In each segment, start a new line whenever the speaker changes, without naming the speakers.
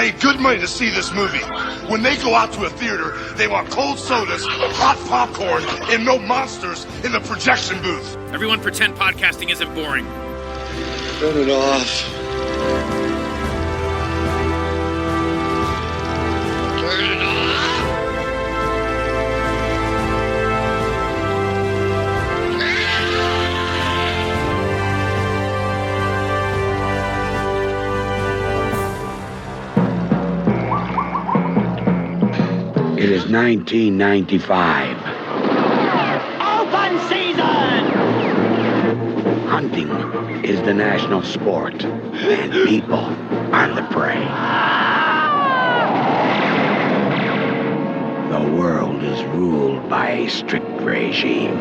paid good money to see this movie. When they go out to a theater, they want cold sodas, hot popcorn, and no monsters in the projection booth.
Everyone pretend podcasting isn't boring.
Turn it off. Turn it off.
It is 1995.
Open season!
Hunting is the national sport, and people are the prey. The world is ruled by a strict regime.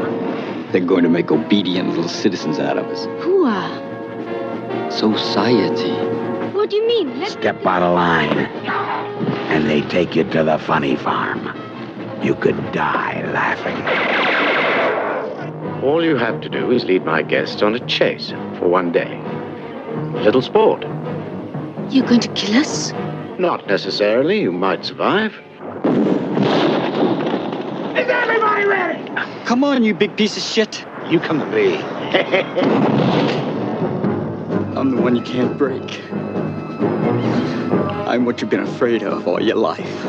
They're going to make obedient little citizens out of us.
Who are?
Society.
What do you mean?
Step out of line, and they take you to the funny farm. You could die laughing.
All you have to do is lead my guests on a chase for one day. A little sport.
You're going to kill us?
Not necessarily. You might survive.
Is everybody ready?
Come on, you big piece of shit.
You come to me.
I'm the one you can't break. I'm what you've been afraid of all your life.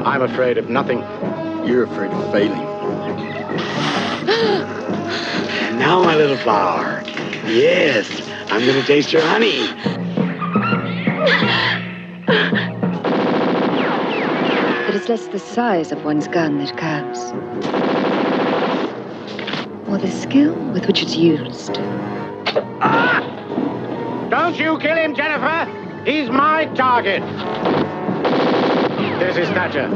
I'm afraid of nothing.
You're afraid of failing.
And now, my little flower, yes, I'm going to taste your honey.
It is less the size of one's gun that counts, or the skill with which it's used.
Don't you kill him, Jennifer! He's my target! This is Thatcher.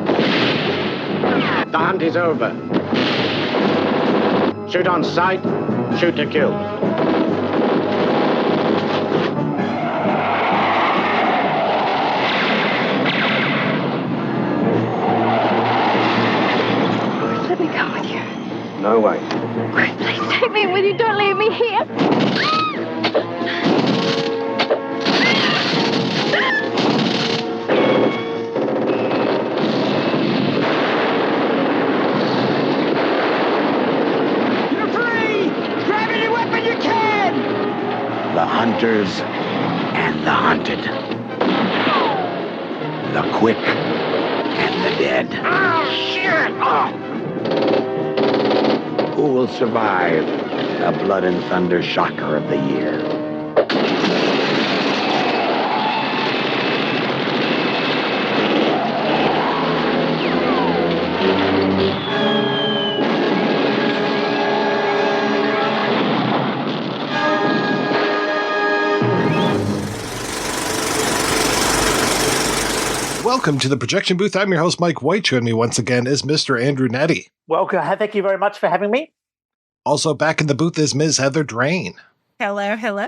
The hunt is over. Shoot on sight, shoot to kill.
Let me come with you.
No way.
Great, please take me with you. Don't leave me here.
The hunters and the hunted. The quick and the dead.
Oh, shit! Oh.
Who will survive the blood and thunder shocker of the year?
Welcome to the Projection Booth. I'm your host, Mike White. Joining me once again is Mr. Andrew Nette.
Welcome. Thank you very much for having me.
Also back in the booth is Ms. Heather Drain.
Hello, hello.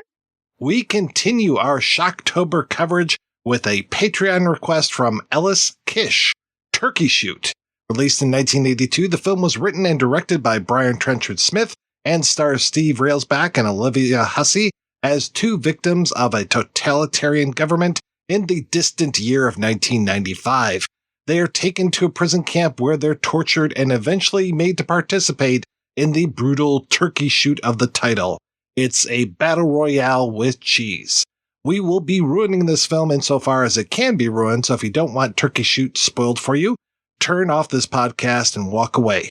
We continue our Shocktober coverage with a Patreon request from Ellis Kish, Turkey Shoot. Released in 1982, the film was written and directed by Brian Trenchard-Smith and stars Steve Railsback and Olivia Hussey as two victims of a totalitarian government in the distant year of 1995. They are taken to a prison camp where they're tortured and eventually made to participate in the brutal Turkey Shoot of the title. It's a battle royale with cheese. We will be ruining this film insofar as it can be ruined, so if you don't want Turkey Shoot spoiled for you, turn off this podcast and walk away.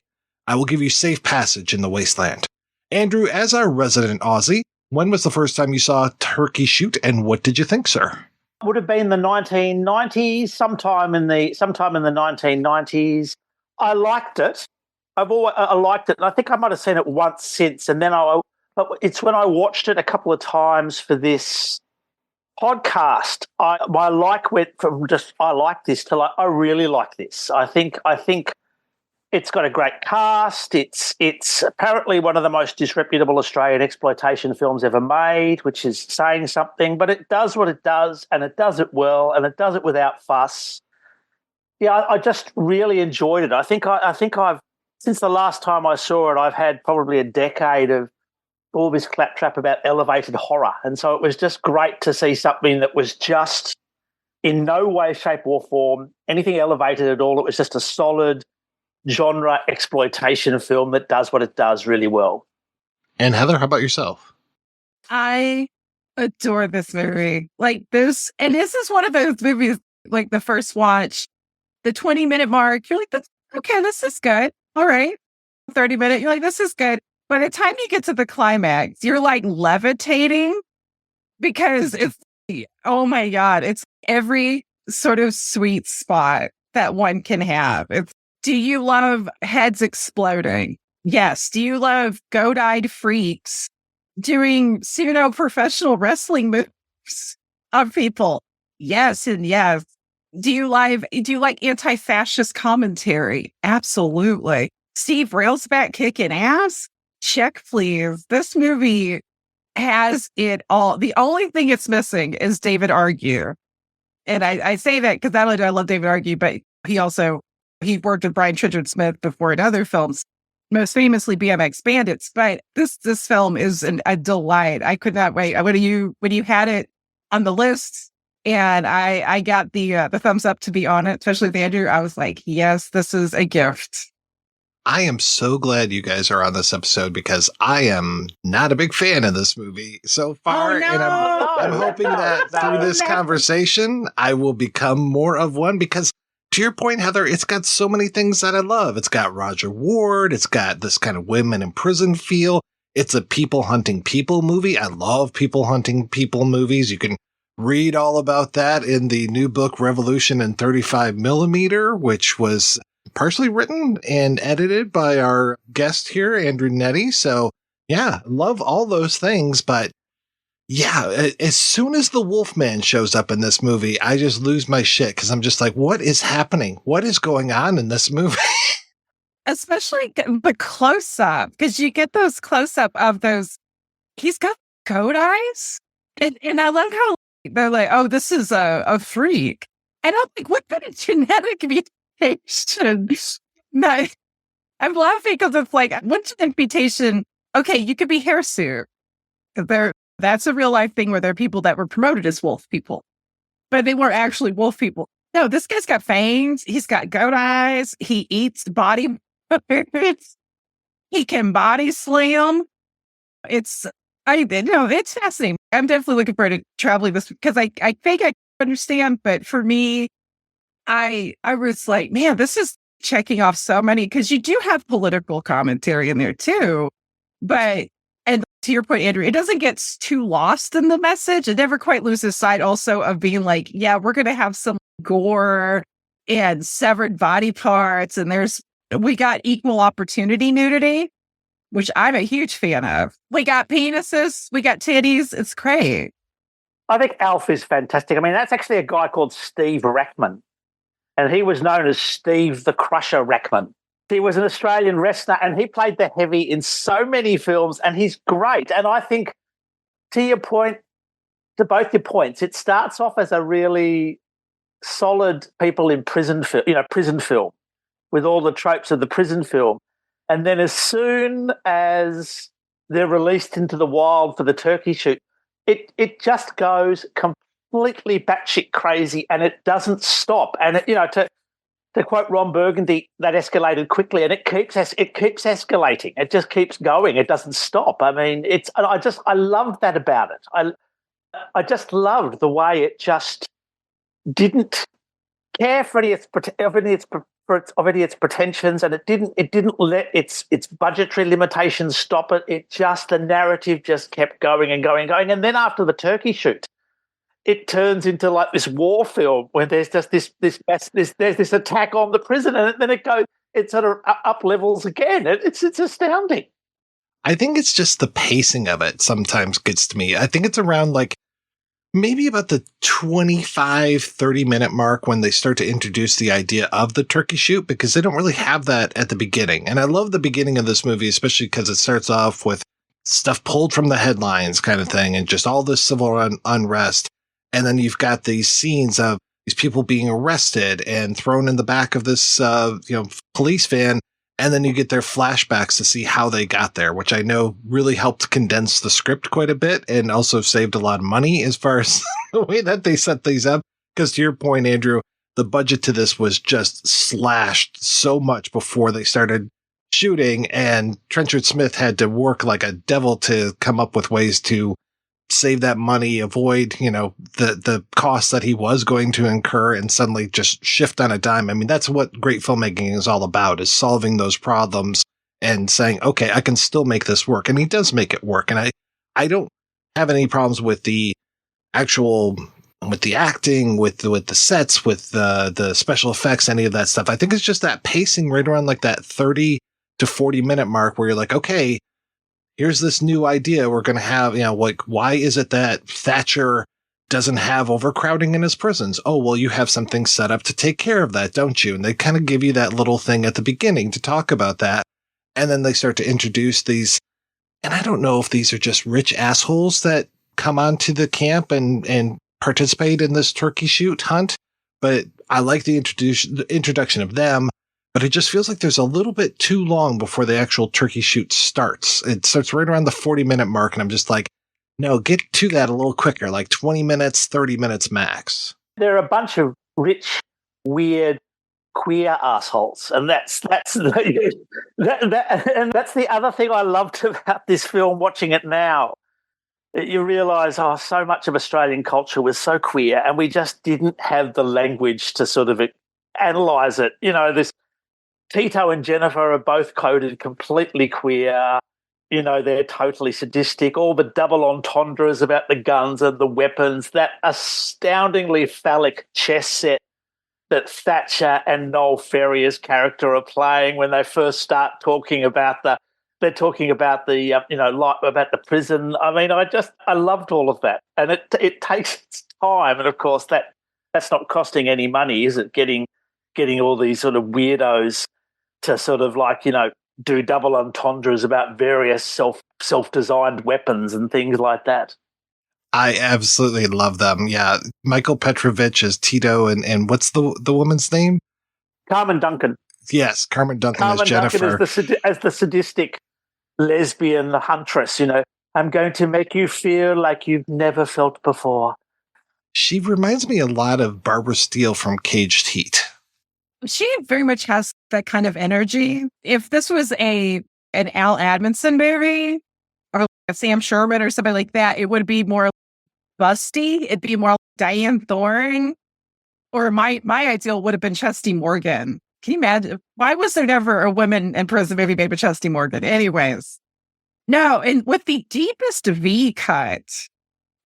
I will give you safe passage in the wasteland. Andrew, as our resident Aussie, when was the first time you saw Turkey Shoot and what did you think, sir?
Would have been the 1990s, sometime in the 1990s. I liked it. I liked it, and I think I might have seen it once since. And then it's when I watched it a couple of times for this podcast. My like went from just I like this to like I really like this. I think it's got a great cast. It's apparently one of the most disreputable Australian exploitation films ever made, which is saying something. But it does what it does, and it does it well, and it does it without fuss. Yeah, I just really enjoyed it. I think I've since the last time I saw it, I've had probably a decade of all this claptrap about elevated horror, and so it was just great to see something that was just in no way, shape, or form anything elevated at all. It was just a solid genre exploitation film that does what it does really well.
And Heather, how about yourself?
I adore this movie. Like this, and this is one of those movies, like the first watch, the 20-minute mark, you're like, okay, this is good. All right. 30-minute, you're like, this is good. By the time you get to the climax, you're like levitating because it's, oh my God, it's every sort of sweet spot that one can have. Do you love heads exploding? Yes. Do you love goat-eyed freaks doing pseudo-professional wrestling moves of people? Yes and yes. Do you like anti-fascist commentary? Absolutely. Steve Railsback kicking ass? Check, please. This movie has it all. The only thing it's missing is David Argue. And I say that because not only do I love David Argue, but he worked with Brian Trenchard-Smith before in other films, most famously BMX Bandits. But this film is a delight. I could not wait. When you had it on the list and I got the thumbs up to be on it, especially with Andrew, I was like, yes, this is a gift.
I am so glad you guys are on this episode because I am not a big fan of this movie so far.
Oh, no.
And I'm hoping that through this conversation, I will become more of one because to your point, Heather, it's got so many things that I love. It's got Roger Ward. It's got this kind of women in prison feel. It's a people hunting people movie. I love people hunting people movies. You can read all about that in the new book, Revolution in 35 millimeter, which was partially written and edited by our guest here, Andrew Nette. So yeah, love all those things. But yeah, as soon as the Wolfman shows up in this movie, I just lose my shit because I'm just like, what is happening? What is going on in this movie?
Especially the close-up, because you get those close-up of those. He's got goat eyes. And I love how they're like, oh, this is a freak. And I'm like, what kind of genetic mutation? No, I'm laughing because it's like, one genetic mutation, okay, you could be hirsute. That's a real life thing where there are people that were promoted as wolf people, but they weren't actually wolf people. No, this guy's got fangs. He's got goat eyes. He eats body parts. He can body slam. It's fascinating. I'm definitely looking forward to traveling this because I think I understand, but for me, I was like, man, this is checking off so many because you do have political commentary in there too. But, and to your point, Andrew, it doesn't get too lost in the message. It never quite loses sight also of being like, yeah, we're going to have some gore and severed body parts. And we got equal opportunity nudity, which I'm a huge fan of. We got penises, we got titties. It's great.
I think Alf is fantastic. I mean, that's actually a guy called Steve Rackman. And he was known as Steve the Crusher Rackman. He was an Australian wrestler and he played the heavy in so many films and he's great. And I think to both your points, it starts off as a really solid people in prison film with all the tropes of the prison film. And then as soon as they're released into the wild for the turkey shoot, it just goes completely batshit crazy and it doesn't stop. And to quote Ron Burgundy, that escalated quickly and it keeps escalating. It just keeps going. It doesn't stop. I mean, I loved that about it. I just loved the way it just didn't care for any of its pretensions, and it didn't let its budgetary limitations stop it. The narrative just kept going and going and going. And then after the turkey shoot, it turns into like this war film where there's just this attack on the prison, and then it sort of up levels again. It's astounding.
I think it's just the pacing of it sometimes gets to me. I think it's around like maybe about the 25, 30-minute mark when they start to introduce the idea of the turkey shoot, because they don't really have that at the beginning. And I love the beginning of this movie, especially because it starts off with stuff pulled from the headlines kind of thing and just all this civil unrest. And then you've got these scenes of these people being arrested and thrown in the back of this police van. And then you get their flashbacks to see how they got there, which I know really helped condense the script quite a bit and also saved a lot of money as far as the way that they set these up. Because to your point, Andrew, the budget to this was just slashed so much before they started shooting, and Trenchard-Smith had to work like a devil to come up with ways to save that money, avoid, the costs that he was going to incur, and suddenly just shift on a dime. I mean, that's what great filmmaking is all about, is solving those problems and saying, okay, I can still make this work. And he does make it work. And I don't have any problems with the acting, with the sets, with the special effects, any of that stuff. I think it's just that pacing right around like that 30 to 40 minute mark where you're like, okay, here's this new idea. We're going to have, why is it that Thatcher doesn't have overcrowding in his prisons? Oh, well, you have something set up to take care of that, don't you? And they kind of give you that little thing at the beginning to talk about that. And then they start to introduce these, and I don't know if these are just rich assholes that come onto the camp and participate in this turkey shoot hunt, but I like the introduction of them. But it just feels like there's a little bit too long before the actual turkey shoot starts. It starts right around the 40-minute mark, and I'm just like, no, get to that a little quicker, like 20 minutes, 30 minutes max.
There are a bunch of rich, weird, queer assholes, and that's the other thing I loved about this film. Watching it now, you realise, so much of Australian culture was so queer, and we just didn't have the language to sort of analyse it. This Tito and Jennifer are both coded completely queer. They're totally sadistic. All the double entendres about the guns and the weapons, that astoundingly phallic chess set that Thatcher and Noel Ferrier's character are playing when they first start talking about about the prison. I mean, I loved all of that, and it takes its time, and of course that's not costing any money, is it? Getting all these sort of weirdos to sort of do double entendres about various self-designed weapons and things like that.
I absolutely love them. Yeah, Michael Petrovich as Tito, and what's the woman's name?
Carmen Duncan.
Yes, Carmen Duncan as Jennifer.
Duncan as the sadistic lesbian huntress. I'm going to make you feel like you've never felt before.
She reminds me a lot of Barbara Steele from Caged Heat.
She very much has that kind of energy. If this was an Al Edmondson movie or a Sam Sherman or something like that, it would be more busty. It'd be more like Diane Thorne, or my ideal would have been Chesty Morgan. Can you imagine? Why was there never a woman in prison movie made with Chesty Morgan? Anyways, no. And with the deepest V cut,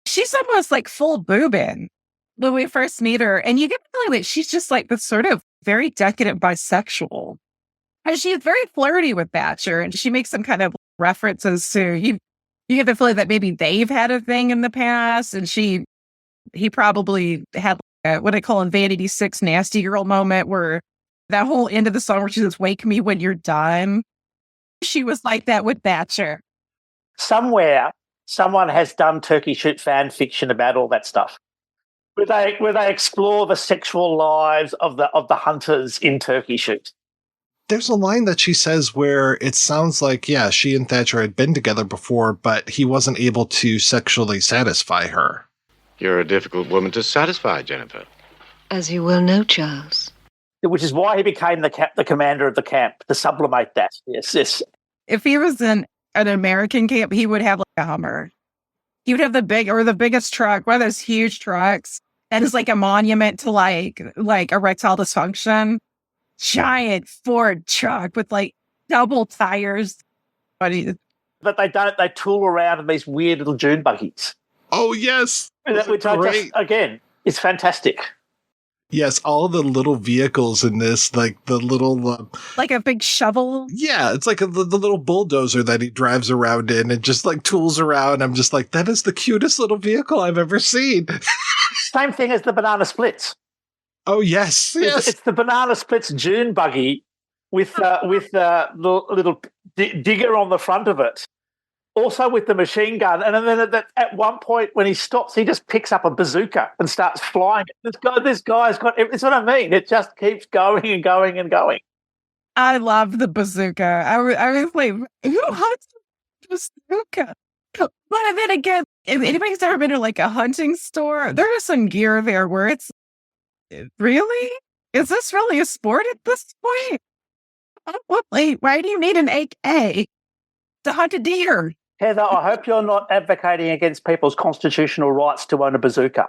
she's almost like full boobin when we first meet her, and you get the feeling that she's just like this sort of very decadent bisexual. And she's very flirty with Thatcher, and she makes some kind of references to you get the feeling that maybe they've had a thing in the past, and he probably had what I call a Vanity 6 nasty girl moment, where that whole end of the song where she says, "Wake me when you're done." She was like that with Thatcher.
Somewhere, someone has done turkey shoot fan fiction about all that stuff, where they explore the sexual lives of the hunters in turkey shoot.
There's a line that she says where it sounds like, yeah, she and Thatcher had been together before, but he wasn't able to sexually satisfy her.
You're a difficult woman to satisfy, Jennifer.
As you well know, Charles.
Which is why he became the commander of the camp, to sublimate that. Yes.
If he was in an American camp, he would have like a Hummer. He would have the biggest truck, one of those huge trucks that is like a monument to like erectile dysfunction. Giant Ford truck with like double tires.
But they tool around in these weird little dune buggies.
Oh, yes.
Which it's fantastic.
Yes, all the little vehicles in this, like the little...
like a big shovel?
Yeah, it's like the little bulldozer that he drives around in and just like tools around. I'm just like, that is the cutest little vehicle I've ever seen.
Same thing as the banana splits.
Oh, yes.
It's the banana splits dune buggy with the little digger on the front of it. Also with the machine gun, and then at one point when he stops, he just picks up a bazooka and starts flying. This guy's got. It's what I mean. It just keeps going and going and going.
I love the bazooka. I was like, who hunts a bazooka? But then again, if anybody's ever been to like a hunting store, there is some gear there where it's Really? Is this really a sport at this point? Wait, why do you need an AK to hunt a deer?
Heather, I hope you're not advocating against people's constitutional rights to own a bazooka.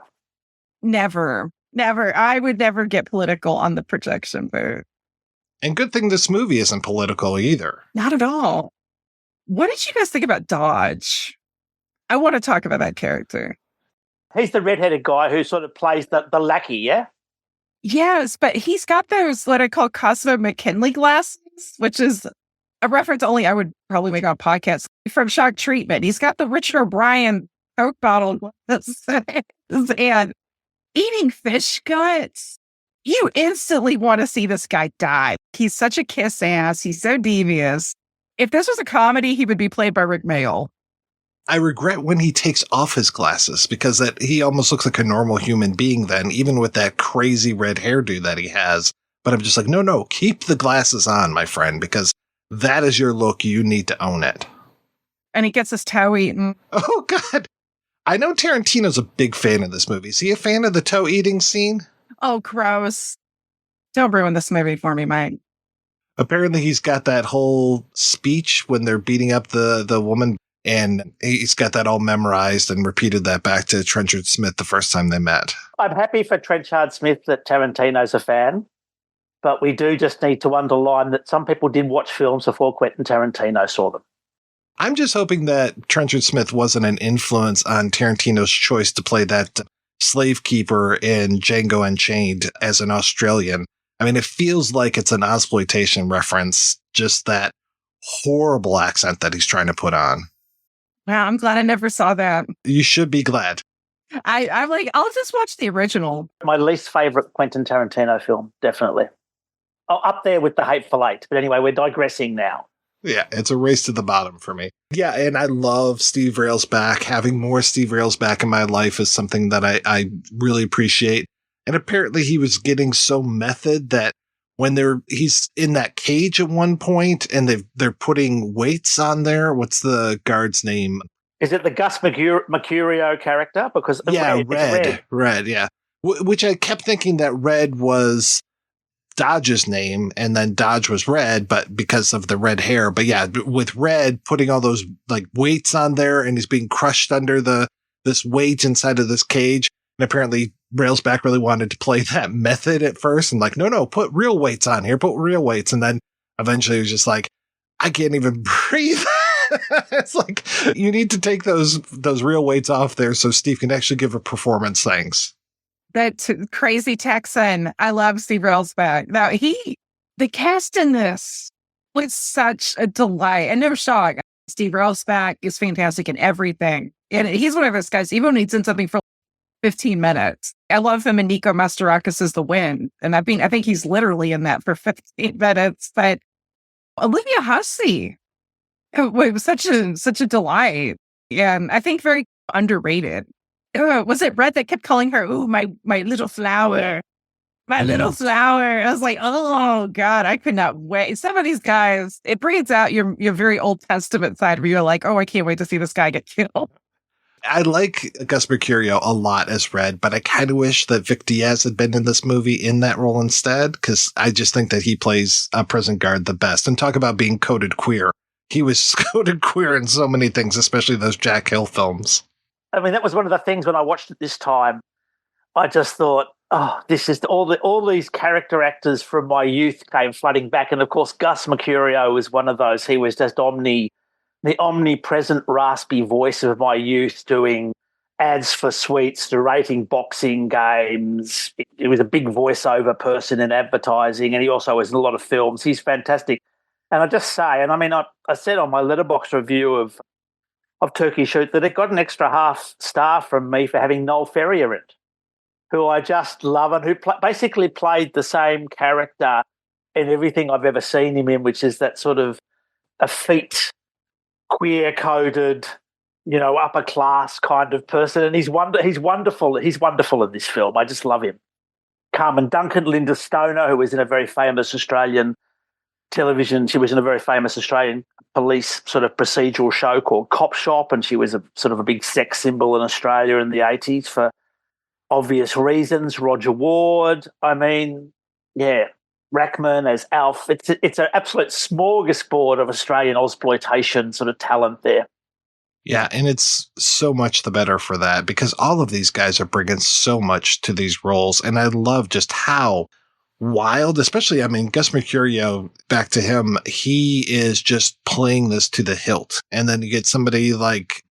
Never. I would never get political on the projection booth.
And good thing this movie isn't political either.
Not at all. What did you guys think about Dodge? I want to talk about that character.
He's the redheaded guy who sort of plays the lackey, yeah?
Yes, but he's got those what I call Cosmo McKinley glasses, which is a reference only I would probably make on podcasts from Shock Treatment. He's got the Richard O'Brien Coke bottle glasses and eating fish guts. You instantly want to see this guy die. He's such a kiss ass. He's so devious. If this was a comedy, he would be played by Rick Mayall.
I regret when he takes off his glasses because that he almost looks like a normal human being then, even with that crazy red hairdo that he has. But I'm just like, no, keep the glasses on, my friend, because that is your look. You need to own it.
And he gets his toe eaten.
Oh, God. I know Tarantino's a big fan of this movie. Is he a fan of the toe eating scene?
Oh, gross. Don't ruin this movie for me, Mike.
Apparently he's got that whole speech when they're beating up the woman, and he's got that all memorized and repeated that back to Trenchard-Smith the first time they met.
I'm happy for Trenchard-Smith that Tarantino's a fan, but we do just need to underline that some people did watch films before Quentin Tarantino saw them.
I'm just hoping that Trenchard-Smith wasn't an influence on Tarantino's choice to play that slave keeper in Django Unchained as an Australian. I mean, it feels like it's an exploitation reference, just that horrible accent that he's trying to put on.
Wow, I'm glad I never saw that.
You should be glad.
I'm like, I'll just watch the original.
My least favorite Quentin Tarantino film, definitely. Oh, up there with The Hateful Eight. But anyway, we're digressing now.
Yeah, it's a race to the bottom for me. Yeah, and I love Steve Railsback. Having more Steve Railsback in my life is something that I really appreciate. And apparently he was getting so method that when he's in that cage at one point and they're putting weights on there. What's the guard's name?
Is it the Gus Mercurio character? Because
Red, yeah. Which I kept thinking that Red was Dodge's name, and then Dodge was Red, but because of the red hair. But yeah, with Red putting all those like weights on there, and he's being crushed under this weight inside of this cage. And apparently Railsback really wanted to play that method at first, and like, no, put real weights on here, put real weights. And then eventually he was just like, I can't even breathe. It's like, you need to take those real weights off there so Steve can actually give a performance. Thanks.
That crazy Texan. I love Steve Railsback. Now, the cast in this was such a delight. And no shock, Steve Railsback is fantastic in everything. And he's one of those guys, even when he's in something for 15 minutes. I love him in Nico Mastorakis' The Wind. And I think he's literally in that for 15 minutes. But Olivia Hussey, it was such a delight. And I think very underrated. Was it Red that kept calling her, ooh, my little flower, my little flower? I was like, oh, God, I could not wait. Some of these guys, it brings out your very Old Testament side where you're like, oh, I can't wait to see this guy get killed.
I like Gus Mercurio a lot as Red, but I kind of wish that Vic Diaz had been in this movie in that role instead, because I just think that he plays a prison guard the best. And talk about being coded queer. He was coded queer in so many things, especially those Jack Hill films.
I mean, that was one of the things when I watched it this time. I just thought, oh, this is all these character actors from my youth came flooding back. And of course, Gus Mercurio was one of those. He was just the omnipresent raspy voice of my youth, doing ads for sweets, narrating boxing games. He was a big voiceover person in advertising, and he also was in a lot of films. He's fantastic. And I just say, and I mean, I said on my Letterboxd review of Turkey Shoot that it got an extra half star from me for having Noel Ferrier in it, who I just love and who basically played the same character in everything I've ever seen him in, which is that sort of effete, queer-coded, upper class kind of person. And he's wonderful. He's wonderful in this film. I just love him. Carmen Duncan, Linda Stoner, who was in a very famous Australian television. She was in a very famous Australian police sort of procedural show called Cop Shop, and she was a sort of a big sex symbol in Australia in the 80s for obvious reasons. Roger Ward. I mean, yeah, Rackman as Alf. It's an absolute smorgasbord of Australian Ozploitation sort of talent there.
Yeah, and it's so much the better for that because all of these guys are bringing so much to these roles. And I love just how wild, especially, I mean, Gus Mercurio, back to him, he is just playing this to the hilt. And then you get somebody like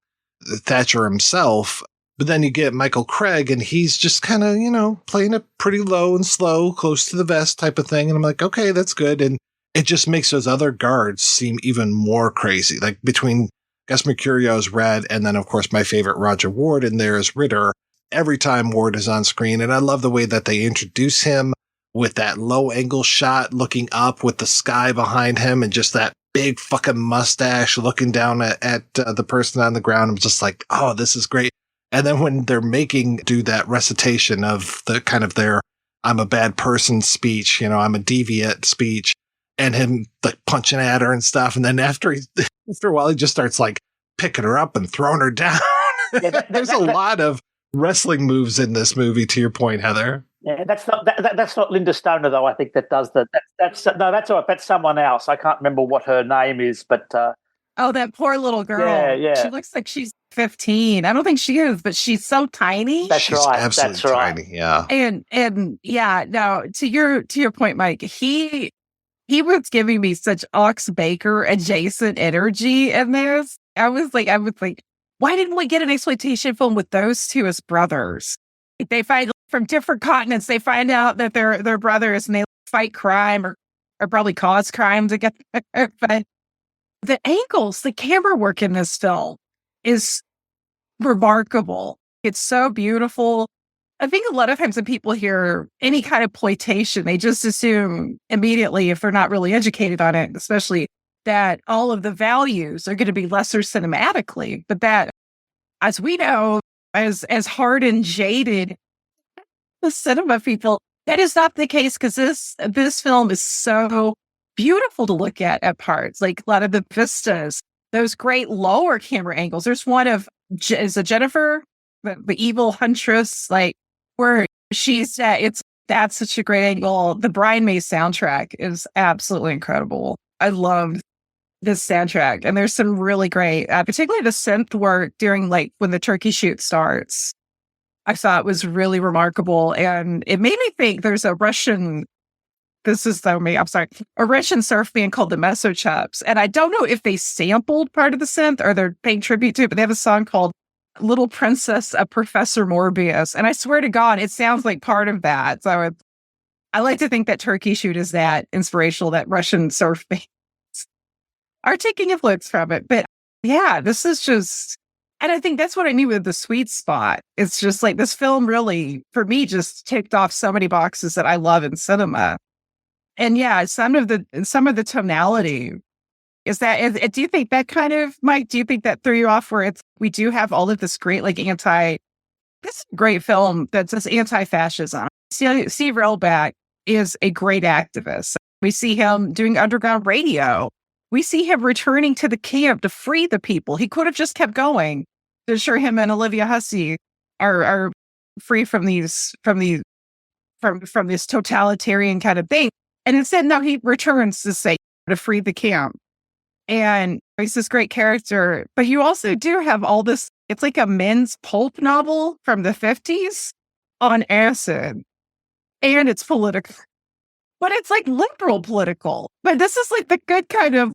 Thatcher himself, but then you get Michael Craig and he's just kind of, playing it pretty low and slow, close to the vest type of thing. And I'm like, okay, that's good. And it just makes those other guards seem even more crazy. Like between Gus Mercurio's Red, and then, of course, my favorite Roger Ward in there is Ritter. Every time Ward is on screen, and I love the way that they introduce him with that low-angle shot looking up with the sky behind him and just that big fucking mustache looking down at the person on the ground. I'm just like, oh, this is great. And then when they're do that recitation of the kind of their I'm a bad person speech, I'm a deviant speech, and him like punching at her and stuff. And then after a while, he just starts like picking her up and throwing her down.
Yeah,
There's a lot of wrestling moves in this movie, to your point, Heather.
Yeah, that's not Linda Stoner though. I think that does that's all right. That's someone else. I can't remember what her name is, but
oh, that poor little girl.
Yeah.
She looks like she's 15. I don't think she is, but she's so tiny.
She's right. Absolutely
that's tiny. Yeah.
And yeah, now to your point, Mike, he was giving me such Ox Baker adjacent energy in this. I was like, why didn't we get an exploitation film with those two as brothers? They find from different continents. They find out that they're brothers and they fight crime or probably cause crime together. But the angles, the camera work in this film is remarkable. It's so beautiful. I think a lot of times when people hear any kind of ploitation, they just assume immediately, if they're not really educated on it, especially, that all of the values are going to be lesser cinematically. But that, as we know, as hard and jaded the cinema people, that is not the case because this film is so beautiful to look at parts. Like a lot of the vistas, those great lower camera angles. There's one of is it Jennifer, the evil huntress, like where she's that's such a great angle. The Brian May soundtrack is absolutely incredible. I love this soundtrack, and there's some really great, particularly the synth work during like when the turkey shoot starts. I thought was really remarkable, and it made me think there's a Russian. This is though me. I'm sorry, a Russian surf band called the Mesochaps, and I don't know if they sampled part of the synth or they're paying tribute to it, but they have a song called "Little Princess of Professor Morbius," and I swear to God, it sounds like part of that. So I like to think that Turkey Shoot is that inspirational, that Russian surf band are taking influence from it. But yeah, this is just, and I think that's what I knew with the sweet spot. It's just like this film really, for me, just ticked off so many boxes that I love in cinema. And yeah, some of the tonality is that. Do you think that kind of, Mike? Do you think that threw you off? Where we do have all of this great this is a great film that says anti-fascism. Steve Railback is a great activist. We see him doing underground radio. We see him returning to the camp to free the people. He could have just kept going to ensure him and Olivia Hussey are free from this totalitarian kind of thing. And instead, no, he returns to free the camp. And he's this great character. But you also do have all this, it's like a men's pulp novel from the 50s on acid. And it's political. But it's like liberal political. But this is like the good kind of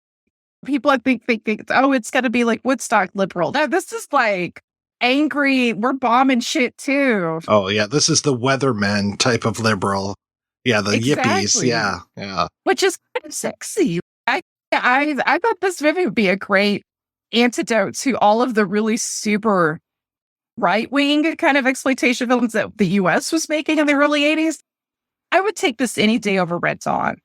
people, I think, oh, it's going to be like Woodstock liberal. No, this is like angry, we're bombing shit too.
Oh, yeah. This is the Weathermen type of liberal. Yeah, the
exactly.
Yippies. Yeah.
Which is kind of sexy. I thought this movie would be a great antidote to all of the really super right-wing kind of exploitation films that the U.S. was making in the early 80s. I would take this any day over Red Dawn.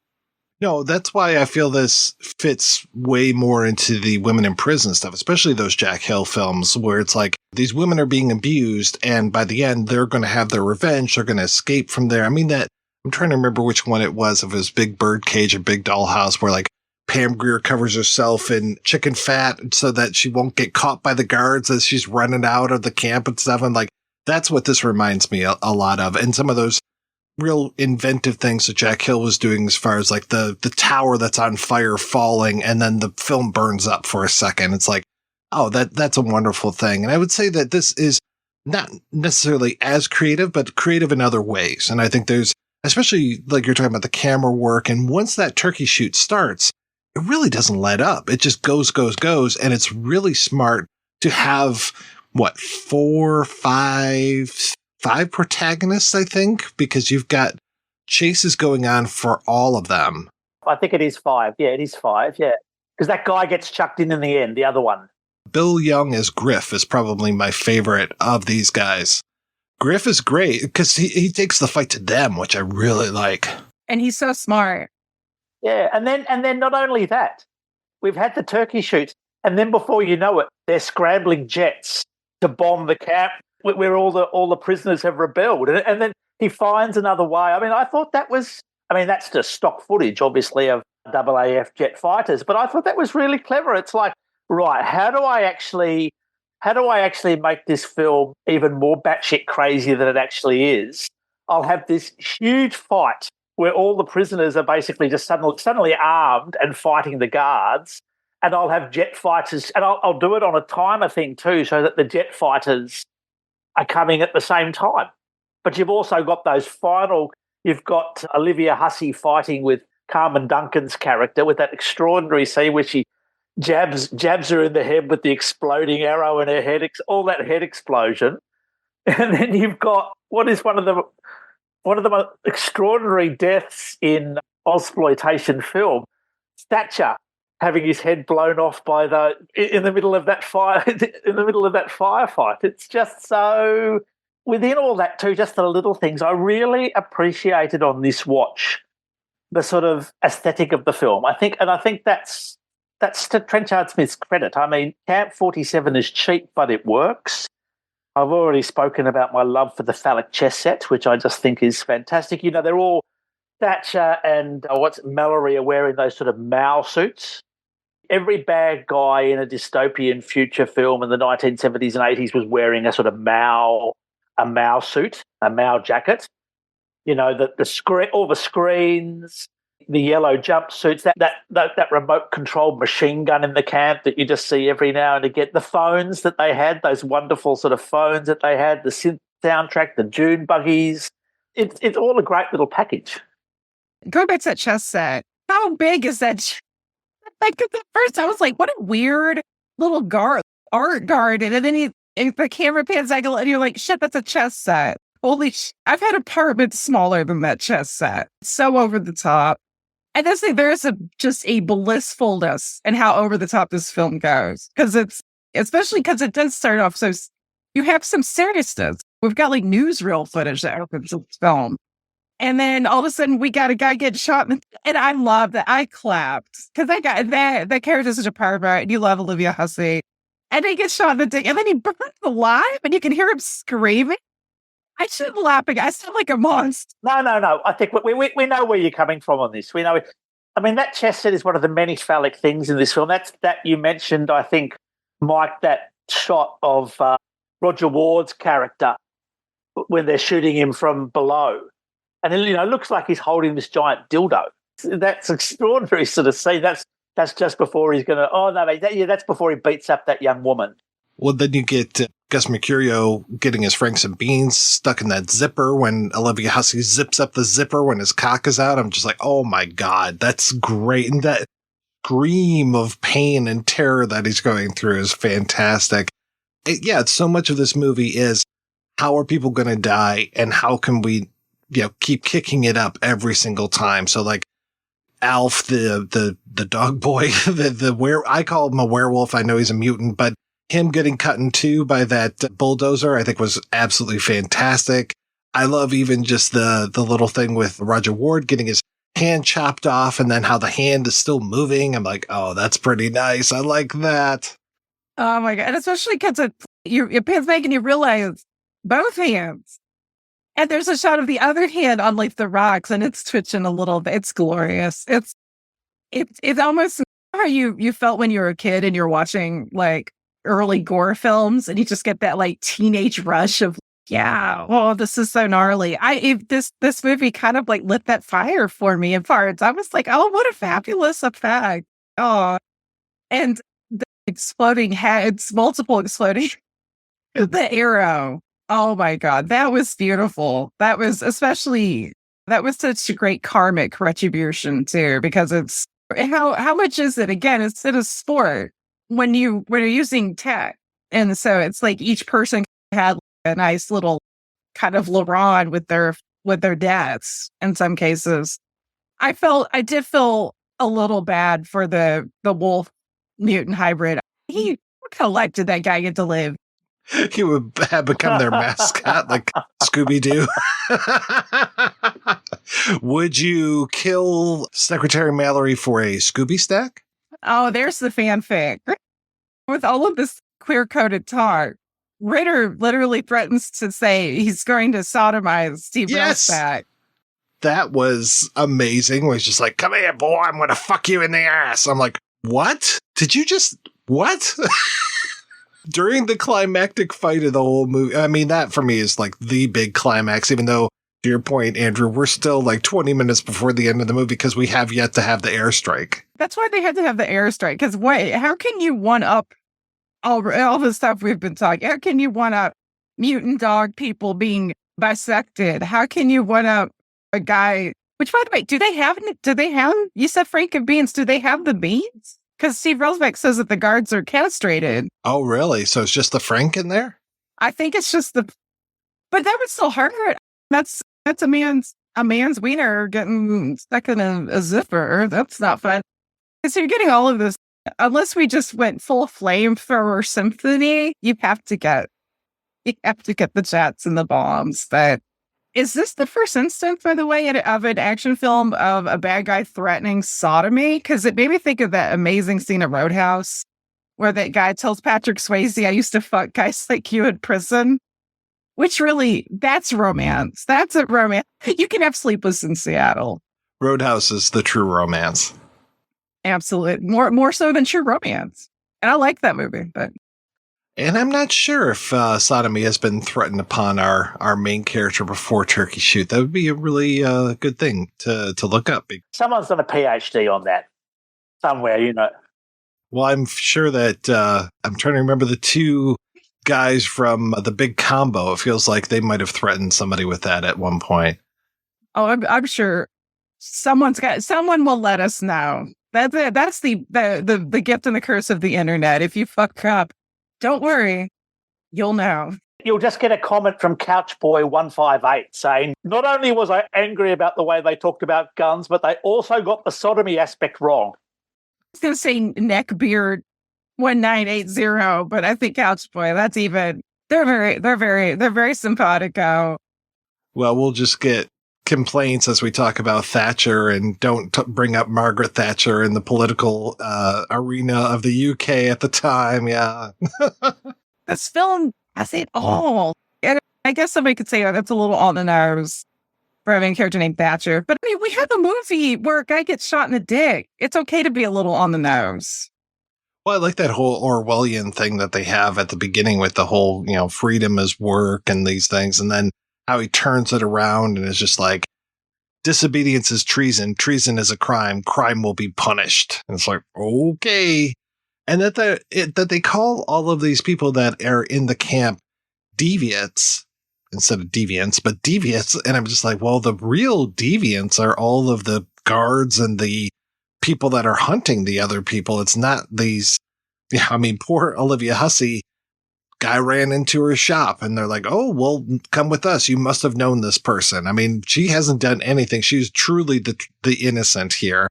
No, that's why I feel this fits way more into the women in prison stuff, especially those Jack Hill films where it's like these women are being abused and by the end they're going to have their revenge. They're going to escape from there. I mean, I'm trying to remember which one it was, if it was Big Birdcage or Big Dollhouse, where like Pam Grier covers herself in chicken fat so that she won't get caught by the guards as she's running out of the camp and stuff. And like That's what this reminds me a lot of. And some of those real inventive things that Jack Hill was doing as far as like the tower that's on fire falling and then the film burns up for a second. It's like, oh, that's a wonderful thing. And I would say that this is not necessarily as creative, but creative in other ways. And I think there's, especially like you're talking about the camera work. And once that turkey shoot starts, it really doesn't let up. It just goes. And it's really smart to have five protagonists, I think, because you've got chases going on for all of them.
I think it is 5. Yeah, it is 5. Yeah. Because that guy gets chucked in the end, the other one.
Bill Young as Griff is probably my favorite of these guys. Griff is great because he takes the fight to them, which I really like.
And he's so smart.
Yeah, and then not only that, we've had the turkey shoot, and then before you know it, they're scrambling jets to bomb the camp where all the prisoners have rebelled. And then he finds another way. I mean, I thought that was, that's just stock footage, obviously, of AAF jet fighters, but I thought that was really clever. It's like, right, how do I actually make this film even more batshit crazy than it actually is? I'll have this huge fight where all the prisoners are basically just suddenly armed and fighting the guards, and I'll have jet fighters, and I'll do it on a timer thing too, so that the jet fighters are coming at the same time. But you've also got you've got Olivia Hussey fighting with Carmen Duncan's character with that extraordinary scene where she jabs her in the head with the exploding arrow in her head, all that head explosion. And then you've got what is one of the most extraordinary deaths in Ozploitation film, Thatcher having his head blown off in the middle of that firefight. It's just so, within all that too, just the little things I really appreciated on this watch, the sort of aesthetic of the film. I think that's to Trenchard-Smith's credit. I mean, Camp 47 is cheap, but it works. I've already spoken about my love for the phallic chess set, which I just think is fantastic. They're all, Thatcher and Mallory are wearing those sort of Mao suits. Every bad guy in a dystopian future film in the 1970s and 80s was wearing a sort of Mao suit, a Mao jacket. All the screens, the yellow jumpsuits, that remote controlled machine gun in the camp that you just see every now and again, the phones that they had, those wonderful sort of phones that they had, the synth soundtrack, the Dune buggies. It's all a great little package.
Going back to that chess set, how big is that? Like at first I was like, what a weird little art garden. And then the camera pans back and you're like, shit, that's a chess set. Holy shit. I've had apartments smaller than that chess set. So over the top. And I think there is just a blissfulness in how over the top this film goes. Especially because it does start off so, you have some seriousness. We've got like newsreel footage that opens the film. And then all of a sudden we got a guy get shot. And I love that. I clapped because that character is such a pervert. And you love Olivia Hussey. And he gets shot in the dick. And then he burns alive and you can hear him screaming. I shouldn't be laughing. I sound like a monster.
No. I think we know where you're coming from on this. We know. That chess set is one of the many phallic things in this film. That you mentioned, I think, Mike, that shot of Roger Ward's character when they're shooting him from below. And it looks like he's holding this giant dildo. That's extraordinary sort of scene. That's just before he's going to, that's before he beats up that young woman.
Well, then you get Gus Mercurio getting his Franks and Beans stuck in that zipper when Olivia Hussey zips up the zipper when his cock is out. I'm just like, oh my God, that's great. And that scream of pain and terror that he's going through is fantastic. So much of this movie is, how are people going to die and how can we keep kicking it up every single time? So like Alf, the dog boy, I call him a werewolf. I know he's a mutant, but him getting cut in two by that bulldozer, I think was absolutely fantastic. I love even just the little thing with Roger Ward getting his hand chopped off and then how the hand is still moving. I'm like, oh, that's pretty nice. I like that.
Oh my God. And especially because your pants making you realize both hands. And there's a shot of the other hand on like the rocks and it's twitching a little bit. It's glorious. It's almost how you felt when you were a kid and you're watching like early gore films and you just get that like teenage rush of Yeah. Oh, this is so gnarly. This movie kind of like lit that fire for me in parts. I was like, oh, what a fabulous effect. Oh, and the exploding heads, multiple exploding, the arrow. Oh my God. That was beautiful. That was such a great karmic retribution too, because it's how much is it? Again, it's in a sport when you're using tech. And so it's like each person had a nice little kind of LeBron with their deaths in some cases. I did feel a little bad for the wolf mutant hybrid. What kind of life did that guy get to live?
He would have become their mascot, like Scooby-Doo. Would you kill Secretary Mallory for a Scooby stack?
Oh, there's the fanfic. With all of this queer-coded talk, Ritter literally threatens to say he's going to sodomize Steve Railsback.
That was amazing. It was just like, come here, boy, I'm going to fuck you in the ass. I'm like, what? Did you just, what? During the climactic fight of the whole movie, I mean, that for me is like the big climax, even though, to your point, Andrew, we're still like 20 minutes before the end of the movie because we have yet to have the airstrike.
That's why they had to have the airstrike. Because wait, how can you one up all the stuff we've been talking? How can you one up mutant dog people being bisected? How can you one up a guy? Which, by the way, do they have? You said Frank and Beans. Do they have the beans? Because Steve Railsback says that the guards are castrated.
Oh, really? So it's just the Frank in there?
I think it's just but that would still hurt. That's a man's wiener getting stuck in a zipper. That's not fun. So you're getting all of this. Unless we just went full flamethrower symphony, you have to get the jets and the bombs. But is this the first instance, by the way, of an action film of a bad guy threatening sodomy? Because it made me think of that amazing scene at Roadhouse where that guy tells Patrick Swayze, I used to fuck guys like you in prison. Which really, that's romance. That's a romance. You can have Sleepless in Seattle.
Roadhouse is the true romance.
Absolutely. More so than True Romance. And I like that movie, but.
And I'm not sure if sodomy has been threatened upon our main character before Turkey Shoot. That would be a really good thing to look up.
Someone's done a PhD on that somewhere, you know.
Well, I'm sure that I'm trying to remember the two guys from The Big Combo. It feels like they might have threatened somebody with that at one point.
Oh, I'm sure someone will let us know. That's it. That's the gift and the curse of the internet. If you fuck up, don't worry, you'll know.
You'll just get a comment from Couchboy158 saying, not only was I angry about the way they talked about guns, but they also got the sodomy aspect wrong.
I was going to say Neckbeard1980, but I think Couchboy, that's even, they're very simpatico.
Well, we'll just get complaints as we talk about Thatcher and don't bring up Margaret Thatcher in the political arena of the UK at the time. Yeah.
This film has it all. And I guess somebody could say, oh, that's a little on the nose for having a character named Thatcher. But I mean, we have a movie where a guy gets shot in the dick. It's okay to be a little on the nose.
Well, I like that whole Orwellian thing that they have at the beginning with the whole, freedom is work and these things. And then how he turns it around and is just like, disobedience is treason. Treason is a crime. Crime will be punished. And it's like, okay. And that they call all of these people that are in the camp deviants instead of deviants, but deviants. And I'm just like, well, the real deviants are all of the guards and the people that are hunting the other people. It's not these. Yeah, I mean, poor Olivia Hussey. Guy ran into her shop and they're like, oh, well, come with us. You must have known this person. I mean, she hasn't done anything. She's truly the innocent here.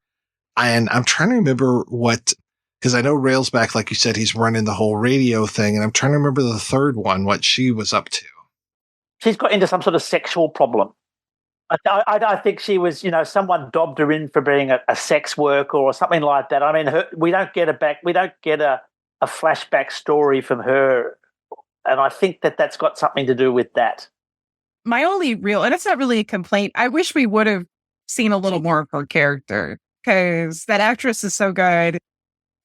And I'm trying to remember because I know Railsback, like you said, he's running the whole radio thing. And I'm trying to remember the third one, what she was up to.
She's got into some sort of sexual problem. I think she was, someone dobbed her in for being a sex worker or something like that. I mean, we don't get a flashback story from her. And I think that's got something to do with that.
My only and it's not really a complaint. I wish we would have seen a little more of her character because that actress is so good.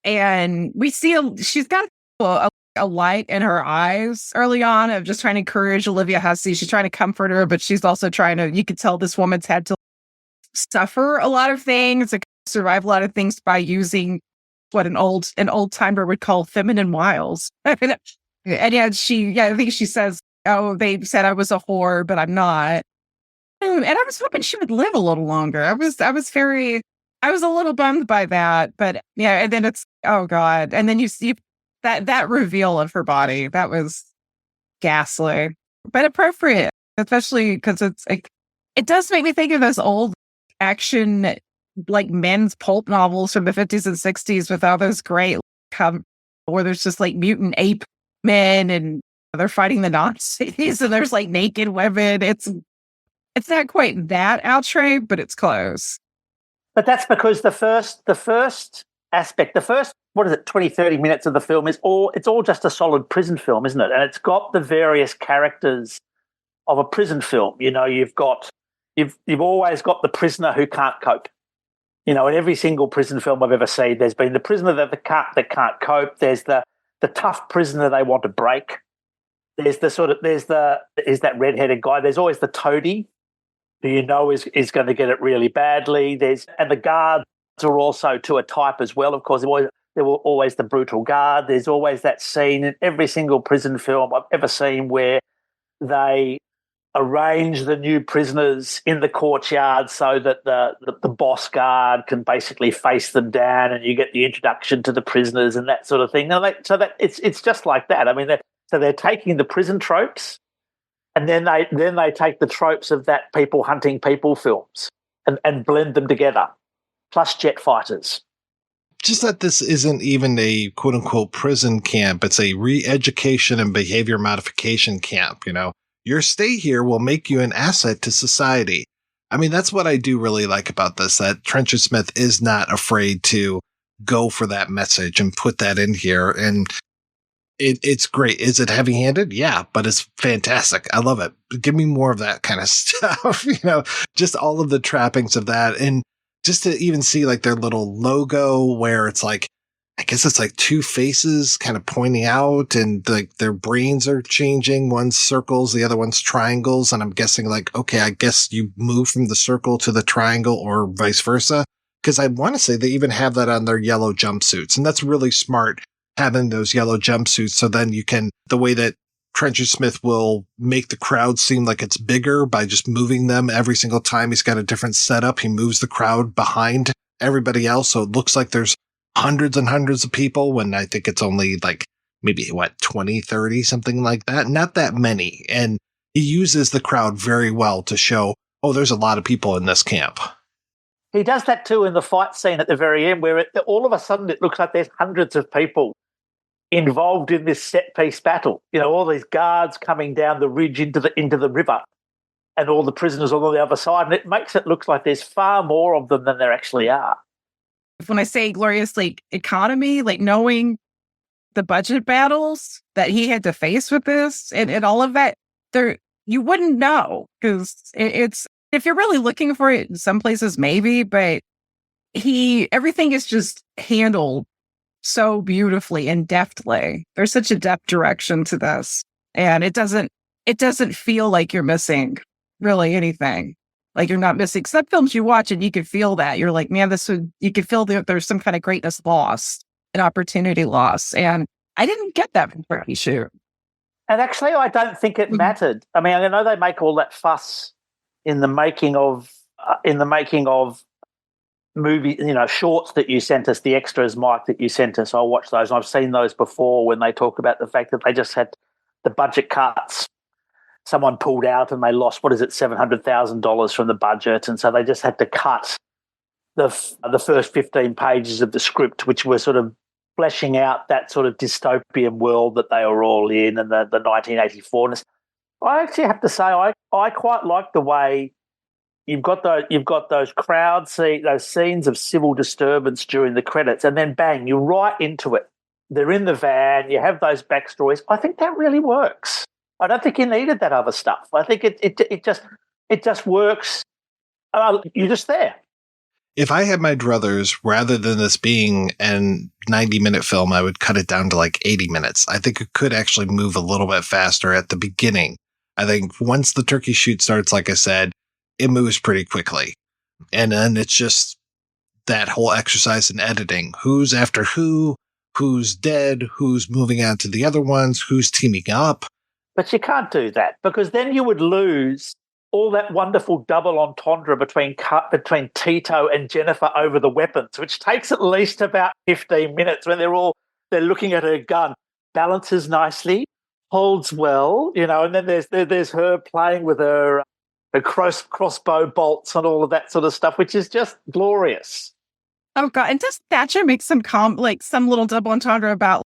And we see she's got a a light in her eyes early on of just trying to encourage Olivia Hussey. She's trying to comfort her, but she's also trying to, you could tell this woman's had to suffer a lot of things, to survive a lot of things by using what an old timer would call feminine wiles. And yeah, I think she says, "Oh, they said I was a whore, but I'm not." And I was hoping she would live a little longer. I was a little bummed by that, but yeah. And then it's, oh God. And then you see that reveal of her body. That was ghastly, but appropriate, especially because it's like, it does make me think of those old action, like men's pulp novels from the 50s and 60s with all those great where there's just like mutant ape men and they're fighting the Nazis and there's like naked women. It's not quite that outre, but it's close.
But that's because the first aspect, 20, 30 minutes of the film it's all just a solid prison film, isn't it? And it's got the various characters of a prison film. You know, you've always got the prisoner who can't cope. You know, in every single prison film I've ever seen, there's been the prisoner that can't cope. There's the tough prisoner they want to break. There's that redheaded guy. There's always the toady, who you know is going to get it really badly. And the guards are also to a type as well. Of course, there were always the brutal guard. There's always that scene in every single prison film I've ever seen where they arrange the new prisoners in the courtyard so that the boss guard can basically face them down, and you get the introduction to the prisoners and that sort of thing. So that it's just like that. I mean, they're taking the prison tropes, and then they take the tropes of that people hunting people films and blend them together, plus jet fighters.
Just that this isn't even a quote unquote prison camp; it's a re-education and behavior modification camp. You know. Your stay here will make you an asset to society. I mean, that's what I do really like about this, that Trenchard-Smith is not afraid to go for that message and put that in here. And it's great. Is it heavy-handed? Yeah, but it's fantastic. I love it. Give me more of that kind of stuff, you know, just all of the trappings of that. And just to even see like their little logo where it's like, I guess it's like two faces kind of pointing out, and like their brains are changing. One's circles, the other one's triangles. And I'm guessing like, okay, I guess you move from the circle to the triangle or vice versa. Cause I want to say they even have that on their yellow jumpsuits. And that's really smart, having those yellow jumpsuits. So then you can, the way that Trenchard-Smith will make the crowd seem like it's bigger by just moving them every single time. He's got a different setup. He moves the crowd behind everybody else. So it looks like there's hundreds and hundreds of people when I think it's only like maybe 20, 30, something like that. Not that many. And he uses the crowd very well to show, oh, there's a lot of people in this camp.
He does that too in the fight scene at the very end, where all of a sudden it looks like there's hundreds of people involved in this set piece battle. You know, all these guards coming down the ridge into the river, and all the prisoners on the other side. And it makes it look like there's far more of them than there actually are.
When I say glorious, like economy, like knowing the budget battles that he had to face with this and all of that, you wouldn't know, because it's, if you're really looking for it in some places, maybe, but everything is just handled so beautifully and deftly. There's such a deft direction to this, and it doesn't feel like you're missing really anything. Like you're not missing some films you watch and you can feel that. You're like, man, you can feel that there's some kind of greatness lost, an opportunity lost. And I didn't get that from Turkey Shoot.
And actually, I don't think it mattered. I mean, I know they make all that fuss in the making of movie, you know, shorts that you sent us, the extras, Mike, that you sent us. I'll watch those. And I've seen those before when they talk about the fact that they just had the budget cuts. Someone pulled out and they lost, $700,000 from the budget. And so they just had to cut the first 15 pages of the script, which were sort of fleshing out that sort of dystopian world that they were all in, and the 1984. I actually have to say I quite like the way you've got those those scenes of civil disturbance during the credits, and then bang, you're right into it. They're in the van, you have those backstories. I think that really works. I don't think you needed that other stuff. I think it just works. You're just there.
If I had my druthers, rather than this being an 90-minute film, I would cut it down to like 80 minutes. I think it could actually move a little bit faster at the beginning. I think once the turkey shoot starts, like I said, it moves pretty quickly. And then it's just that whole exercise in editing. Who's after who's dead, who's moving on to the other ones, who's teaming up.
But you can't do that because then you would lose all that wonderful double entendre between Tito and Jennifer over the weapons, which takes at least about 15 minutes when they're looking at her gun, balances nicely, holds well, and then there's her playing with her crossbow bolts and all of that sort of stuff, which is just glorious.
Oh God! And does Thatcher make some little double entendre about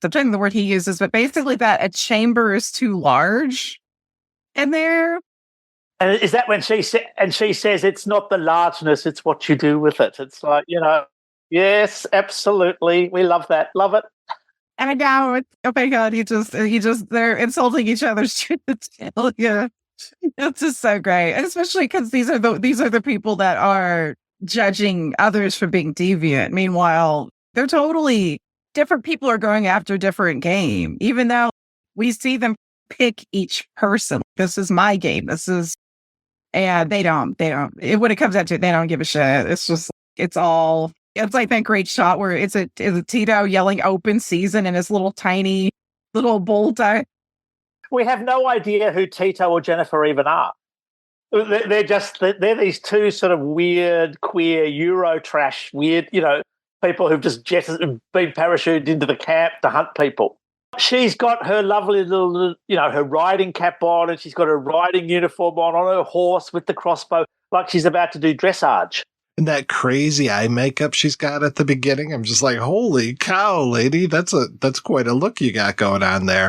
the word he uses, but basically that a chamber is too large in there?
And is that when she says it's not the largeness, it's what you do with it? It's like, yes, absolutely. We love that. Love it.
And now, oh my God, they're insulting each other's genitalia. Yeah. It's just so great. And especially because these are the people that are judging others for being deviant. Meanwhile, they're totally different people are going after a different game, even though we see them pick each person. This is my game. And they don't, when it comes down to it, they don't give a shit. It's just, it's like that great shot where it's a Tito yelling open season in his little tiny little bull tie.
We have no idea who Tito or Jennifer even are. They're these two sort of weird, queer, Eurotrash, people who've just been parachuted into the camp to hunt people. She's got her lovely little, her riding cap on, and she's got her riding uniform on her horse with the crossbow, like she's about to do dressage.
And that crazy eye makeup she's got at the beginning, I'm just like, holy cow, lady, that's quite a look you got going on there.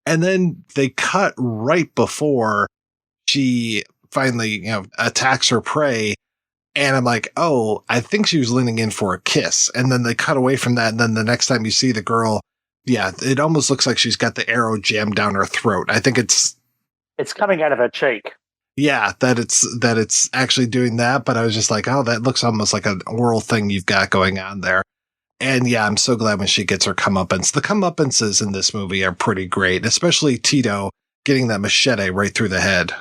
And then they cut right before she finally, attacks her prey. And I'm like, oh, I think she was leaning in for a kiss. And then they cut away from that. And then the next time you see the girl, yeah, it almost looks like she's got the arrow jammed down her throat. I think it's
coming out of her cheek.
Yeah, that it's actually doing that. But I was just like, oh, that looks almost like an oral thing you've got going on there. And yeah, I'm so glad when she gets her comeuppance. The comeuppances in this movie are pretty great, especially Tito getting that machete right through the head.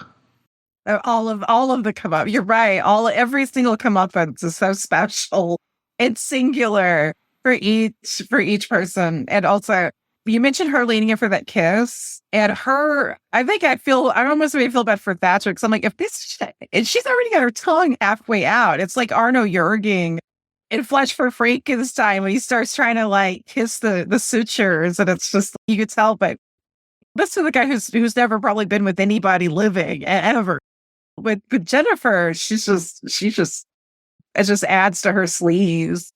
All of the comeuppance. You're right. Every single comeuppance is so special. It's singular for each person. And also, you mentioned her leaning in for that kiss, and I almost made me feel bad for Thatcher because I'm like, and she's already got her tongue halfway out. It's like Arno Jürgen in Flesh for Frankenstein when he starts trying to kiss the sutures, and it's just, you could tell, but this is the guy who's never probably been with anybody living ever. With Jennifer, it just adds to her sleaze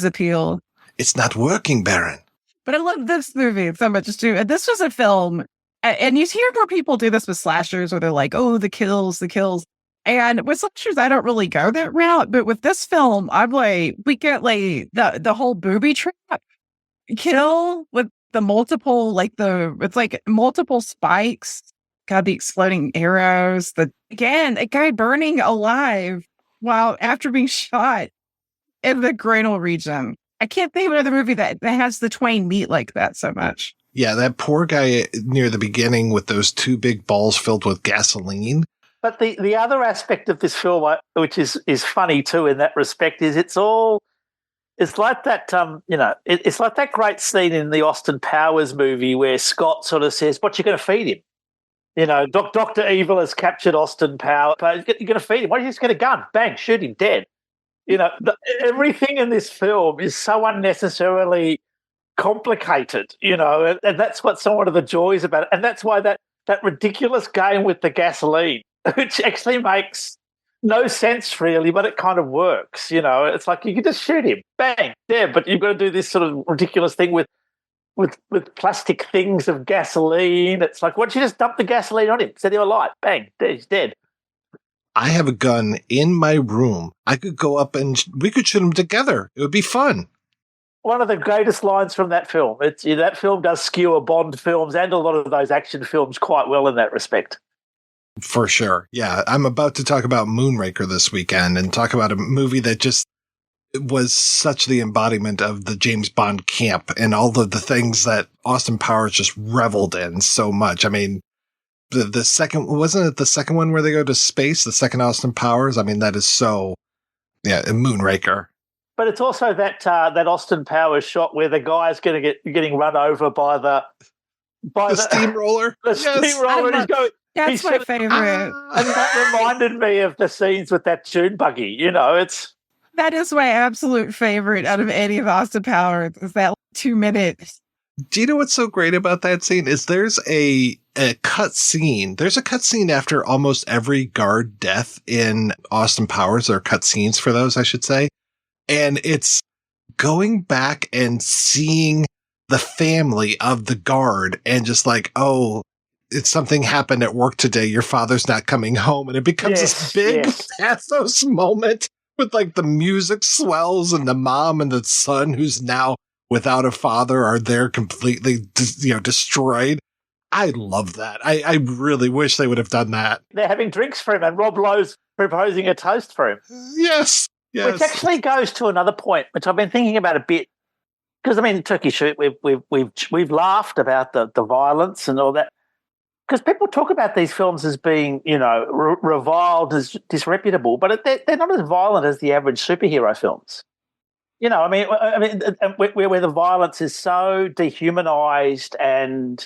appeal.
It's not working, Baron.
But I love this movie so much too. And this was a film, and you hear more people do this with slashers where they're like, oh, the kills. And with slashers, I don't really go that route. But with this film, I'm like, we get the whole booby trap kill with the multiple, it's like multiple spikes, got the exploding arrows. Again, a guy burning alive while after being shot in the cranial region. I can't think of another movie that has the twain meet like that so much.
Yeah, that poor guy near the beginning with those two big balls filled with gasoline.
But the other aspect of this film, which is funny too in that respect, is it's like that, it's like that great scene in the Austin Powers movie where Scott sort of says, what you going to feed him? Dr. Evil has captured Austin Powers. You're going to feed him. Why don't you just get a gun? Bang, shoot him, dead. Everything in this film is so unnecessarily complicated, and that's what some of the joys about it. And that's why that ridiculous game with the gasoline, which actually makes no sense really, but it kind of works, It's like you can just shoot him, bang, dead, but you've got to do this sort of ridiculous thing with plastic things of gasoline. It's like, why don't you just dump the gasoline on him, set him alight, bang, he's dead.
I have a gun in my room. I could go up and we could shoot them together. It would be fun.
One of the greatest lines from that film. That film does skewer Bond films and a lot of those action films quite well in that respect.
For sure. Yeah. I'm about to talk about Moonraker this weekend and talk about a movie that just was such the embodiment of the James Bond camp and all of the things that Austin Powers just reveled in so much. I mean, the second, wasn't it the second one where they go to space? The second Austin Powers? I mean, that is so, yeah, Moonraker. But
it's also that Austin Powers shot where the guy's getting run over by the
steamroller.
The steamroller. He's going.
That's my favorite.
And that reminded me of the scenes with that Dune buggy.
That is my absolute favorite out of any of Austin Powers. Is that 2 minutes?
Do you know what's so great about that scene? Is there's a cut scene. There's a cut scene after almost every guard death in Austin Powers, or cut scenes for those, I should say. And it's going back and seeing the family of the guard and just like, oh, it's something happened at work today. Your father's not coming home. And it becomes this big pathos moment with like the music swells and the mom and the son who's now without a father are there completely, destroyed. I love that. I really wish they would have done that.
They're having drinks for him and Rob Lowe's proposing a toast for him.
Yes.
Which actually goes to another point, which I've been thinking about a bit. Because, I mean, Turkey Shoot, we've laughed about the violence and all that. Because people talk about these films as being, reviled as disreputable, but they're not as violent as the average superhero films. I mean, where the violence is so dehumanized and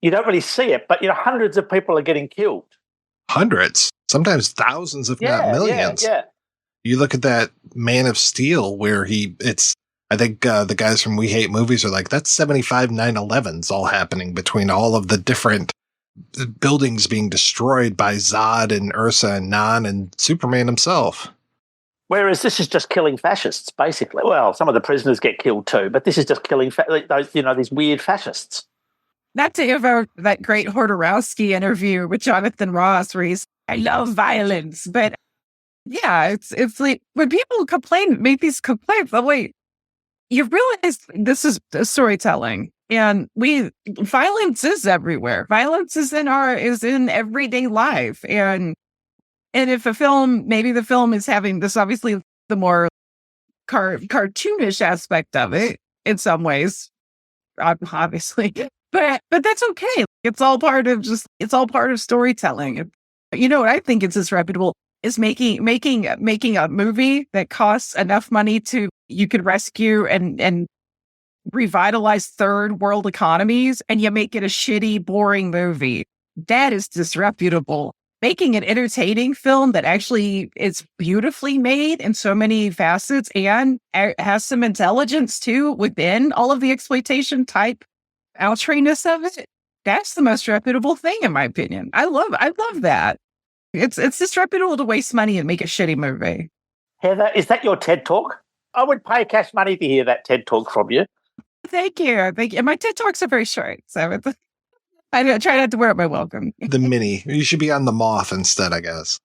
you don't really see it, but hundreds of people are getting killed.
Hundreds, sometimes thousands, if not millions.
Yeah.
You look at that Man of Steel, where I think the guys from We Hate Movies are like, that's 75 9/11s all happening between all of the different buildings being destroyed by Zod and Ursa and Nan and Superman himself.
Whereas this is just killing fascists, basically. Well, some of the prisoners get killed too, but this is just killing these weird fascists.
Not to evoke that great Hodorowski interview with Jonathan Ross, where I love violence, but yeah, it's like when people make these complaints, I'm like, you realize this is storytelling, and violence is everywhere. Violence is in everyday life, and if maybe the film is having this, obviously the more cartoonish aspect of it in some ways, obviously, but that's okay. It's all part of storytelling. You know what I think is disreputable is making a movie that costs enough money you could rescue and revitalize third world economies, and you make it a shitty, boring movie. That is disreputable. Making an entertaining film that actually is beautifully made in so many facets and has some intelligence too within all of the exploitation type outrayness of it. That's the most reputable thing, in my opinion. I love that. It's disreputable to waste money and make a shitty movie.
Heather, is that your TED Talk? I would pay cash money to hear that TED Talk from you.
Thank you. And my TED Talks are very short, so I try not to wear out my welcome.
The mini. You should be on the moth instead, I guess.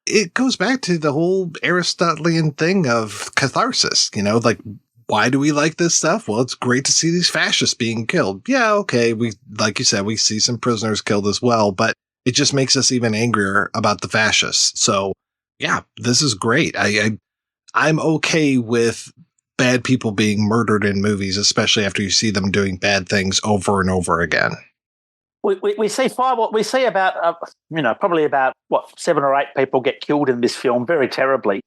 It goes back to the whole Aristotelian thing of catharsis. Like, why do we like this stuff? Well, it's great to see these fascists being killed. Yeah, okay. Like you said, we see some prisoners killed as well, but it just makes us even angrier about the fascists. So, yeah, this is great. I'm okay with bad people being murdered in movies, especially after you see them doing bad things over and over again.
We see about probably about 7 or 8 people get killed in this film very terribly.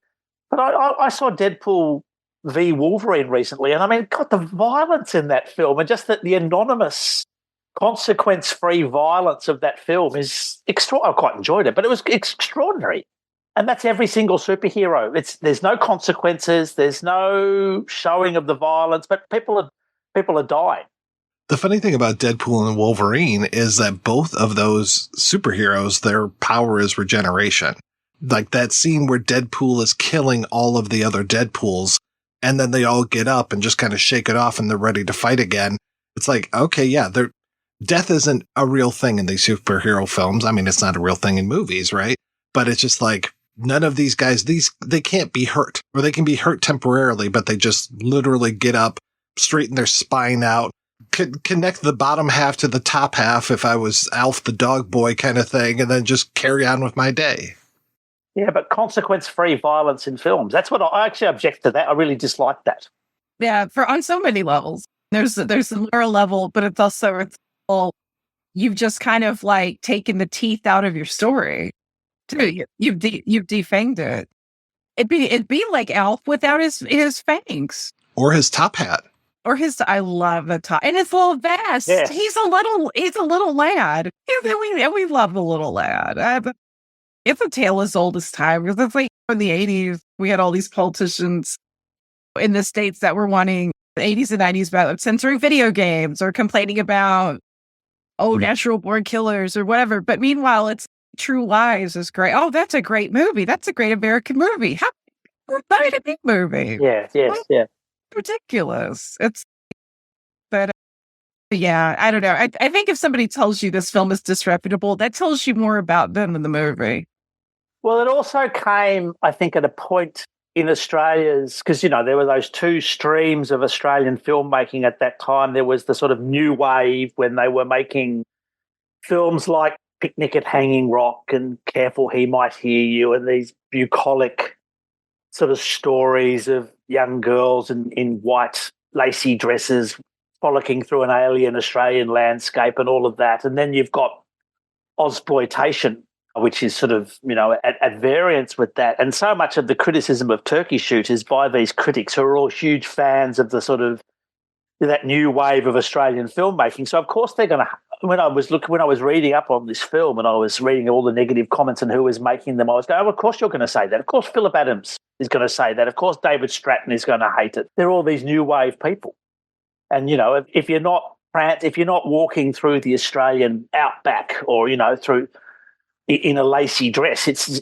But I saw Deadpool v Wolverine recently, and I mean, God, the violence in that film and just the anonymous, consequence-free violence of that film is extraordinary. I quite enjoyed it, but it was extraordinary. And that's every single superhero. There's no consequences, there's no showing of the violence, but people are dying.
The funny thing about Deadpool and Wolverine is that both of those superheroes, their power is regeneration. Like that scene where Deadpool is killing all of the other Deadpools, and then they all get up and just kind of shake it off and they're ready to fight again. It's like, okay, yeah, death isn't a real thing in these superhero films. I mean, it's not a real thing in movies, right? But it's just like, none of these guys, they can't be hurt, or they can be hurt temporarily, but they just literally get up, straighten their spine out, could connect the bottom half to the top half if I was Alf the dog boy kind of thing, and then just carry on with my day.
Yeah, but consequence-free violence in films. That's what I actually object to that. I really dislike that.
Yeah, on so many levels. There's a moral level, but it's also you've just kind of like taken the teeth out of your story. Dude, you've defanged it. It'd be like Alf without his fangs.
Or his top hat.
Or I love the top and his little vest.
Yes.
He's a little lad. We love the little lad. It's a tale as old as time, because it's like in the 80s, we had all these politicians in the States that were wanting the 80s and 90s about censoring video games or complaining about, natural born killers or whatever. But meanwhile, it's True Lies is great. Oh, that's a great movie. That's a great American movie. How made a big movie?
Yeah.
Ridiculous. Yeah, I don't know. I think if somebody tells you this film is disreputable, that tells you more about them than the movie.
Well, it also came, I think, at a point in Australia's, because, there were those two streams of Australian filmmaking at that time. There was the sort of new wave when they were making films like Picnic at Hanging Rock and Careful He Might Hear You, and these bucolic sort of stories of young girls in white lacy dresses frolicking through an alien Australian landscape and all of that. And then you've got Ozploitation, which is sort of, at variance with that. And so much of the criticism of Turkey Shoot is by these critics who are all huge fans of the sort of that new wave of Australian filmmaking. So, of course, they're going to, when I was reading up on this film and I was reading all the negative comments and who was making them, I was going, of course you're going to say that. Of course Philip Adams is going to say that. Of course David Stratton is going to hate it. They're all these new wave people. And, if you're not walking through the Australian outback or, through in a lacy dress, it's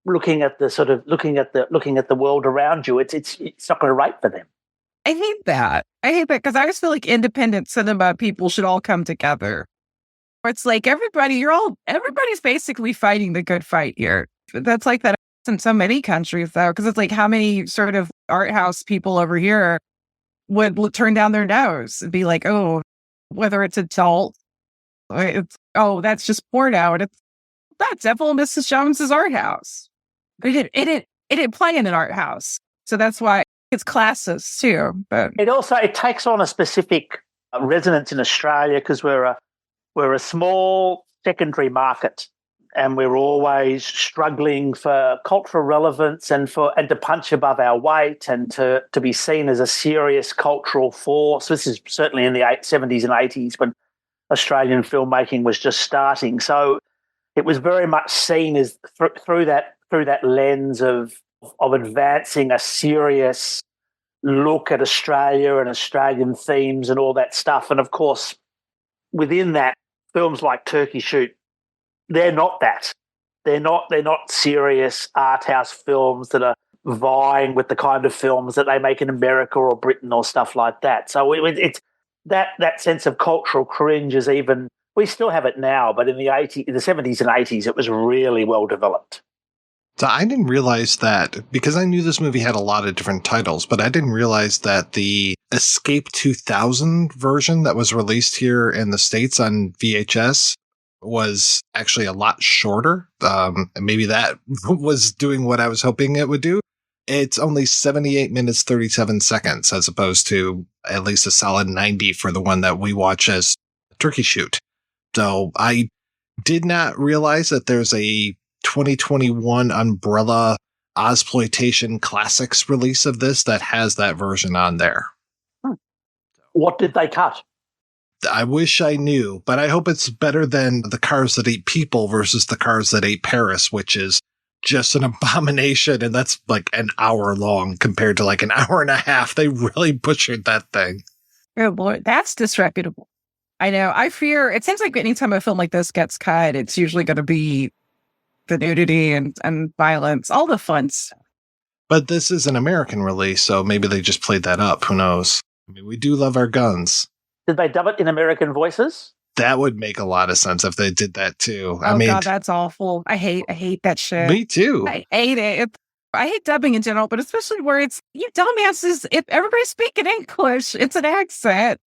looking at the world around you, it's not going to rate for them.
I hate that because I always feel like independent cinema people should all come together. Where it's like everybody's basically fighting the good fight here. That's like that in so many countries though, because it's like how many sort of art house people over here would turn down their nose and be like, oh, whether it's adult, that's just porno. That's Devil and Mrs. Jones's art house. It didn't play in an art house, so that's why it's classes too. But
it takes on a specific resonance in Australia because we're a small secondary market, and we're always struggling for cultural relevance and to punch above our weight and to be seen as a serious cultural force. This is certainly in the 70s and 80s when Australian filmmaking was just starting. So it was very much seen as through that lens of advancing a serious look at Australia and Australian themes and all that stuff. And of course, within that, films like Turkey Shoot, they're not that. They're not serious art house films that are vying with the kind of films that they make in America or Britain or stuff like that. So it's that sense of cultural cringe is even, we still have it now, but in the 70s and 80s, it was really well developed.
So I didn't realize that, because I knew this movie had a lot of different titles, but I didn't realize that the Escape 2000 version that was released here in the States on VHS was actually a lot shorter. And maybe that was doing what I was hoping it would do. It's only 78 minutes, 37 seconds, as opposed to at least a solid 90 for the one that we watch as Turkey Shoot. So I did not realize that there's a 2021 Umbrella Ozploitation Classics release of this that has that version on there.
What did they cut?
I wish I knew, but I hope it's better than The Cars That Ate People versus The Cars That Ate Paris, which is just an abomination, and that's like an hour long compared to like an hour and a half. They really butchered that thing.
Oh, Lord, that's disreputable. I know. I fear, it seems like anytime a film like this gets cut, it's usually going to be the nudity and violence, all the fun stuff.
But this is an American release, so maybe they just played that up. Who knows? I mean, we do love our guns.
Did they dub it in American voices?
That would make a lot of sense if they did that too.
Oh, God, that's awful. I hate that shit.
Me too.
I hate it. I hate dubbing in general, but especially where it's, you dumbasses, if everybody's speaking English, it's an accent.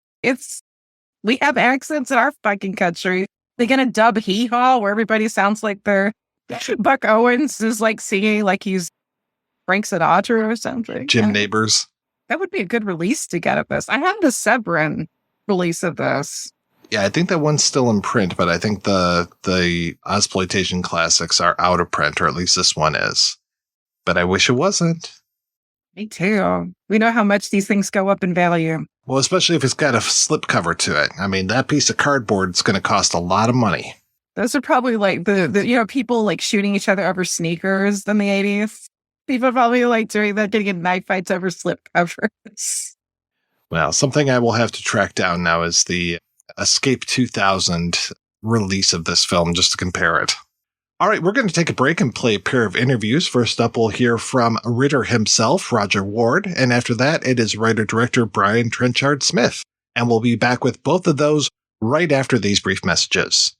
We have accents in our fucking country. They're going to dub Hee Haw where everybody sounds like they're Buck Owens is like singing like he's Frank Sinatra or something.
Jim Neighbors.
That would be a good release to get of this. I have the Severin release of this.
Yeah, I think that one's still in print, but I think the Ozploitation classics are out of print, or at least this one is. But I wish it wasn't.
Me too. We know how much these things go up in value.
Well, especially if it's got a slip cover to it. I mean, that piece of cardboard is going to cost a lot of money.
Those are probably like the people like shooting each other over sneakers in the 80s. People probably like doing that, getting in knife fights over slip covers.
Well, something I will have to track down now is the Escape 2000 release of this film, just to compare it. All right, we're going to take a break and play a pair of interviews. First up, we'll hear from Ritter himself, Roger Ward, and after that, it is writer-director Brian Trenchard-Smith. And we'll be back with both of those right after these brief messages.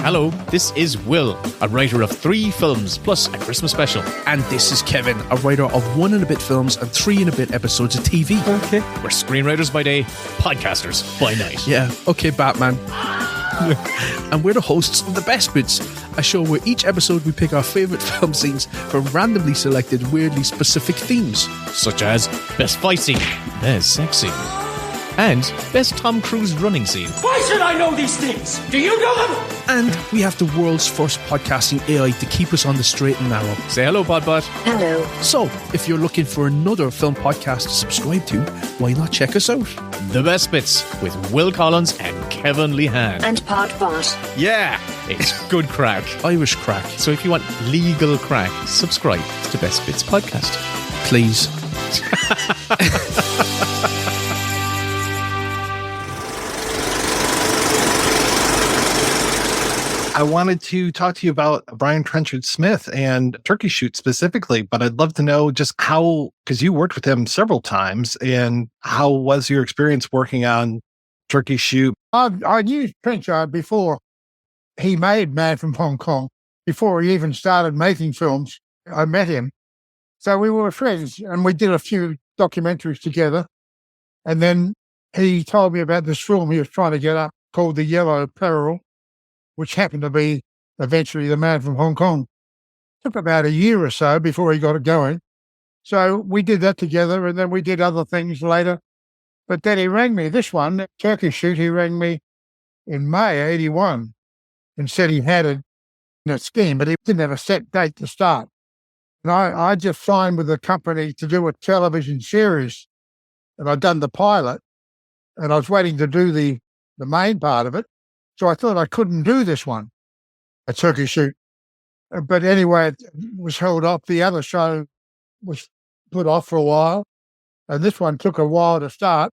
Hello, this is Will, a writer of 3 films plus a Christmas special.
And this is Kevin, a writer of 1 and a bit films and 3 and a bit episodes of TV.
Okay. We're screenwriters by day, podcasters by night.
Yeah, okay, Batman. And we're the hosts of The Best Bits, a show where each episode we pick our favourite film scenes from randomly selected, weirdly specific themes.
Such as Best Fight Scene, Best Sex Scene, and Best Tom Cruise Running Scene.
Why should I know these things? Do you know them?
And we have the world's first podcasting AI to keep us on the straight and narrow.
Say hello, Podbot.
Hello.
So, if you're looking for another film podcast to subscribe to, why not check us out?
The Best Bits with Will Collins and Kevin Lehan.
And Podbot.
Yeah, it's good crack.
Irish crack.
So if you want legal crack, subscribe to Best Bits podcast.
Please.
I wanted to talk to you about Brian Trenchard-Smith and Turkey Shoot specifically, but I'd love to know just how, because you worked with him several times, and how was your experience working on Turkey Shoot?
I knew Trenchard before he made Man from Hong Kong, before he even started making films. I met him. So we were friends, and we did a few documentaries together. And then he told me about this film he was trying to get up called The Yellow Peril, which happened to be eventually The Man from Hong Kong. Took about a year or so before he got it going. So we did that together, and then we did other things later. But then he rang me, this one, Turkey Shoot, he rang me in May 81 and said he had a scheme, but he didn't have a set date to start. And I just signed with the company to do a television series, and I'd done the pilot, and I was waiting to do the main part of it. So I thought I couldn't do this one, a Turkey Shoot. But anyway, it was held off. The other show was put off for a while, and this one took a while to start,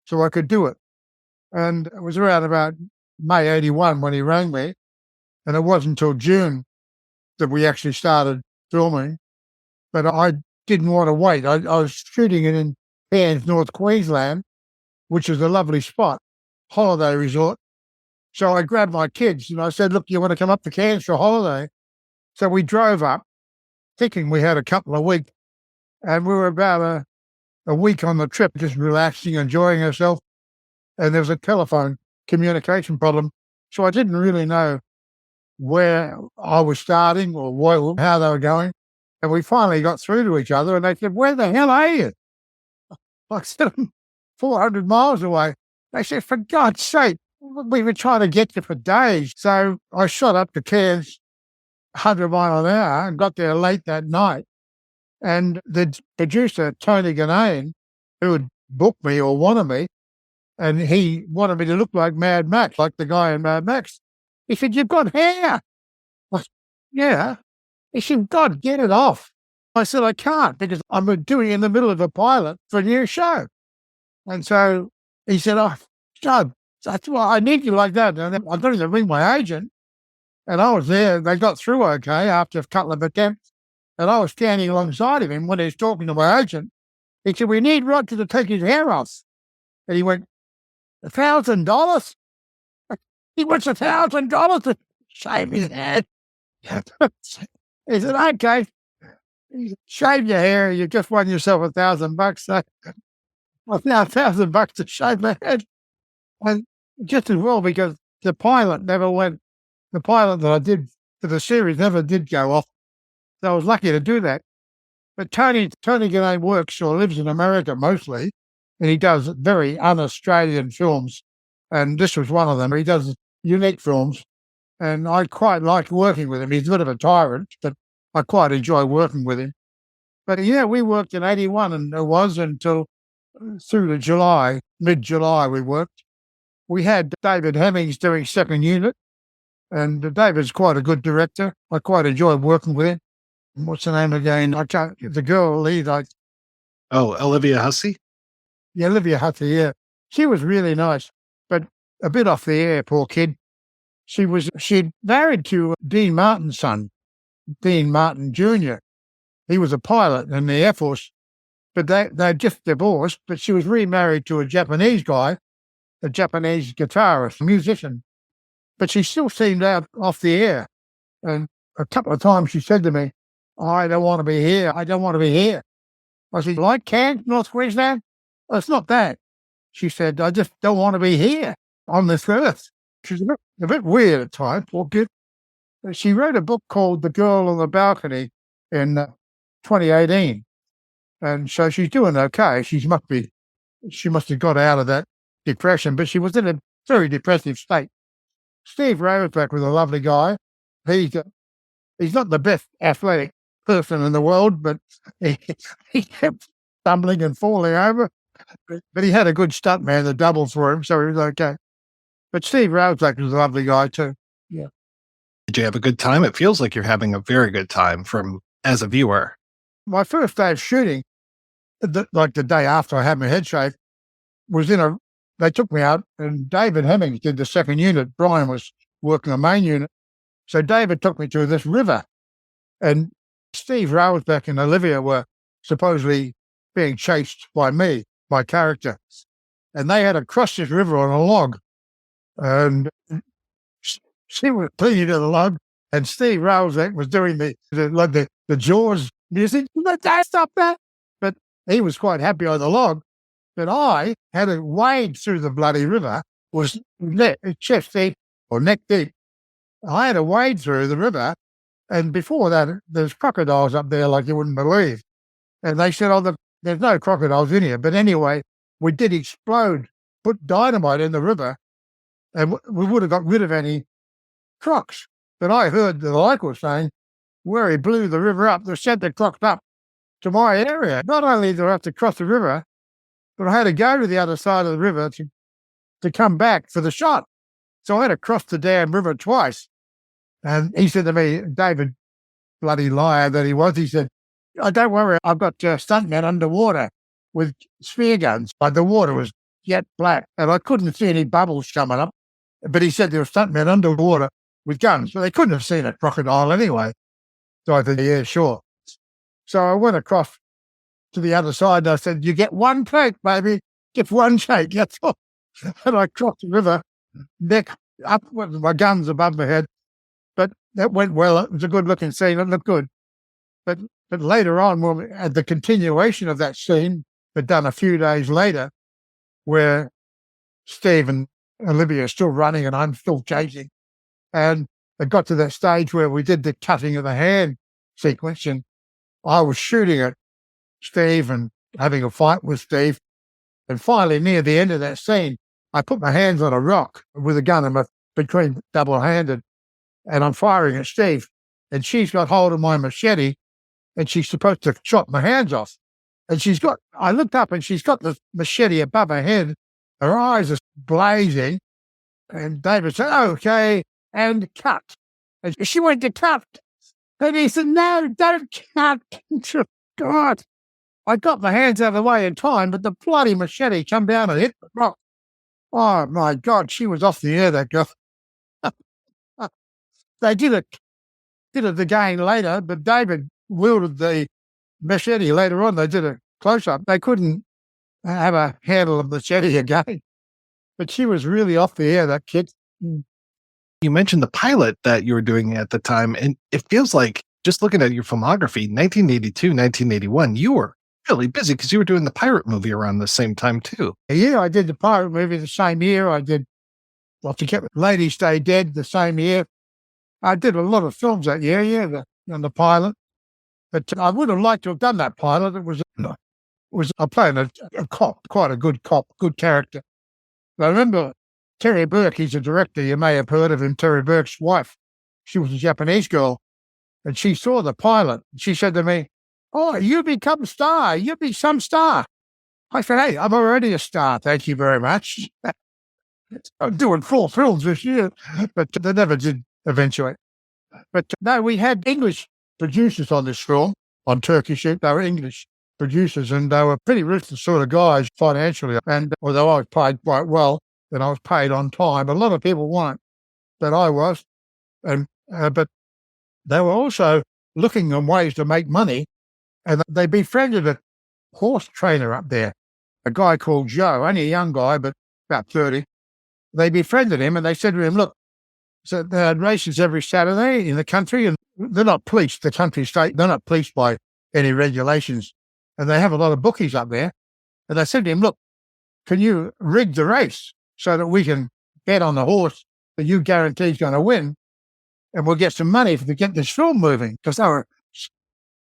so I could do it. And it was around about May 81 when he rang me, and it wasn't until June that we actually started filming. But I didn't want to wait. I was shooting it in Cairns, North Queensland, which is a lovely spot, holiday resort. So I grabbed my kids and I said, look, you want to come up to Cairns for a holiday? So we drove up thinking we had a couple of weeks, and we were about a week on the trip, just relaxing, enjoying ourselves. And there was a telephone communication problem. So I didn't really know where I was starting or how they were going. And we finally got through to each other, and they said, where the hell are you? I said, I'm 400 miles away. They said, for God's sake, we were trying to get you for days. So I shot up to Cairns 100 miles an hour and got there late that night. And the producer, Tony Ganane, who had booked me or wanted me, and he wanted me to look like Mad Max, like the guy in Mad Max. He said, you've got hair. I said, yeah. He said, God, get it off. I said, I can't, because I'm doing it in the middle of a pilot for a new show. And so he said, oh, John, that's why I need you like that. And I don't even ring my agent. And I was there. They got through okay after a couple of attempts. And I was standing alongside of him when he was talking to my agent. He said, we need Roger to take his hair off. And he went, $1,000? He wants $1,000 to shave his head. He said, okay. He said, shave your hair. You just won yourself $1,000. So I've now $1,000 to shave my head. And just as well, because the pilot never went, the pilot that I did for the series never did go off. So I was lucky to do that. But Tony Gannett works or lives in America mostly, and he does very un-Australian films. And this was one of them. He does unique films, and I quite like working with him. He's a bit of a tyrant, but I quite enjoy working with him. But yeah, we worked in 81, and it was until through to July, mid-July we worked. We had David Hemmings doing second unit, and David's quite a good director. I quite enjoy working with him. What's the name again? I can't. The girl lead.
Olivia Hussey.
Yeah, Olivia Hussey. Yeah, she was really nice, but a bit off the air. Poor kid. She'd married to Dean Martin's son, Dean Martin Jr. He was a pilot in the Air Force, but they just divorced. But she was remarried to a Japanese guy, a Japanese guitarist, musician. But she still seemed out off the air. And a couple of times she said to me, I don't want to be here. I don't want to be here. I said, like Cairns, North Queensland? Well, it's not that. She said, I just don't want to be here on this earth. She's a bit weird at times, poor kid. She wrote a book called The Girl on the Balcony in 2018. And so she's doing okay. She must have got out of that depression, but she was in a very depressive state. Steve Roseback was a lovely guy. He's not the best athletic person in the world, but he kept stumbling and falling over. But he had a good stuntman that doubled for him, so he was okay. But Steve Roseback was a lovely guy too. Yeah.
Did you have a good time? It feels like you're having a very good time as a viewer.
My first day of shooting, like the day after I had my head shaved, they took me out, and David Hemmings did the second unit. Brian was working the main unit. So David took me to this river, and Steve Roseback and Olivia were supposedly being chased by me, my character. And they had to cross this river on a log. And she was clinging to the log, and Steve Roseback was doing the Jaws music. Don't stop that. But he was quite happy on the log. But I had to wade through the bloody river, was chest deep or neck deep. I had to wade through the river, and before that, there's crocodiles up there like you wouldn't believe. And they said, there's no crocodiles in here. But anyway, we did explode, put dynamite in the river, and we would have got rid of any crocs. But I heard the local saying, where he blew the river up, they sent the crocs up to my area. Not only did I have to cross the river, but I had to go to the other side of the river to come back for the shot. So I had to cross the damn river twice. And he said to me, David, bloody liar that he was, he said, oh, don't worry, I've got stuntmen underwater with spear guns. But the water was jet black, and I couldn't see any bubbles coming up. But he said there were stuntmen underwater with guns, but they couldn't have seen a crocodile anyway. So I said, yeah, sure. So I went across to the other side, and I said, you get one take, baby. Just one take, that's all. And I crossed the river, neck up with my guns above my head. But that went well. It was a good-looking scene. It looked good. But later on, at the continuation of that scene, but done a few days later, where Steve and Olivia are still running and I'm still chasing. And it got to that stage where we did the cutting of the hand sequence, and I was shooting at Steve and having a fight with Steve. And finally, near the end of that scene, I put my hands on a rock with a gun between double-handed, and I'm firing at Steve. And she's got hold of my machete, and she's supposed to chop my hands off. And I looked up, and she's got the machete above her head. Her eyes are blazing. And David said, okay, and cut. And she went to cut. And he said, no, don't cut. God. I got my hands out of the way in time, but the bloody machete come down and hit the rock. Oh, my God, she was off the air, that girl. They did it again later, but David wielded the machete later on. They did a close-up. They couldn't have a handle of the machete again. But she was really off the air, that kid.
You mentioned the pilot that you were doing at the time, and it feels like, just looking at your filmography, 1982, 1981, you were really busy because you were doing the pirate movie around the same time too.
Yeah, I did the pirate movie the same year. I did, well, to get Ladies Stay Dead the same year. I did a lot of films that year, on the pilot. But I would have liked to have done that pilot. It was I playing a cop, quite a good cop, good character. But I remember Terry Burke, he's a director. You may have heard of him, Terry Burke's wife. She was a Japanese girl, and she saw the pilot. And she said to me, "Oh, you become star. You be some star." I said, "Hey, I'm already a star. Thank you very much." I'm doing 4 films this year, but they never did eventuate. But no, we had English producers on this film, on Turkish. They were English producers, and they were pretty ruthless sort of guys financially. And although I was paid quite well, and I was paid on time, a lot of people weren't, but I was. And but they were also looking at ways to make money, and they befriended a horse trainer up there, a guy called Joe, only a young guy, but about 30. They befriended him, and they said to him, "Look, so they had races every Saturday in the country, and they're not policed, the country state, they're not policed by any regulations, and they have a lot of bookies up there." And they said to him, "Look, can you rig the race so that we can bet on the horse that you guarantee is going to win, and we'll get some money to get this film moving?" Because they were.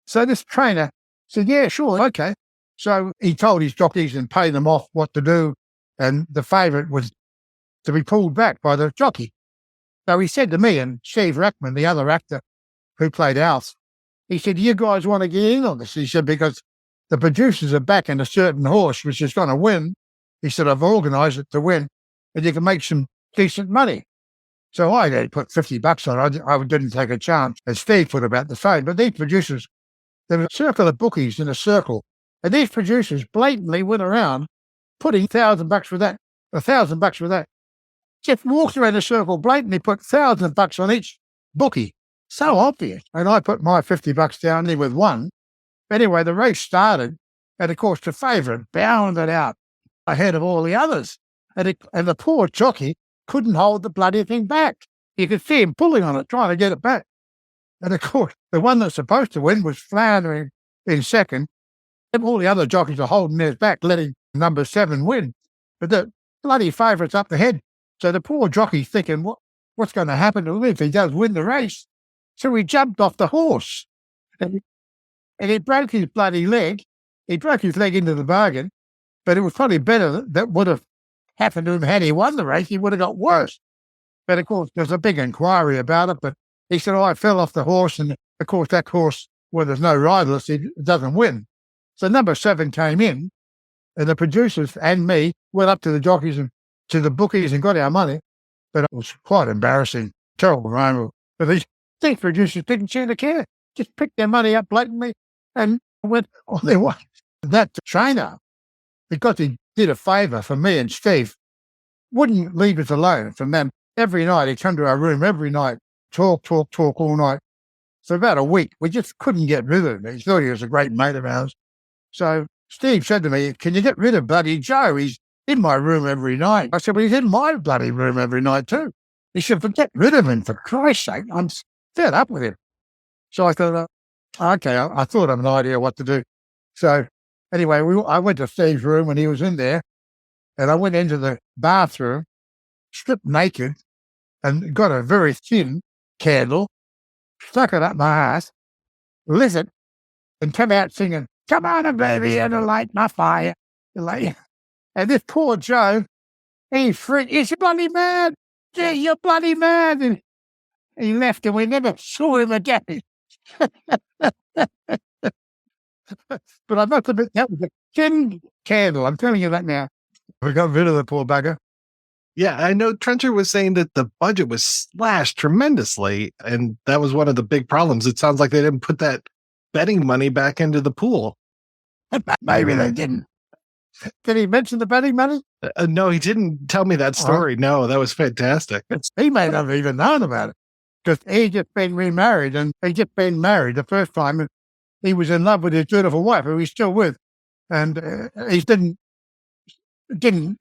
So this trainer said, "Yeah, sure, okay." So he told his jockeys and paid them off what to do, and the favourite was to be pulled back by the jockey. So he said to me and Steve Rackman, the other actor who played Alf, he said, "You guys want to get in on this?" He said, "Because the producers are backing a certain horse which is going to win." He said, "I've organised it to win, and you can make some decent money." So I had put $50 on it. I didn't take a chance. And Steve put about the same. But these producers, there was a circle of bookies in a circle, and these producers blatantly went around putting $1,000 for that, $1,000 for that. Just walked around the circle, blatantly put $1,000 on each bookie. So obvious. And I put my $50 down there with one. Anyway, the race started, and of course the favourite bounded out ahead of all the others. And the poor jockey couldn't hold the bloody thing back. You could see him pulling on it, trying to get it back. And of course, the one that's supposed to win was floundering in second. And all the other jockeys are holding theirs back, letting number 7 win. But the bloody favourite's up the head. So the poor jockey's thinking, what's going to happen to him if he does win the race? So he jumped off the horse, and he broke his bloody leg. He broke his leg into the bargain, but it was probably better that would have happened to him had he won the race. He would have got worse. But of course, there's a big inquiry about it. But he said, "I fell off the horse," and of course that horse, where there's no riderless, it doesn't win. So number 7 came in, and the producers and me went up to the jockeys and to the bookies and got our money. But it was quite embarrassing, terrible moment. But these producers didn't seem to care, just picked their money up blatantly and went on their way. That trainer, because he did a favour for me and Steve, wouldn't leave us alone from them. Every night he'd come to our room, every night, talk all night. For about a week, we just couldn't get rid of him. He thought he was a great mate of ours. So Steve said to me, "Can you get rid of bloody Joe? He's in my room every night." I said, "Well, he's in my bloody room every night too." He said, "But get rid of him, for Christ's sake. I'm fed up with him." So I thought, okay, I thought of an idea what to do. So anyway, I went to Steve's room when he was in there, and I went into the bathroom, stripped naked, and got a very thin candle, stuck it up my ass, lit it, and come out singing, "Come on, baby, and light my fire." And this poor Joe, he's bloody mad. Yeah, you're bloody mad. And he left, and we never saw him again. But I must admit, that was a thin candle. I'm telling you that now. We got rid of the poor bugger.
Yeah, I know Trenchard was saying that the budget was slashed tremendously, and that was one of the big problems. It sounds like they didn't put that betting money back into the pool.
Maybe they didn't. Did he mention the betting money?
No, he didn't tell me that story. No, that was fantastic.
He may not have even known about it, because he just been remarried, and he just been married the first time, and he was in love with his beautiful wife, who he's still with, and he didn't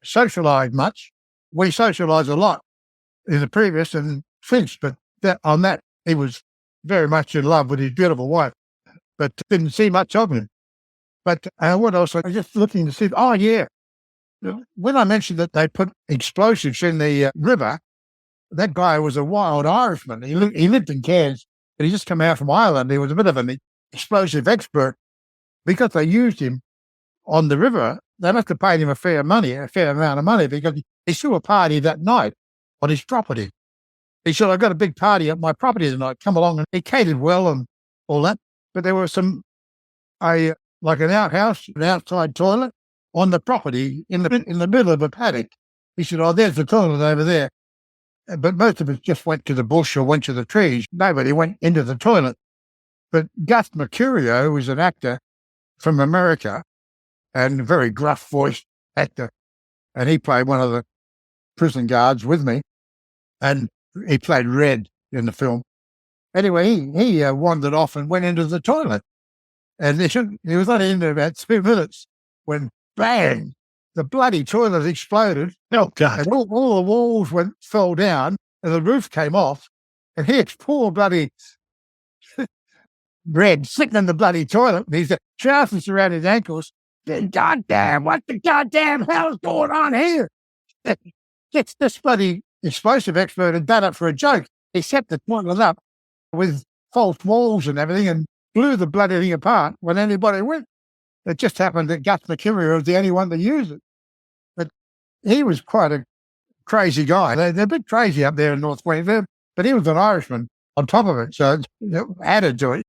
socialise much. We socialised a lot in the previous and since, but on that he was very much in love with his beautiful wife, but didn't see much of him. But what else? I was just looking to see. Oh, yeah. When I mentioned that they put explosives in the river, that guy was a wild Irishman. He lived in Cairns, but he just come out from Ireland. He was a bit of an explosive expert. Because they used him on the river, they must have paid him a fair amount of money, because he threw a party that night on his property. He said, "I've got a big party at my property tonight. Come along." And he catered well and all that. But there was like an outhouse, an outside toilet on the property in the middle of a paddock. He said, "Oh, there's the toilet over there." But most of it just went to the bush or went to the trees. Nobody went into the toilet. But Gus Mercurio, who was an actor from America and a very gruff-voiced actor, and he played one of the prison guards with me, and he played Red in the film. Anyway, he wandered off and went into the toilet. And he was only in there about 2 minutes when, bang, the bloody toilet exploded.
Oh, God.
And all the walls fell down and the roof came off. And here's poor bloody Red sitting in the bloody toilet. And he's trousers around his ankles. "Goddamn, what the goddamn hell's going on here?" This bloody explosive expert had done it for a joke. He set the toilet up with false walls and everything and blew the bloody thing apart when anybody went. It just happened that Gus Mercurio was the only one to use it. But he was quite a crazy guy. They're a bit crazy up there in North Queensland, but he was an Irishman on top of it, so it added to it.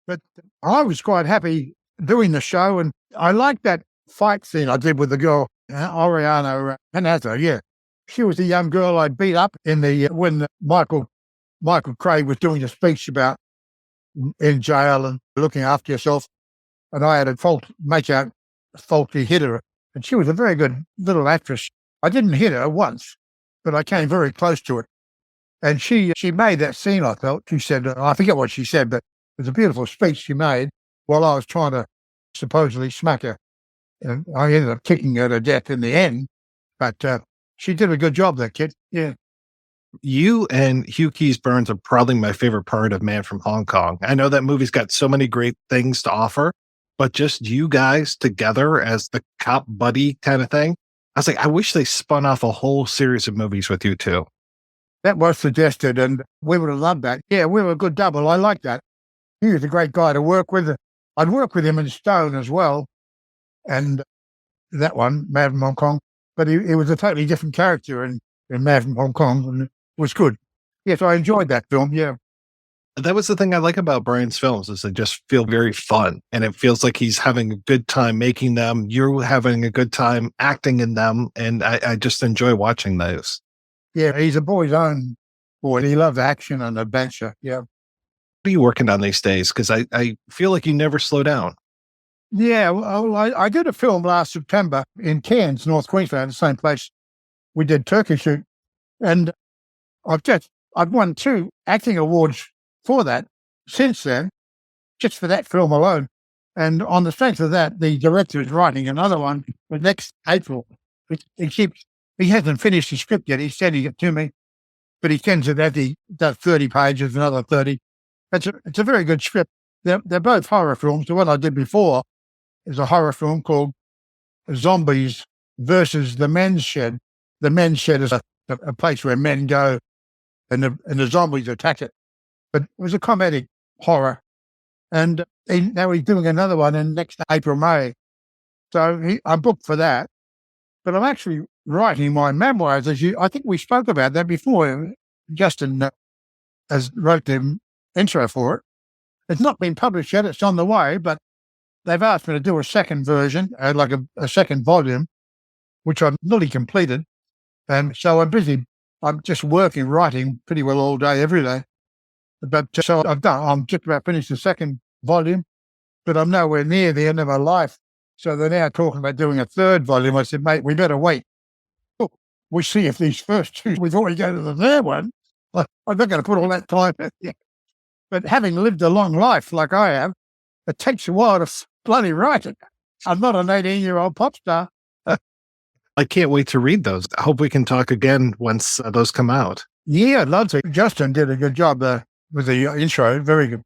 But I was quite happy doing the show, and I liked that fight scene I did with the girl, Oriana Panazzo, yeah. She was a young girl I beat up when Michael Craig was doing a speech about in jail and looking after yourself. And I had a faulty hit her. And she was a very good little actress. I didn't hit her once, but I came very close to it. And she made that scene, I felt. She said, I forget what she said, but it was a beautiful speech she made while I was trying to supposedly smack her. And I ended up kicking her to death in the end. But she did a good job, that kid. Yeah.
You and Hugh Keys-Burns are probably my favorite part of Man from Hong Kong. I know that movie's got so many great things to offer, but just you guys together as the cop buddy kind of thing. I was like, I wish they spun off a whole series of movies with you two.
That was suggested, and we would have loved that. Yeah, we were a good double. I like that. He was a great guy to work with. I'd worked with him in Stone as well, and that one, Man from Hong Kong. But he was a totally different character in Man from Hong Kong, and it was good. Yes, I enjoyed that film, yeah.
That was the thing I like about Brian's films, is they just feel very fun, and it feels like he's having a good time making them. You're having a good time acting in them, and I just enjoy watching those.
Yeah, he's a boy's own boy. He loves action and adventure, yeah.
What are you working on these days? Because I feel like you never slow down.
Yeah, well, I did a film last September in Cairns, North Queensland, the same place we did Turkey Shoot. And I've won 2 acting awards for that since then, just for that film alone. And on the strength of that, the director is writing another one for next April. He hasn't finished the script yet. He said he'd get to me, but he sends it as he does 30 pages, another 30. It's a very good script. They're both horror films. The one I did before is a horror film called Zombies versus the Men's Shed. The Men's Shed is a place where men go and the zombies attack it. But it was a comedic horror. And now he's doing another one in next April, May. So I'm booked for that. But I'm actually writing my memoirs. I think we spoke about that before. Justin has wrote the intro for it. It's not been published yet. It's on the way, but they've asked me to do a second version, like a second volume, which I've nearly completed. And so I'm busy. I'm just writing pretty well all day, every day. But so I'm just about finished the second volume, but I'm nowhere near the end of my life. So they're now talking about doing a third volume. I said, mate, we better wait. We'll see if these first 2, before we go to the third one. I'm not going to put all that time in. But having lived a long life like I have, it takes a while to bloody write it. I'm not an 18-year-old pop star.
I can't wait to read those. I hope we can talk again once those come out.
Yeah, I'd love to. Justin did a good job with the intro. Very good.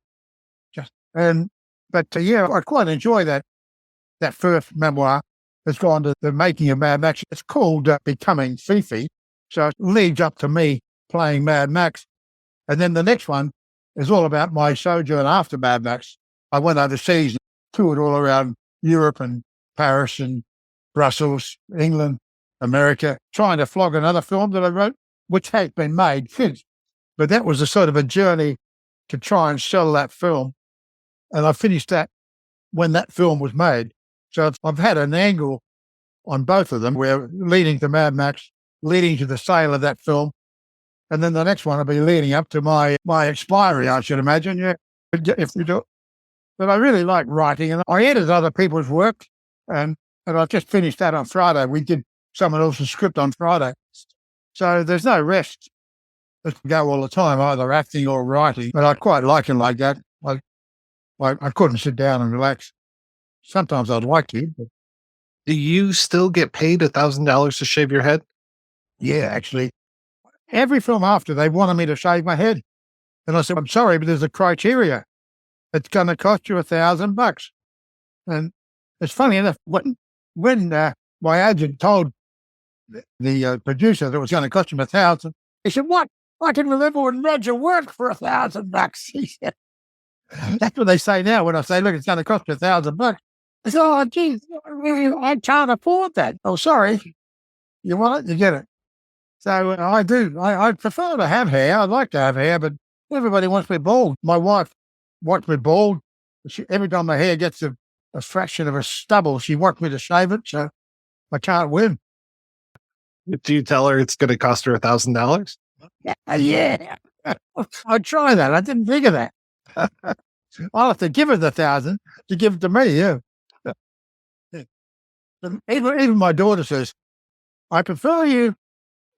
But I quite enjoy that. that first memoir has gone to the making of Mad Max. It's called Becoming Fifi. So it leads up to me playing Mad Max. And then the next one is all about my sojourn after Mad Max. I went overseas, toured all around Europe and Paris and Brussels, England, America, trying to flog another film that I wrote, which has been made since. But that was a sort of a journey to try and sell that film. And I finished that when that film was made. So I've had an angle on both of them, where leading to Mad Max, leading to the sale of that film. And then the next one will be leading up to my expiry, I should imagine, yeah, if you do. But I really like writing, and I edit other people's work, and I just finished that on Friday. We did someone else's script on Friday. So there's no rest. Let's go all the time, either acting or writing. But I quite like it like that. I couldn't sit down and relax. Sometimes I'd like to. But
do you still get paid $1,000 to shave your head?
Yeah, actually. Every film after, they wanted me to shave my head. And I said, I'm sorry, but there's a criteria. It's going to cost you $1,000. And it's funny enough, when my agent told the producer that it was going to cost him $1,000, he said, "What? I can remember when Roger worked for $1,000." He said, that's what they say now when I say, look, it's going to cost you $1,000. I said, oh, geez, I can't afford that. Oh, sorry. You want it? You get it. So I do. I prefer to have hair. I'd like to have hair, but everybody wants me bald. My wife wants me bald. Every time my hair gets a fraction of a stubble, she wants me to shave it, so I can't win.
Do you tell her it's going to cost her $1,000?
Yeah. I'd try that. I didn't think of that. I'll have to give her the $1,000 to give it to me, yeah. Even my daughter says, I prefer you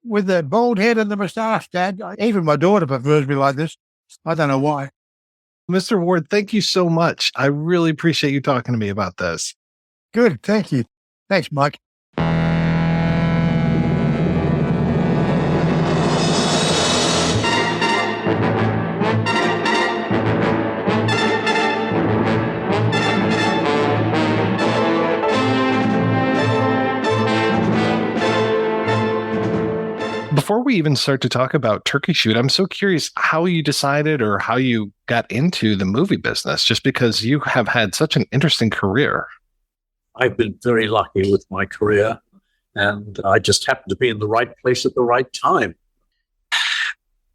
with the bald head and the moustache, Dad. Even my daughter prefers me like this. I don't know why.
Mr. Ward, thank you so much. I really appreciate you talking to me about this.
Good. Thank you. Thanks, Mike.
Before we even start to talk about Turkey Shoot, I'm so curious how you decided or how you got into the movie business, just because you have had such an interesting career.
I've been very lucky with my career, and I just happened to be in the right place at the right time.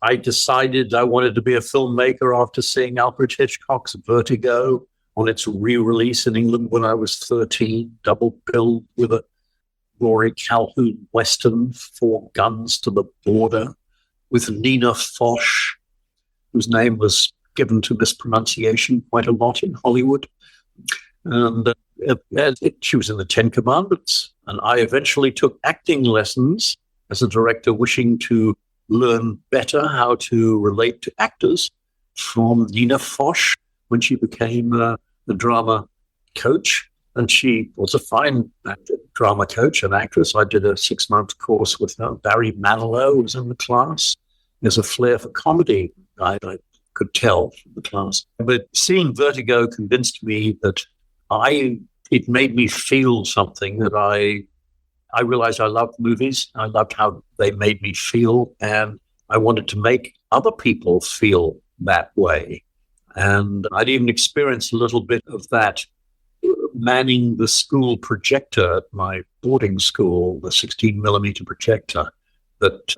I decided I wanted to be a filmmaker after seeing Alfred Hitchcock's Vertigo on its re-release in England when I was 13, double billed with a Rory Calhoun Western, 4 Guns to the Border, with Nina Foch, whose name was given to mispronunciation quite a lot in Hollywood. And she was in the 10 Commandments. And I eventually took acting lessons as a director wishing to learn better how to relate to actors from Nina Foch when she became the drama coach. And she was a fine drama coach and actress. I did a 6-month course with her. Barry Manilow was in the class. There's a flair for comedy, I could tell from the class. But seeing Vertigo convinced me that it made me feel something that I realized I loved movies. I loved how they made me feel, and I wanted to make other people feel that way. And I'd even experienced a little bit of that manning the school projector at my boarding school, the 16 millimeter projector, that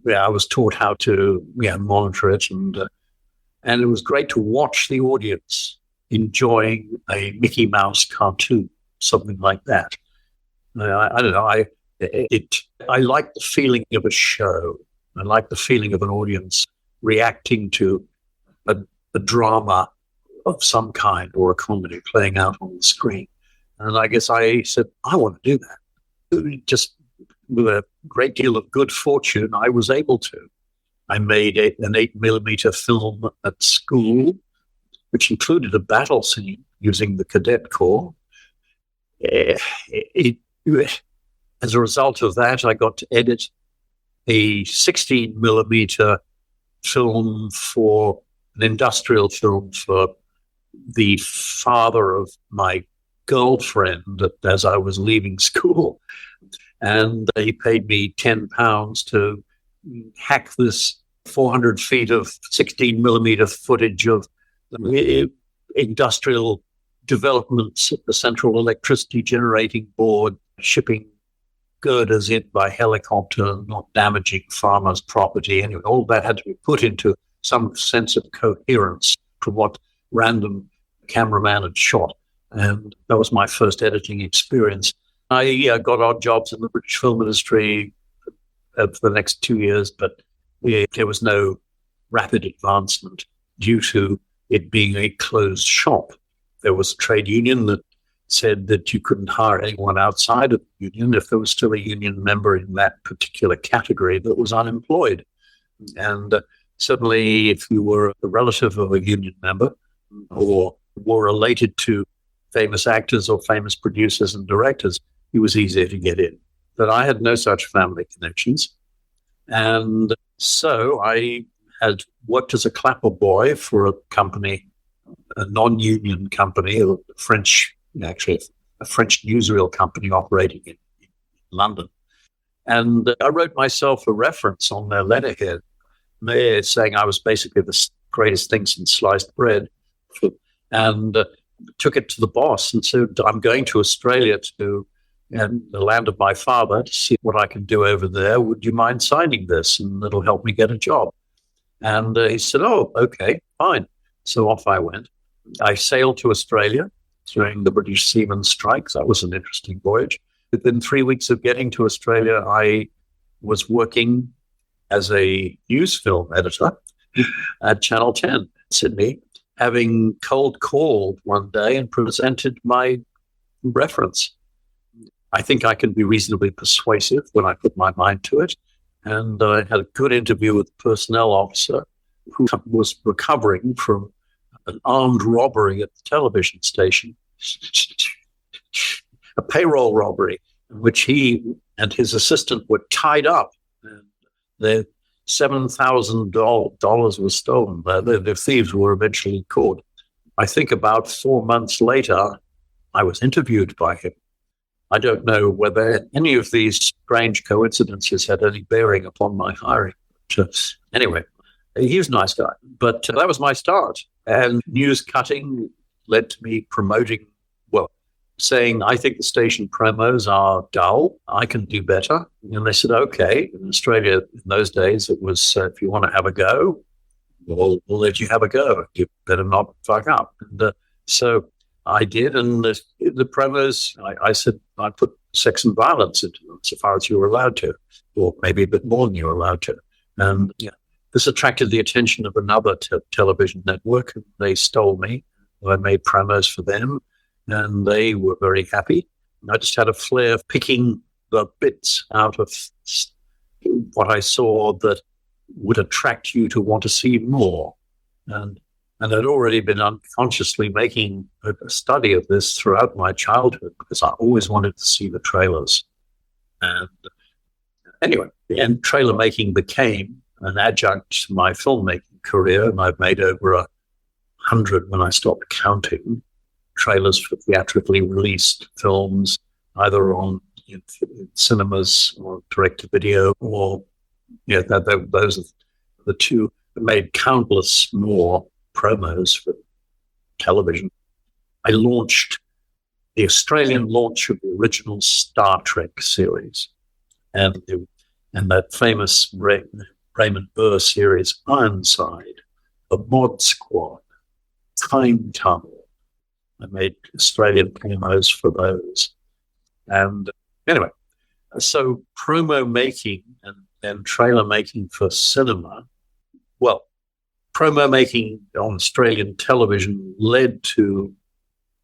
I was taught how to monitor it. And it was great to watch the audience enjoying a Mickey Mouse cartoon, something like that. I don't know. I like the feeling of a show. I like the feeling of an audience reacting to a drama of some kind or a comedy playing out on the screen. And I guess I said, I want to do that. Just with a great deal of good fortune, I was able to. I made an 8 millimeter film at school, which included a battle scene using the Cadet Corps. As a result of that, I got to edit a 16 millimeter film for an industrial film for the father of my girlfriend as I was leaving school. And he paid me £10 to hack this 400 feet of 16 millimeter footage of the industrial developments at the Central Electricity Generating Board, shipping girders in by helicopter, not damaging farmers' property. Anyway, all that had to be put into some sense of coherence from what random cameraman had shot. And that was my first editing experience. I got odd jobs in the British film industry for the next 2 years, but there was no rapid advancement due to it being a closed shop. There was a trade union that said that you couldn't hire anyone outside of the union if there was still a union member in that particular category that was unemployed. And certainly if you were a relative of a union member or were related to famous actors or famous producers and directors, it was easier to get in. But I had no such family connections. And so I had worked as a clapper boy for a company, a non-union company, a French newsreel company operating in London. And I wrote myself a reference on their letterhead, saying I was basically the greatest thing since sliced bread, and took it to the boss and said, I'm going to Australia and the land of my father to see what I can do over there. Would you mind signing this? And it'll help me get a job. And he said, oh, okay, fine. So off I went. I sailed to Australia during the British Seamen's strikes. That was an interesting voyage. Within 3 weeks of getting to Australia, I was working as a news film editor at Channel 10, Sydney, having cold called one day and presented my reference. I think I can be reasonably persuasive when I put my mind to it. And I had a good interview with the personnel officer who was recovering from an armed robbery at the television station, a payroll robbery, in which he and his assistant were tied up. And their $7,000 was stolen. The thieves were eventually caught. I think about 4 months later, I was interviewed by him. I don't know whether any of these strange coincidences had any bearing upon my hiring. Anyway, he was a nice guy. But that was my start. And news cutting led to me saying, I think the station promos are dull. I can do better. And they said, okay. In Australia, in those days, it was, if you want to have a go, we'll let you have a go. You better not fuck up. And so I did. And the promos, I said, I put sex and violence into them so far as you were allowed to, or maybe a bit more than you were allowed to. And this attracted the attention of another television network. And they stole me. I made promos for them, and they were very happy. I just had a flair of picking the bits out of what I saw that would attract you to want to see more. And I'd already been unconsciously making a study of this throughout my childhood because I always wanted to see the trailers. And anyway, and trailer making became an adjunct to my filmmaking career, and I've made over 100 when I stopped counting trailers for theatrically released films, either on cinemas or direct-to-video, or those are the two. I made countless more promos for television. I launched the Australian launch of the original Star Trek series, and that famous Raymond Burr series, Ironside, The Mod Squad, Time Tunnel. I made Australian promos for those. And anyway, so promo making and trailer making for cinema, promo making on Australian television led to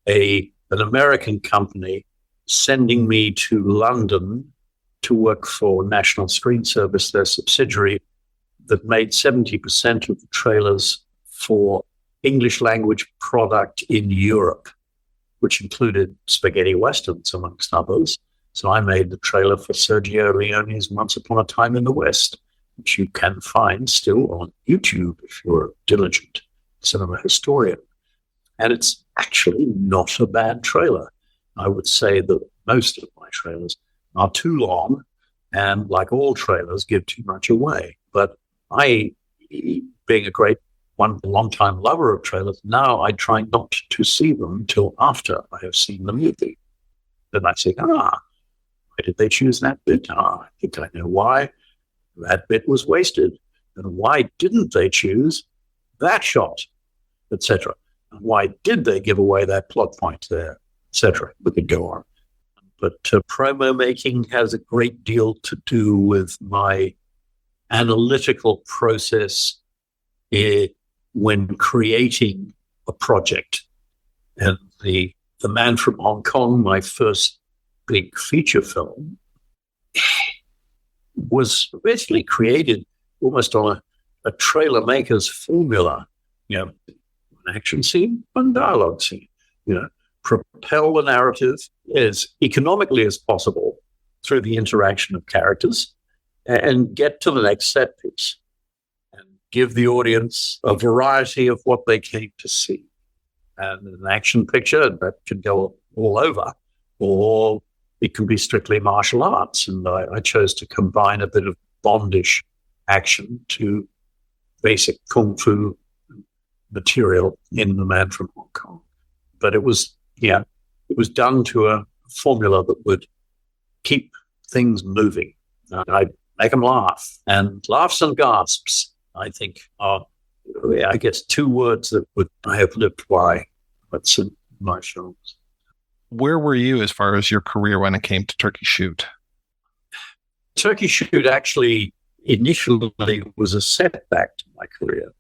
an American company sending me to London to work for National Screen Service, their subsidiary, that made 70% of the trailers for English language product in Europe, which included spaghetti westerns, amongst others. So I made the trailer for Sergio Leone's Once Upon a Time in the West, which you can find still on YouTube if you're a diligent cinema historian. And it's actually not a bad trailer. I would say that most of my trailers are too long and, like all trailers, give too much away. But I, being a long-time lover of trailers, now I try not to see them until after I have seen the movie. Then I say, why did they choose that bit? I think I know why. That bit was wasted. And why didn't they choose that shot, etc.? And why did they give away that plot point there, etc.? We could go on. But promo making has a great deal to do with my analytical process when creating a project. And the Man from Hong Kong, my first big feature film, was basically created almost on a trailer maker's formula. An action scene, one dialogue scene. Propel the narrative as economically as possible through the interaction of characters and get to the next set piece and give the audience a variety of what they came to see. And an action picture that can go all over, or it can be strictly martial arts. And I chose to combine a bit of Bondish action to basic kung fu material in The Man from Hong Kong. But it was done to a formula that would keep things moving. I'd make them laugh. And laughs and gasps, I think, are, I guess, two words that I have lived by. That's in my films.
Where were you as far as your career when it came to Turkey Shoot?
Turkey Shoot actually initially was a setback to my career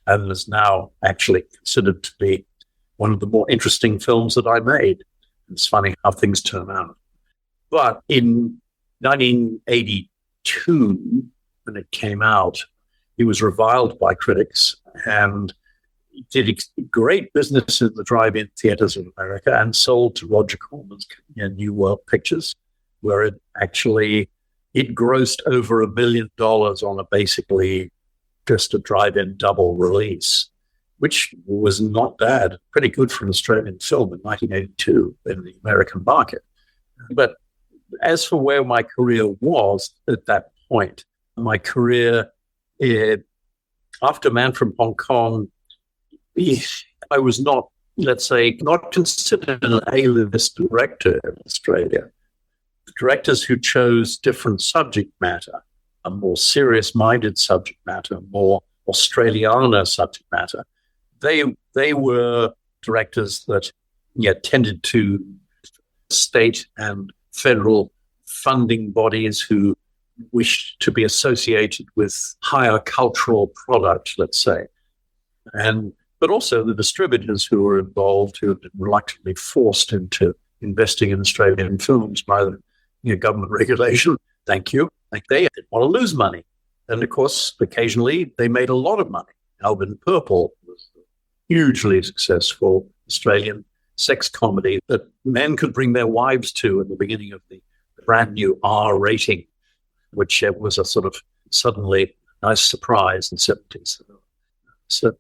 and is now actually considered to be one of the more interesting films that I made. It's funny how things turn out. But in 1982, when it came out, he was reviled by critics and did great business in the drive-in theaters of America and sold to Roger Corman's New World Pictures, where it grossed over $1 million on a basically just a drive-in double release, which was not bad, pretty good for an Australian film in 1982 in the American market. But as for where my career was at that point, my career, after Man from Hong Kong, I was not, let's say, not considered an A-list director in Australia. The directors who chose different subject matter, a more serious-minded subject matter, more Australiana subject matter, they were directors that tended to state and federal funding bodies who wished to be associated with higher cultural product, let's say. But also the distributors who were involved, who had been reluctantly forced into investing in Australian films by the government regulation. Thank you. Like they didn't want to lose money. And of course, occasionally they made a lot of money. Alvin Purple was a hugely successful Australian sex comedy that men could bring their wives to in the beginning of the brand new R rating, which was a sort of suddenly nice surprise in the 70s. So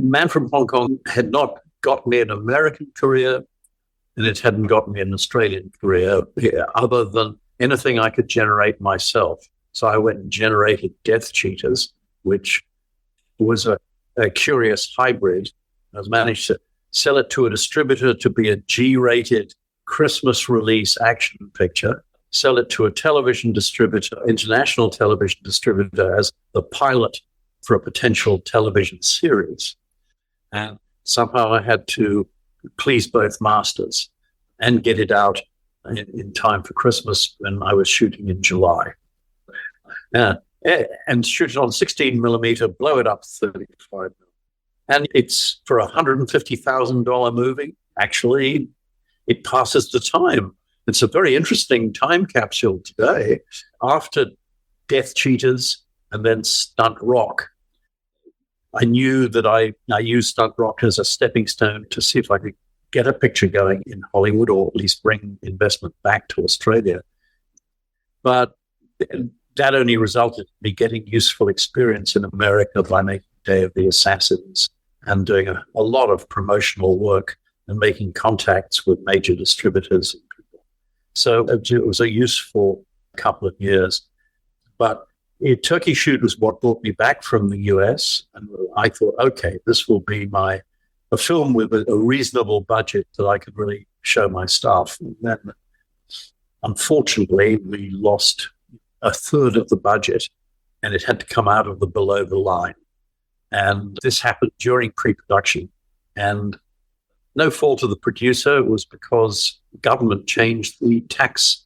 Man from Hong Kong had not got me an American career, and it hadn't gotten me an Australian career other than anything I could generate myself. So I went and generated Death Cheaters, which was a curious hybrid. I managed to sell it to a distributor to be a G-rated Christmas release action picture, sell it to a television distributor, international television distributor, as the pilot for a potential television series. And somehow I had to please both masters and get it out in time for Christmas when I was shooting in July. And shoot it on 16 millimeter, blow it up 35. And it's for $150,000 movie. Actually, it passes the time. It's a very interesting time capsule today. After Death Cheaters and then Stunt Rock, I knew that I used Stunt Rock as a stepping stone to see if I could get a picture going in Hollywood, or at least bring investment back to Australia. But that only resulted in me getting useful experience in America by making Day of the Assassins and doing a lot of promotional work and making contacts with major distributors and people. So it was a useful couple of years. But Turkey Shoot was what brought me back from the US. And I thought, okay, this will be a film with a reasonable budget that I could really show my staff. And then, unfortunately, we lost a third of the budget, and it had to come out of the below the line. And this happened during pre-production. And no fault of the producer, it was because the government changed the tax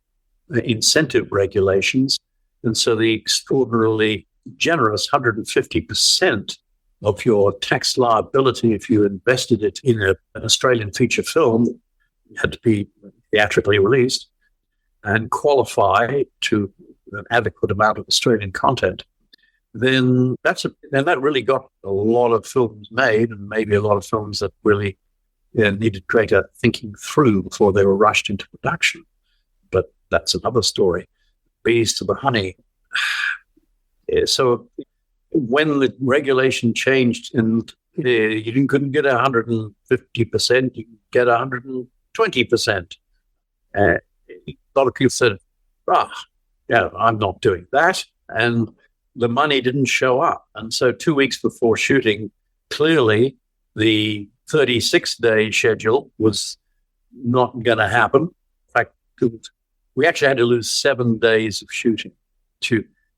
incentive regulations. And so the extraordinarily generous 150% of your tax liability, if you invested it in an Australian feature film, had to be theatrically released and qualify to an adequate amount of Australian content, then that really got a lot of films made, and maybe a lot of films that really needed greater thinking through before they were rushed into production. But that's another story. Bees to the honey. So when the regulation changed and you couldn't get 150%, you could get 120%. A lot of people said, I'm not doing that. And the money didn't show up. And so 2 weeks before shooting, clearly the 36-day schedule was not going to happen. In fact, we actually had to lose 7 days of shooting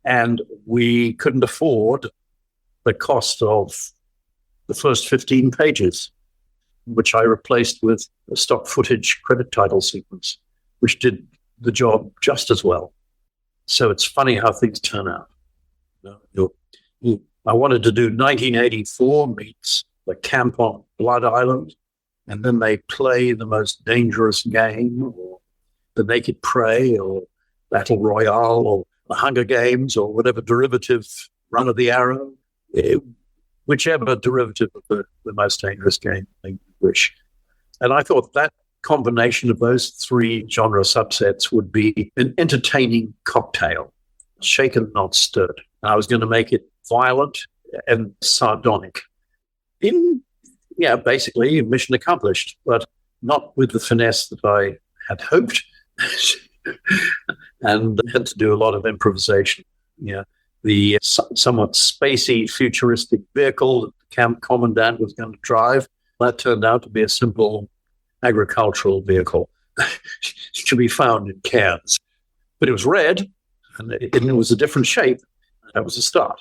and we couldn't afford the cost of the first 15 pages, which I replaced with a stock footage credit title sequence, which did the job just as well. So it's funny how things turn out. I wanted to do 1984 meets the camp on Blood Island, and then they play the most dangerous game, or the Naked Prey, or Battle Royale, or the Hunger Games, or whatever derivative, Run of the Arrow, whichever derivative of the most dangerous game they wish. And I thought that combination of those three genre subsets would be an entertaining cocktail, shaken, not stirred. And I was going to make it violent and sardonic. Basically, mission accomplished, but not with the finesse that I had hoped, and had to do a lot of improvisation. The somewhat spacey, futuristic vehicle that the camp commandant was going to drive, that turned out to be a simple agricultural vehicle to be found in Cairns. But it was red, and it was a different shape. That was a start.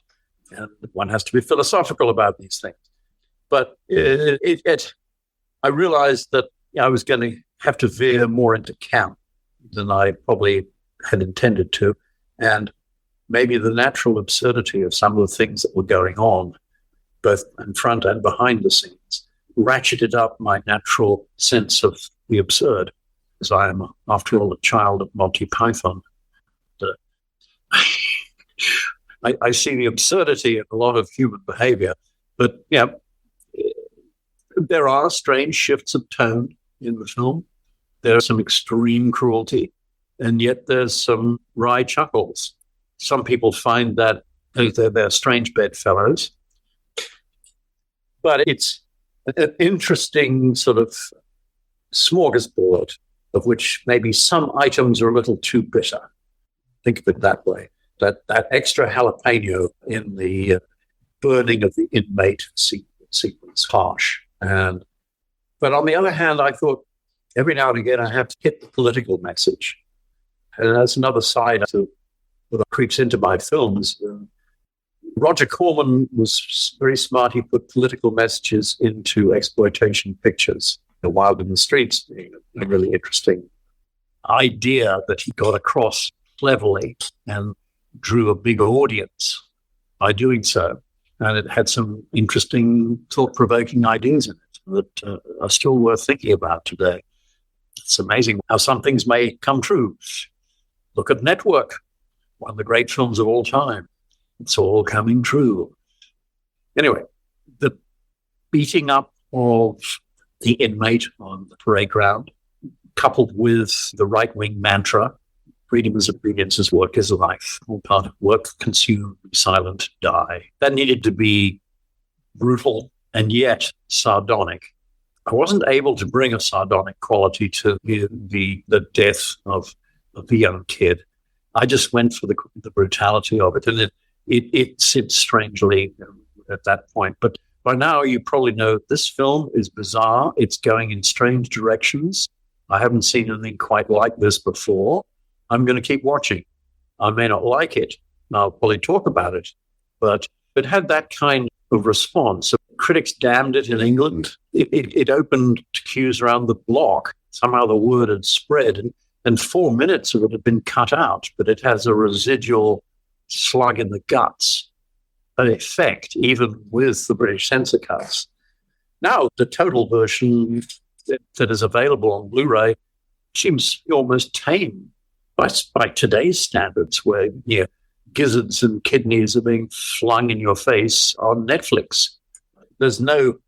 And one has to be philosophical about these things. But I realized that I was going to have to veer more into camp than I probably had intended to. And maybe the natural absurdity of some of the things that were going on, both in front and behind the scenes, ratcheted up my natural sense of the absurd, as I am, after all, a child of Monty Python. I see the absurdity in a lot of human behavior, but there are strange shifts of tone in the film. There's some extreme cruelty, and yet there's some wry chuckles. Some people find that they're strange bedfellows, but it's an interesting sort of smorgasbord of which maybe some items are a little too bitter. Think of it that way. That extra jalapeno in the burning of the inmate sequence, harsh. But on the other hand, I thought every now and again I have to hit the political message. And that's another side that creeps into my films. Roger Corman was very smart. He put political messages into exploitation pictures. The Wild in the Streets being a really interesting idea that he got across cleverly and drew a big audience by doing so. And it had some interesting, thought-provoking ideas in it that are still worth thinking about today. It's amazing how some things may come true. Look at Network, one of the great films of all time. It's all coming true. Anyway, the beating up of the inmate on the parade ground, coupled with the right-wing mantra, freedom is obedience, is work is life. All part of work, consume, be silent, die. That needed to be brutal and yet sardonic. I wasn't able to bring a sardonic quality to the death of the young kid. I just went for the brutality of it, and it sits strangely at that point. But by now, you probably know this film is bizarre. It's going in strange directions. I haven't seen anything quite like this before. I'm going to keep watching. I may not like it, and I'll probably talk about it, but it had that kind of response. Critics damned it in England. It opened to queues around the block. Somehow the word had spread, and 4 minutes of it had been cut out, but it has a residual slug in the guts, an effect, even with the British censor cuts. Now, the total version that is available on Blu-ray seems almost tame by today's standards, where gizzards and kidneys are being flung in your face on Netflix. There's no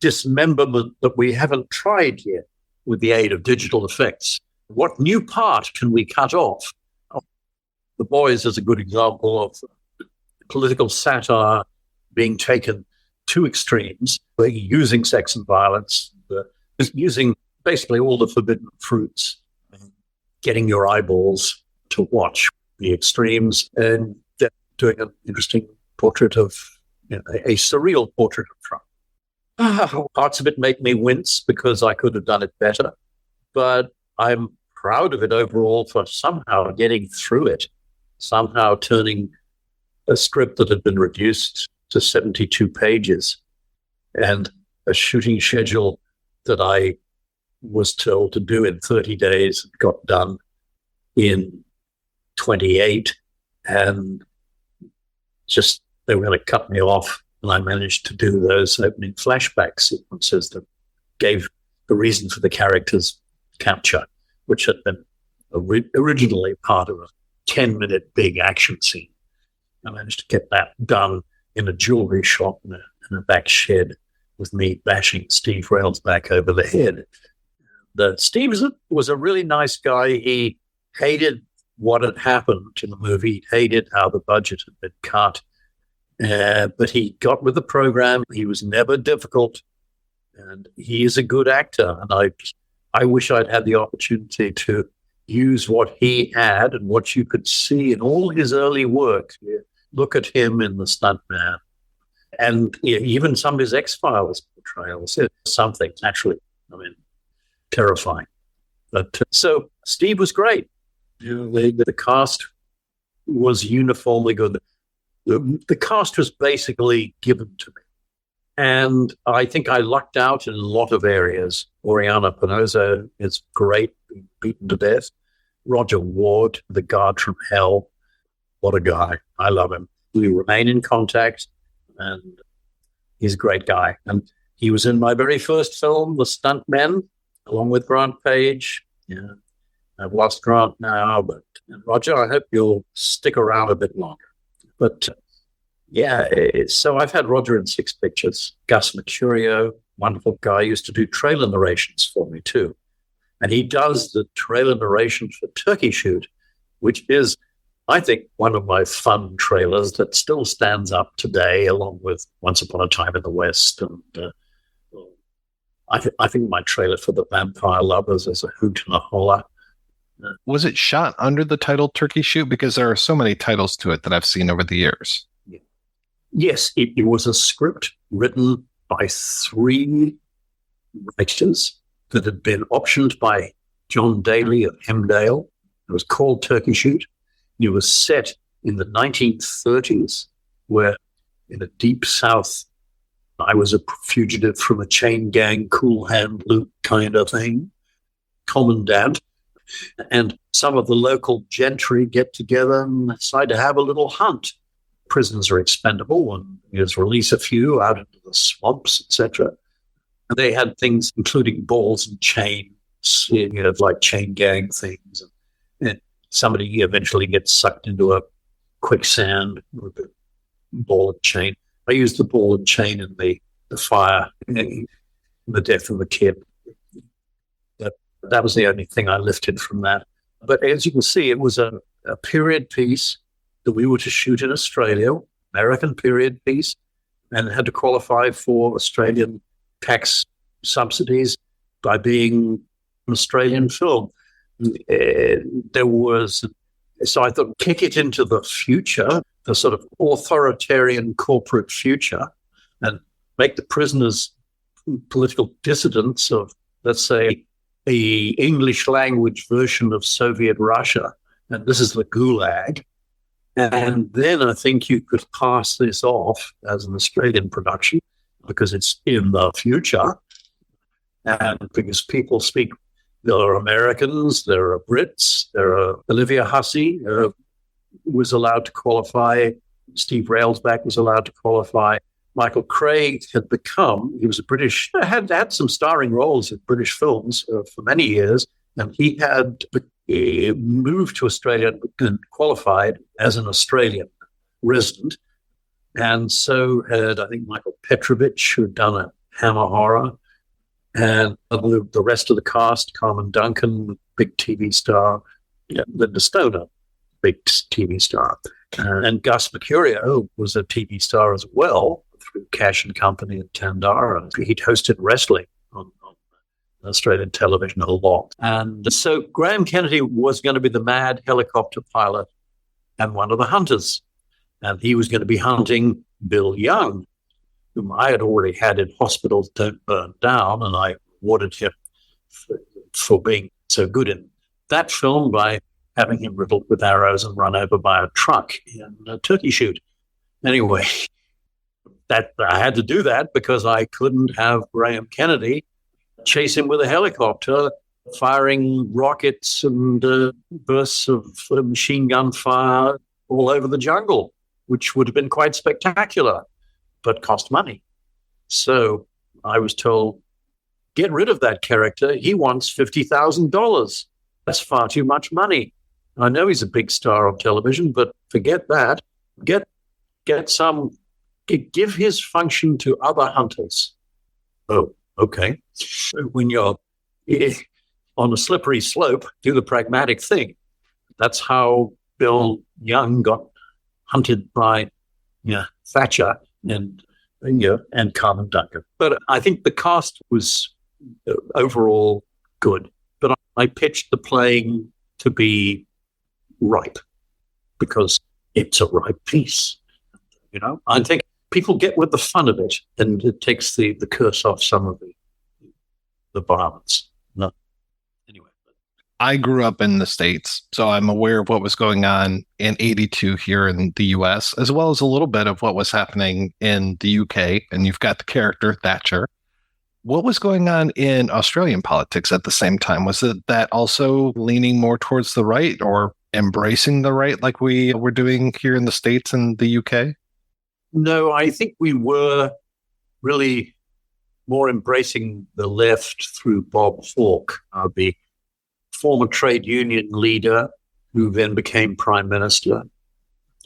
dismemberment that we haven't tried yet with the aid of digital effects. What new part can we cut off? The Boys is a good example of political satire being taken to extremes, using sex and violence, using basically all the forbidden fruits, getting your eyeballs to watch the extremes, and doing an interesting portrait of, a surreal portrait of Trump. Parts of it make me wince because I could have done it better, but I'm proud of it overall for somehow getting through it, somehow turning a script that had been reduced to 72 pages and a shooting schedule that I was told to do in 30 days, got done in 28, and just they were going to cut me off, and I managed to do those opening flashback sequences that gave the reason for the character's capture, which had been originally part of a 10-minute big action scene. I managed to get that done in a jewelry shop in a back shed with me bashing Steve Railsback over the head. Steve was a really nice guy. He hated what had happened in the movie. He hated how the budget had been cut. But he got with the program. He was never difficult. And he is a good actor. And I wish I'd had the opportunity to use what he had and what you could see in all his early work. Look at him in The Stuntman. And even some of his X-Files portrayals. Something, naturally, terrifying. But so Steve was great. The cast was uniformly good. The cast was basically given to me. And I think I lucked out in a lot of areas. Oriana Pinoza is great, beaten to death. Roger Ward, the guard from hell. What a guy. I love him. We remain in contact, and he's a great guy. And he was in my very first film, The Stuntmen, along with Grant Page. Yeah, I've lost Grant now, but Roger, I hope you'll stick around a bit longer. But so I've had Roger in 6 pictures. Gus Mercurio, wonderful guy, used to do trailer narrations for me too. And he does the trailer narration for Turkey Shoot, which is, I think, one of my fun trailers that still stands up today, along with Once Upon a Time in the West. And I think my trailer for The Vampire Lovers is a hoot and a holler.
Was it shot under the title Turkey Shoot? Because there are so many titles to it that I've seen over the years.
Yes, it was a script written by 3 writers that had been optioned by John Daly of Hemdale. It was called Turkey Shoot. It was set in the 1930s, where in a deep south, I was a fugitive from a chain gang, cool hand loot kind of thing, commandant. And some of the local gentry get together and decide to have a little hunt. Prisons are expendable, and just release a few out into the swamps, etc. And they had things including balls and chains, like chain gang things. And somebody eventually gets sucked into a quicksand with a ball and chain. I used the ball and chain in the fire, in the death of the kid. That was the only thing I lifted from that. But as you can see, it was a period piece that we were to shoot in Australia, American period piece, and had to qualify for Australian tax subsidies by being an Australian film. So I thought, kick it into the future, the sort of authoritarian corporate future, and make the prisoners political dissidents of, let's say, the English language version of Soviet Russia. And this is the Gulag. And then I think you could pass this off as an Australian production because it's in the future. And because people speak, there are Americans, there are Brits, there are Olivia Hussey was allowed to qualify, Steve Railsback was allowed to qualify. Michael Craig he was a British, had some starring roles in British films for many years, and he had moved to Australia and qualified as an Australian resident. And so had, I think, Michael Petrovich, who'd done a Hammer Horror, and the rest of the cast, Carmen Duncan, big TV star, Linda Stoner, big TV star, and Gus Mercurio was a TV star as well through Cash and Company and Tandara. He'd hosted wrestling on Australian television a lot. And so Graham Kennedy was going to be the mad helicopter pilot and one of the hunters. And he was going to be hunting Bill Young, whom I had already had in Hospitals Don't Burn Down, and I awarded him for being so good in that film by having him riddled with arrows and run over by a truck in a turkey shoot. Anyway, that I had to do that because I couldn't have Graham Kennedy chase him with a helicopter, firing rockets and bursts of machine gun fire all over the jungle, which would have been quite spectacular, but cost money. So I was told, get rid of that character. He wants $50,000. That's far too much money. I know he's a big star on television, but forget that. Give his function to other hunters. Oh, okay. When you're on a slippery slope, do the pragmatic thing. That's how Bill Young got hunted by Thatcher and Carmen Duncan. But I think the cast was overall good. But I pitched the playing to be ripe because it's a ripe piece. I think people get with the fun of it, and it takes the curse off some of the violence. No. Anyway.
I grew up in the States, so I'm aware of what was going on in 82 here in the US, as well as a little bit of what was happening in the UK. And you've got the character Thatcher. What was going on in Australian politics at the same time? Was it that also leaning more towards the right or embracing the right like we were doing here in the States and the UK?
No, I think we were really more embracing the left through Bob Hawke, the former trade union leader who then became prime minister.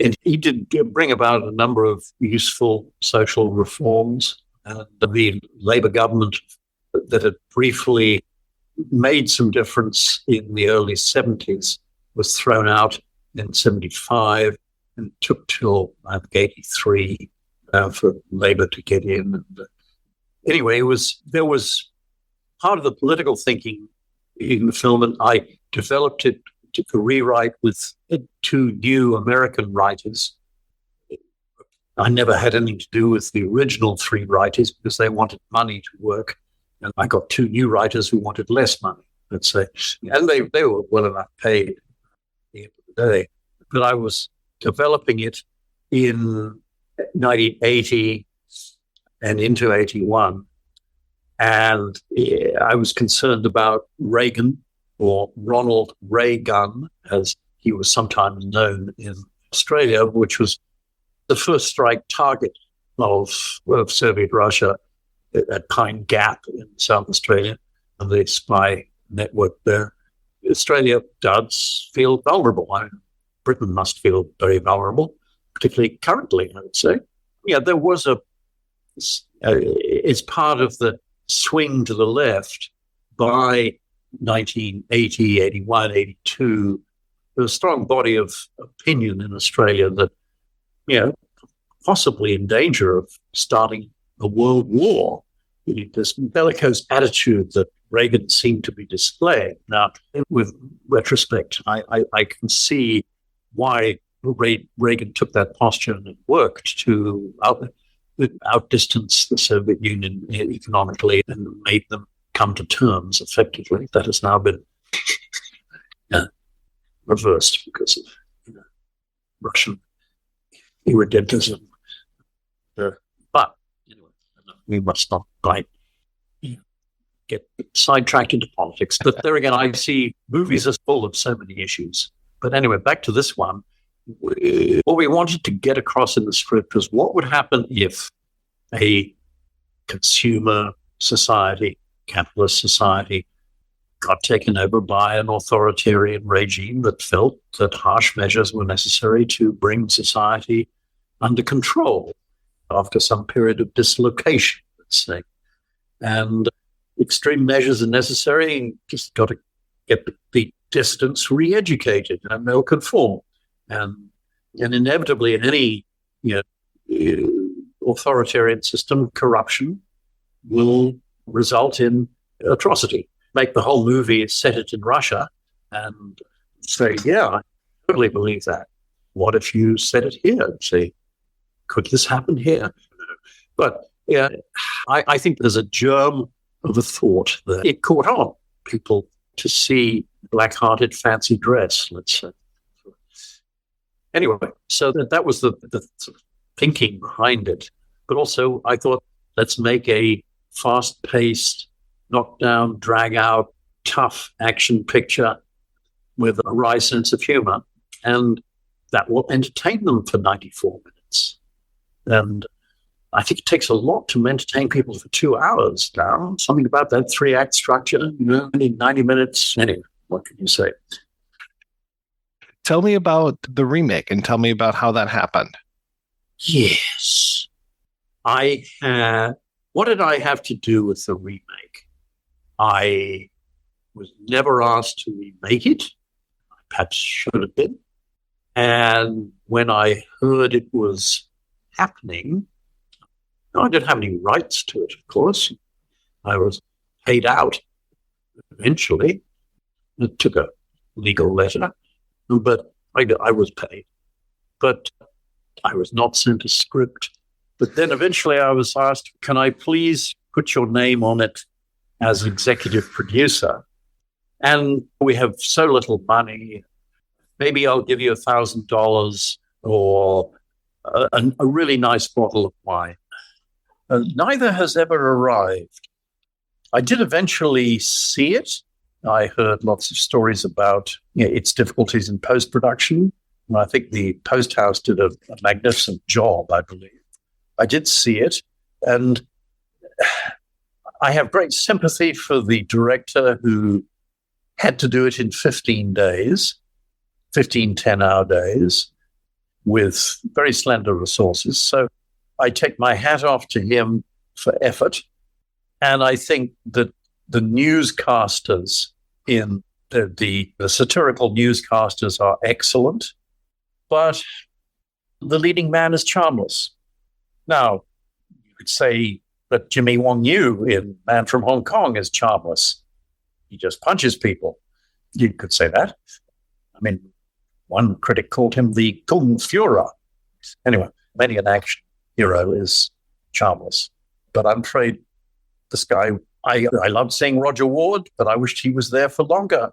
And he did bring about a number of useful social reforms. And the Labour government that had briefly made some difference in the early 70s was thrown out in 75 and took till, I think, 83 for Labour to get in. And, anyway, there was part of the political thinking in the film, and I developed it to rewrite with two new American writers. I never had anything to do with the original three writers because they wanted money to work. And I got two new writers who wanted less money, let's say. And they were well enough paid at the end of the day. But I was developing it in 1980 and into 81. And I was concerned about Reagan, or Ronald Reagan, as he was sometimes known in Australia, which was the first strike target of Soviet Russia at Pine Gap in South Australia, and the spy network there. Australia does feel vulnerable. Britain must feel very vulnerable, particularly currently, I would say. Yeah, there was it's part of the swing to the left by 1980, 81, 82. There was a strong body of opinion in Australia that, possibly in danger of starting a world war this bellicose attitude that Reagan seemed to be displaying. Now, with retrospect, I can see why Reagan took that posture and it worked to outdistance the Soviet Union economically and made them come to terms effectively. That has now been reversed because of Russian irredentism. But anyway, we must not get sidetracked into politics. But there again, I see movies as full of so many issues. But anyway, back to this one. What we wanted to get across in the script was what would happen if a consumer society, capitalist society, got taken over by an authoritarian regime that felt that harsh measures were necessary to bring society under control after some period of dislocation, let's say. And extreme measures are necessary. Just got to get the dissidents re-educated and they'll conform. And inevitably in any authoritarian system, corruption will result in atrocity. Make the whole movie, set it in Russia and say, yeah, I totally believe that. What if you set it here and say, could this happen here? But yeah, I think there's a germ of a thought that it caught on people to see black-hearted fancy dress, let's say. Anyway, so that was the thinking behind it. But also, I thought, let's make a fast-paced, knock-down, drag-out, tough action picture with a wry sense of humor, and that will entertain them for 94 minutes. And I think it takes a lot to entertain people for 2 hours now. Something about that 3-act structure, only 90 minutes. Anyway, what can you say?
Tell me about the remake and tell me about how that happened.
Yes. What did I have to do with the remake? I was never asked to remake it. I perhaps should have been. And when I heard it was happening, I didn't have any rights to it, of course. I was paid out eventually. It took a legal letter, but I was paid. But I was not sent a script. But then eventually I was asked, can I please put your name on it as executive producer? And we have so little money. Maybe I'll give you $1,000 or a really nice bottle of wine. Neither has ever arrived. I did eventually see it. I heard lots of stories about its difficulties in post-production. And I think the Post House did a magnificent job, I believe. I did see it, and I have great sympathy for the director who had to do it in 15 days, 15 10-hour days, with very slender resources. So I take my hat off to him for effort. And I think that the newscasters in the satirical newscasters are excellent, but the leading man is charmless. Now, you could say that Jimmy Wong Yu in Man from Hong Kong is charmless. He just punches people. You could say that. I mean, one critic called him the Kung Führer. Anyway, many an action hero is charmless. But I'm afraid this guy, I loved seeing Roger Ward, but I wished he was there for longer.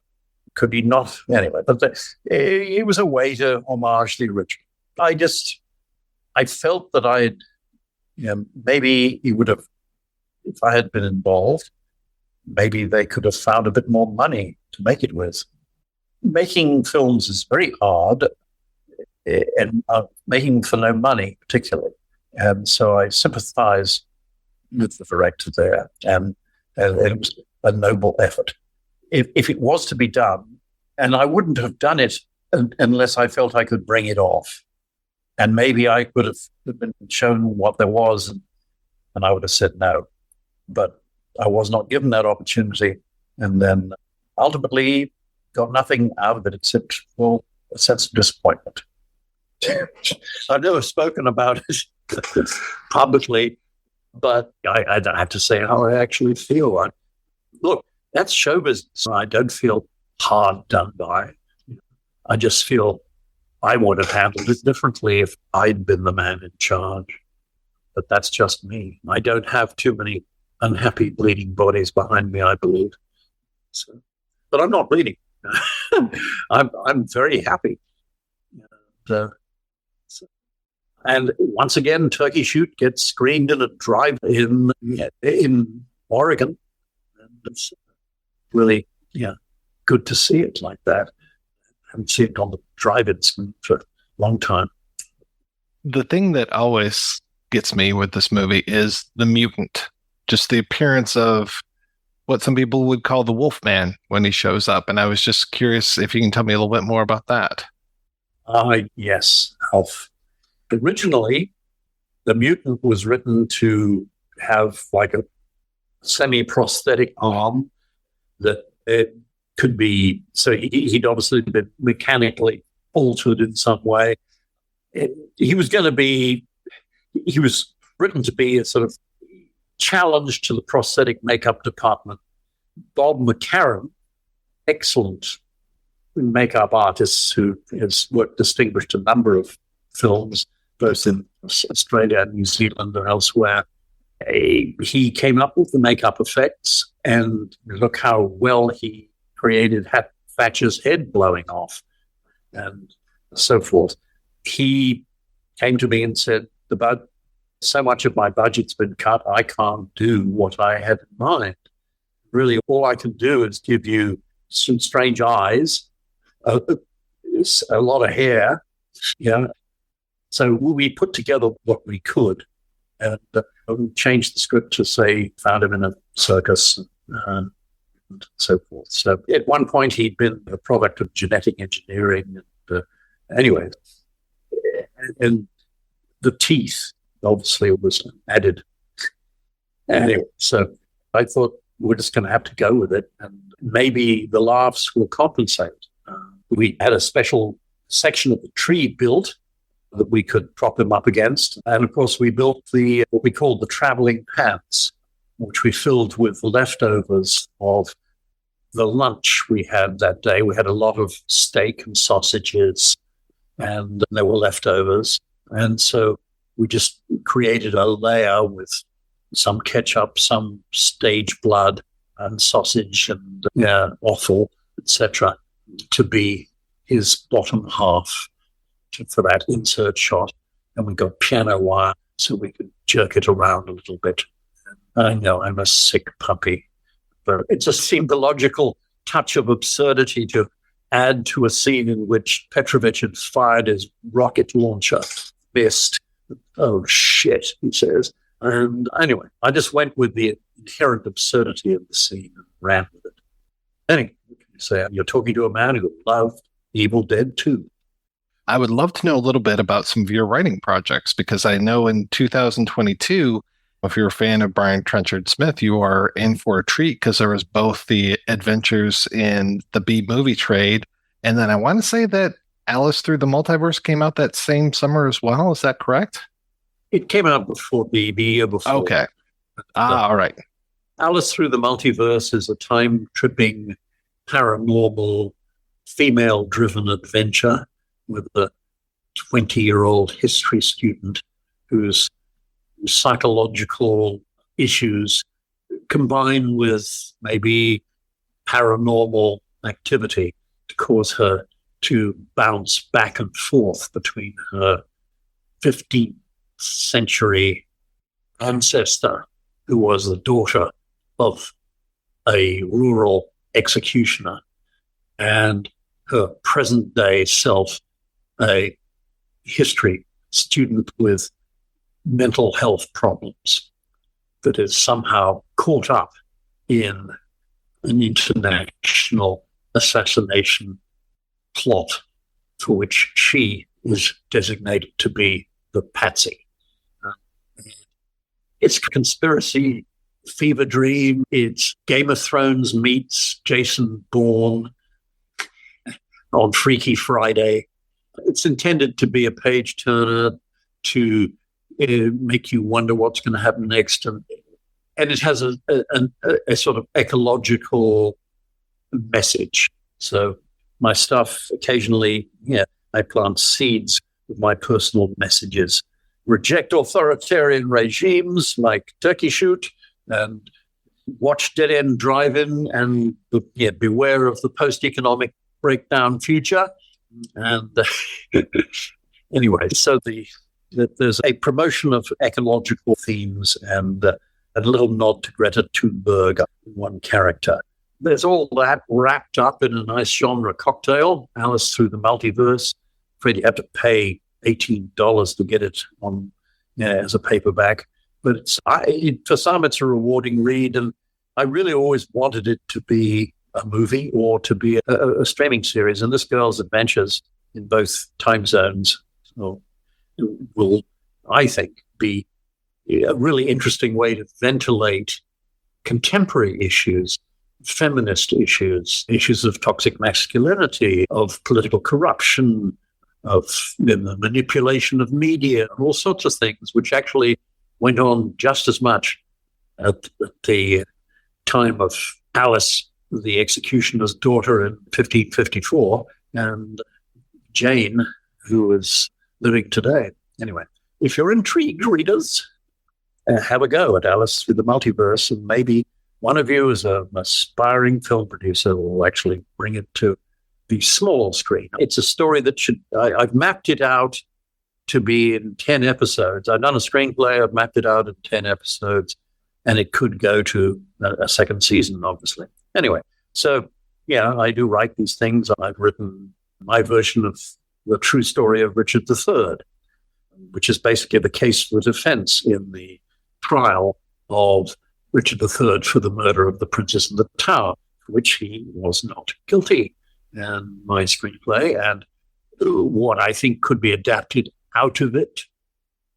Could he not? Anyway, but he was a way to homage the original. I felt that maybe he would have, if I had been involved, maybe they could have found a bit more money to make it with. Making films is very hard, and making for no money particularly. And so I sympathize with the director there, and it was a noble effort. If it was to be done, and I wouldn't have done it unless I felt I could bring it off. And maybe I could have been shown what there was, and I would have said no. But I was not given that opportunity, and then ultimately got nothing out of it except, well, a sense of disappointment. I've never spoken about it publicly, But I don't have to say how I actually feel. Look, that's show business. I don't feel hard done by. I just feel I would have handled it differently if I'd been the man in charge. But that's just me. I don't have too many unhappy bleeding bodies behind me, I believe. So, but I'm not bleeding. I'm very happy. And once again, Turkey Shoot gets screened in a drive-in in Oregon. And it's really, good to see it like that. I haven't seen it on the drive-in screen for a long time.
The thing that always gets me with this movie is the mutant. Just the appearance of what some people would call the Wolfman when he shows up. And I was just curious if you can tell me a little bit more about that.
Yes, Alf. Originally, the mutant was written to have like a semi-prosthetic arm that it could be, so he'd obviously been mechanically altered in some way. He was written to be a sort of challenge to the prosthetic makeup department. Bob McCarran, excellent makeup artist who has distinguished a number of films, both in Australia and New Zealand and elsewhere. He came up with the makeup effects, and look how well he created Thatcher's head blowing off and so forth. He came to me and said, so much of my budget's been cut, I can't do what I had in mind. Really, all I can do is give you some strange eyes, a lot of hair, So we put together what we could and changed the script to say, found him in a circus and so forth. So at one point, he'd been a product of genetic engineering. Anyway, and the teeth, obviously, was added. Anyway, so I thought we're just going to have to go with it, and maybe the laughs will compensate. We had a special section of the tree built that we could prop him up against. And of course, we built what we called the traveling pants, which we filled with leftovers of the lunch we had that day. We had a lot of steak and sausages, and there were leftovers. And so we just created a layer with some ketchup, some stage blood, and sausage, and offal, etc., to be his bottom half for that insert shot. And we got piano wire so we could jerk it around a little bit. I know I'm a sick puppy, but it just seemed the logical touch of absurdity to add to a scene in which Petrovich had fired his rocket launcher, missed. Oh, shit, he says. And anyway, I just went with the inherent absurdity of the scene and ran with it. Anyway, what can you say? You're talking to a man who loved Evil Dead 2.
I would love to know a little bit about some of your writing projects, because I know in 2022, if you're a fan of Brian Trenchard-Smith, you are in for a treat, because there was both the adventures in the B-movie trade, and then I want to say that Alice Through the Multiverse came out that same summer as well. Is that correct?
It came out before the year before.
Okay. All right.
Alice Through the Multiverse is a time-tripping, paranormal, female-driven adventure with a 20-year-old history student whose psychological issues combine with maybe paranormal activity to cause her to bounce back and forth between her 15th century ancestor, who was the daughter of a rural executioner, and her present-day self, a history student with mental health problems that is somehow caught up in an international assassination plot for which she is designated to be the patsy. It's conspiracy fever dream. It's Game of Thrones meets Jason Bourne on Freaky Friday. It's intended to be a page turner, to make you wonder what's going to happen next. And it has a sort of ecological message. So my stuff occasionally, I plant seeds with my personal messages. Reject authoritarian regimes like Turkey Shoot, and watch Dead End Drive-In, and beware of the post-economic breakdown future. And anyway, so there's a promotion of ecological themes and a little nod to Greta Thunberg, one character. There's all that wrapped up in a nice genre cocktail, Alice Through the Multiverse. Afraid you have to pay $18 to get it on as a paperback. But for some, it's a rewarding read, and I really always wanted it to be a movie or to be a streaming series. And this girl's adventures in both time zones will, I think, be a really interesting way to ventilate contemporary issues, feminist issues of toxic masculinity, of political corruption, of the manipulation of media, and all sorts of things, which actually went on just as much at the time of Alice, the executioner's daughter, in 1554, and Jane, who is living today. Anyway, if you're intrigued, readers, have a go at Alice Through the Multiverse, and maybe one of you is an aspiring film producer will actually bring it to the small screen. It's a story that I've mapped it out to be in 10 episodes. I've done a screenplay, I've mapped it out in 10 episodes, and it could go to a second season, obviously. Anyway, so I do write these things. I've written my version of the true story of Richard III, which is basically the case for defense in the trial of Richard III for the murder of the Princess in the Tower, for which he was not guilty. And my screenplay, and what I think could be adapted out of it,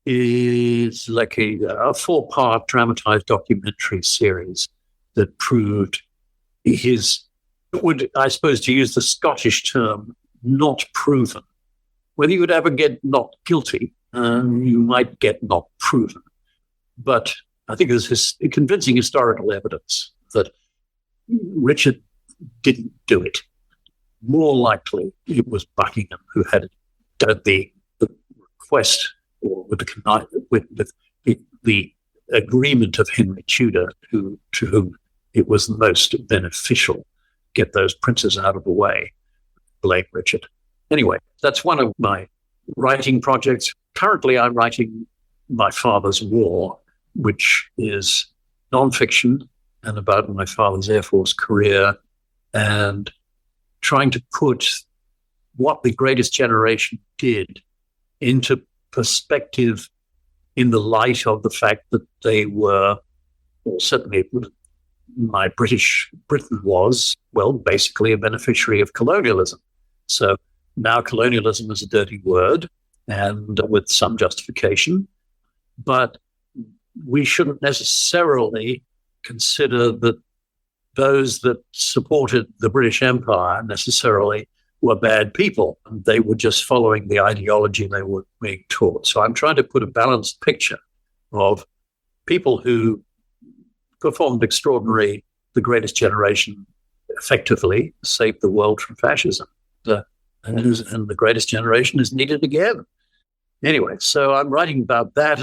is like a 4-part dramatized documentary series that proved I suppose to use the Scottish term, not proven. Whether you would ever get not guilty, you might get not proven. But I think there's convincing historical evidence that Richard didn't do it. More likely, it was Buckingham who had done the request, or with the agreement of Henry Tudor, to whom it was most beneficial get those princes out of the way. Blame Richard. Anyway, that's one of my writing projects. Currently, I'm writing My Father's War, which is nonfiction and about my father's Air Force career, and trying to put what the Greatest Generation did into perspective in the light of the fact that they were, or certainly Britain was, basically a beneficiary of colonialism. So now colonialism is a dirty word, and with some justification, but we shouldn't necessarily consider that those that supported the British Empire necessarily were bad people. They were just following the ideology they were being taught. So I'm trying to put a balanced picture of people who performed extraordinary, the Greatest Generation effectively saved the world from fascism. And the Greatest Generation is needed again. Anyway, so I'm writing about that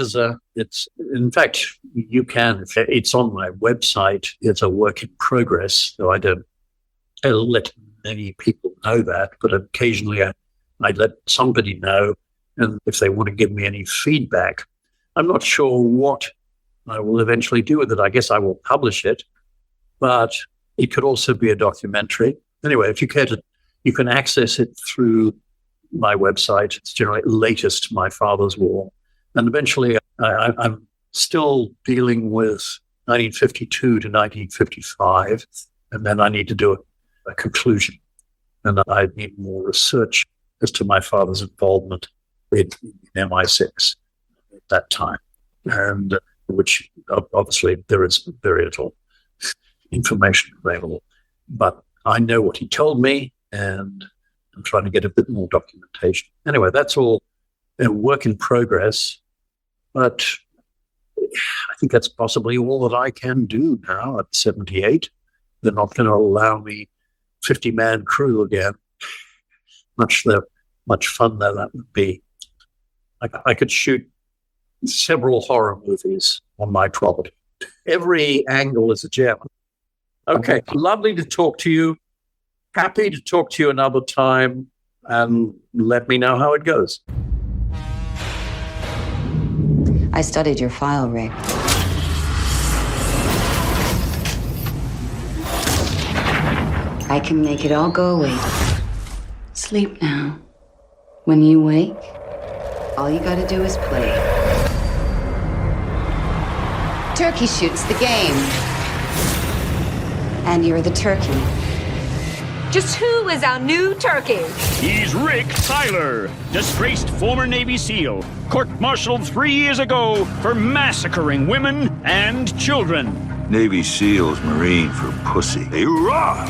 in fact, you can, it's on my website, it's a work in progress, so I don't let many people know that, but occasionally I let somebody know, and if they want to give me any feedback. I'm not sure what I will eventually do with it. I guess I will publish it, but it could also be a documentary. Anyway, if you care to, you can access it through my website. It's generally latest My Father's War. And eventually I'm still dealing with 1952 to 1955, and then I need to do a conclusion. And I need more research as to my father's involvement in MI6 at that time, and which obviously there is very little information available. But I know what he told me, and I'm trying to get a bit more documentation. Anyway, that's all a work in progress. But I think that's possibly all that I can do now at 78. They're not going to allow me 50-man crew again. Much fun that would be. I could shoot several horror movies on my property. Every angle is a gem. Okay, lovely to talk to you. Happy to talk to you another time, and let me know how it goes.
I studied your file, Rick. I can make it all go away. Sleep now. When you wake, all you gotta do is play. Turkey shoots the game. And you're the turkey.
Just who is our new turkey?
He's Rick Tyler, disgraced former Navy SEAL, court-martialed 3 years ago for massacring women and children.
Navy SEALs, Marine for pussy. Hoorah!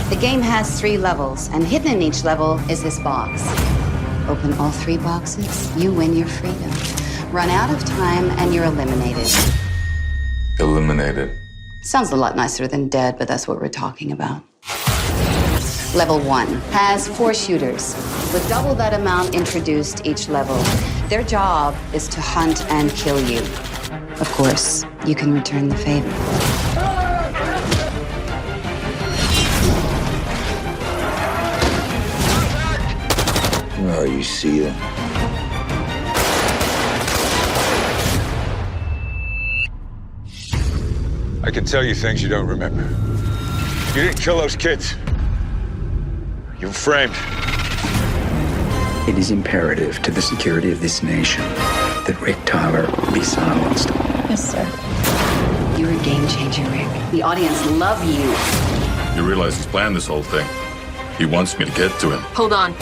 The game has 3 levels, and hidden in each level is this box. Open all 3 boxes, you win your freedom. Run out of time, and you're eliminated.
Eliminated.
Sounds a lot nicer than dead, but that's what we're talking about. Level 1 has 4 shooters, with double that amount introduced each level. Their job is to hunt and kill you. Of course, you can return the favor.
Oh, you see it? I can tell you things you don't remember. You didn't kill those kids. You were framed.
It is imperative to the security of this nation that Rick Tyler be silenced.
Yes, sir. You're a game changer, Rick. The audience love you.
You realize he's planned this whole thing. He wants me to get to him.
Hold on.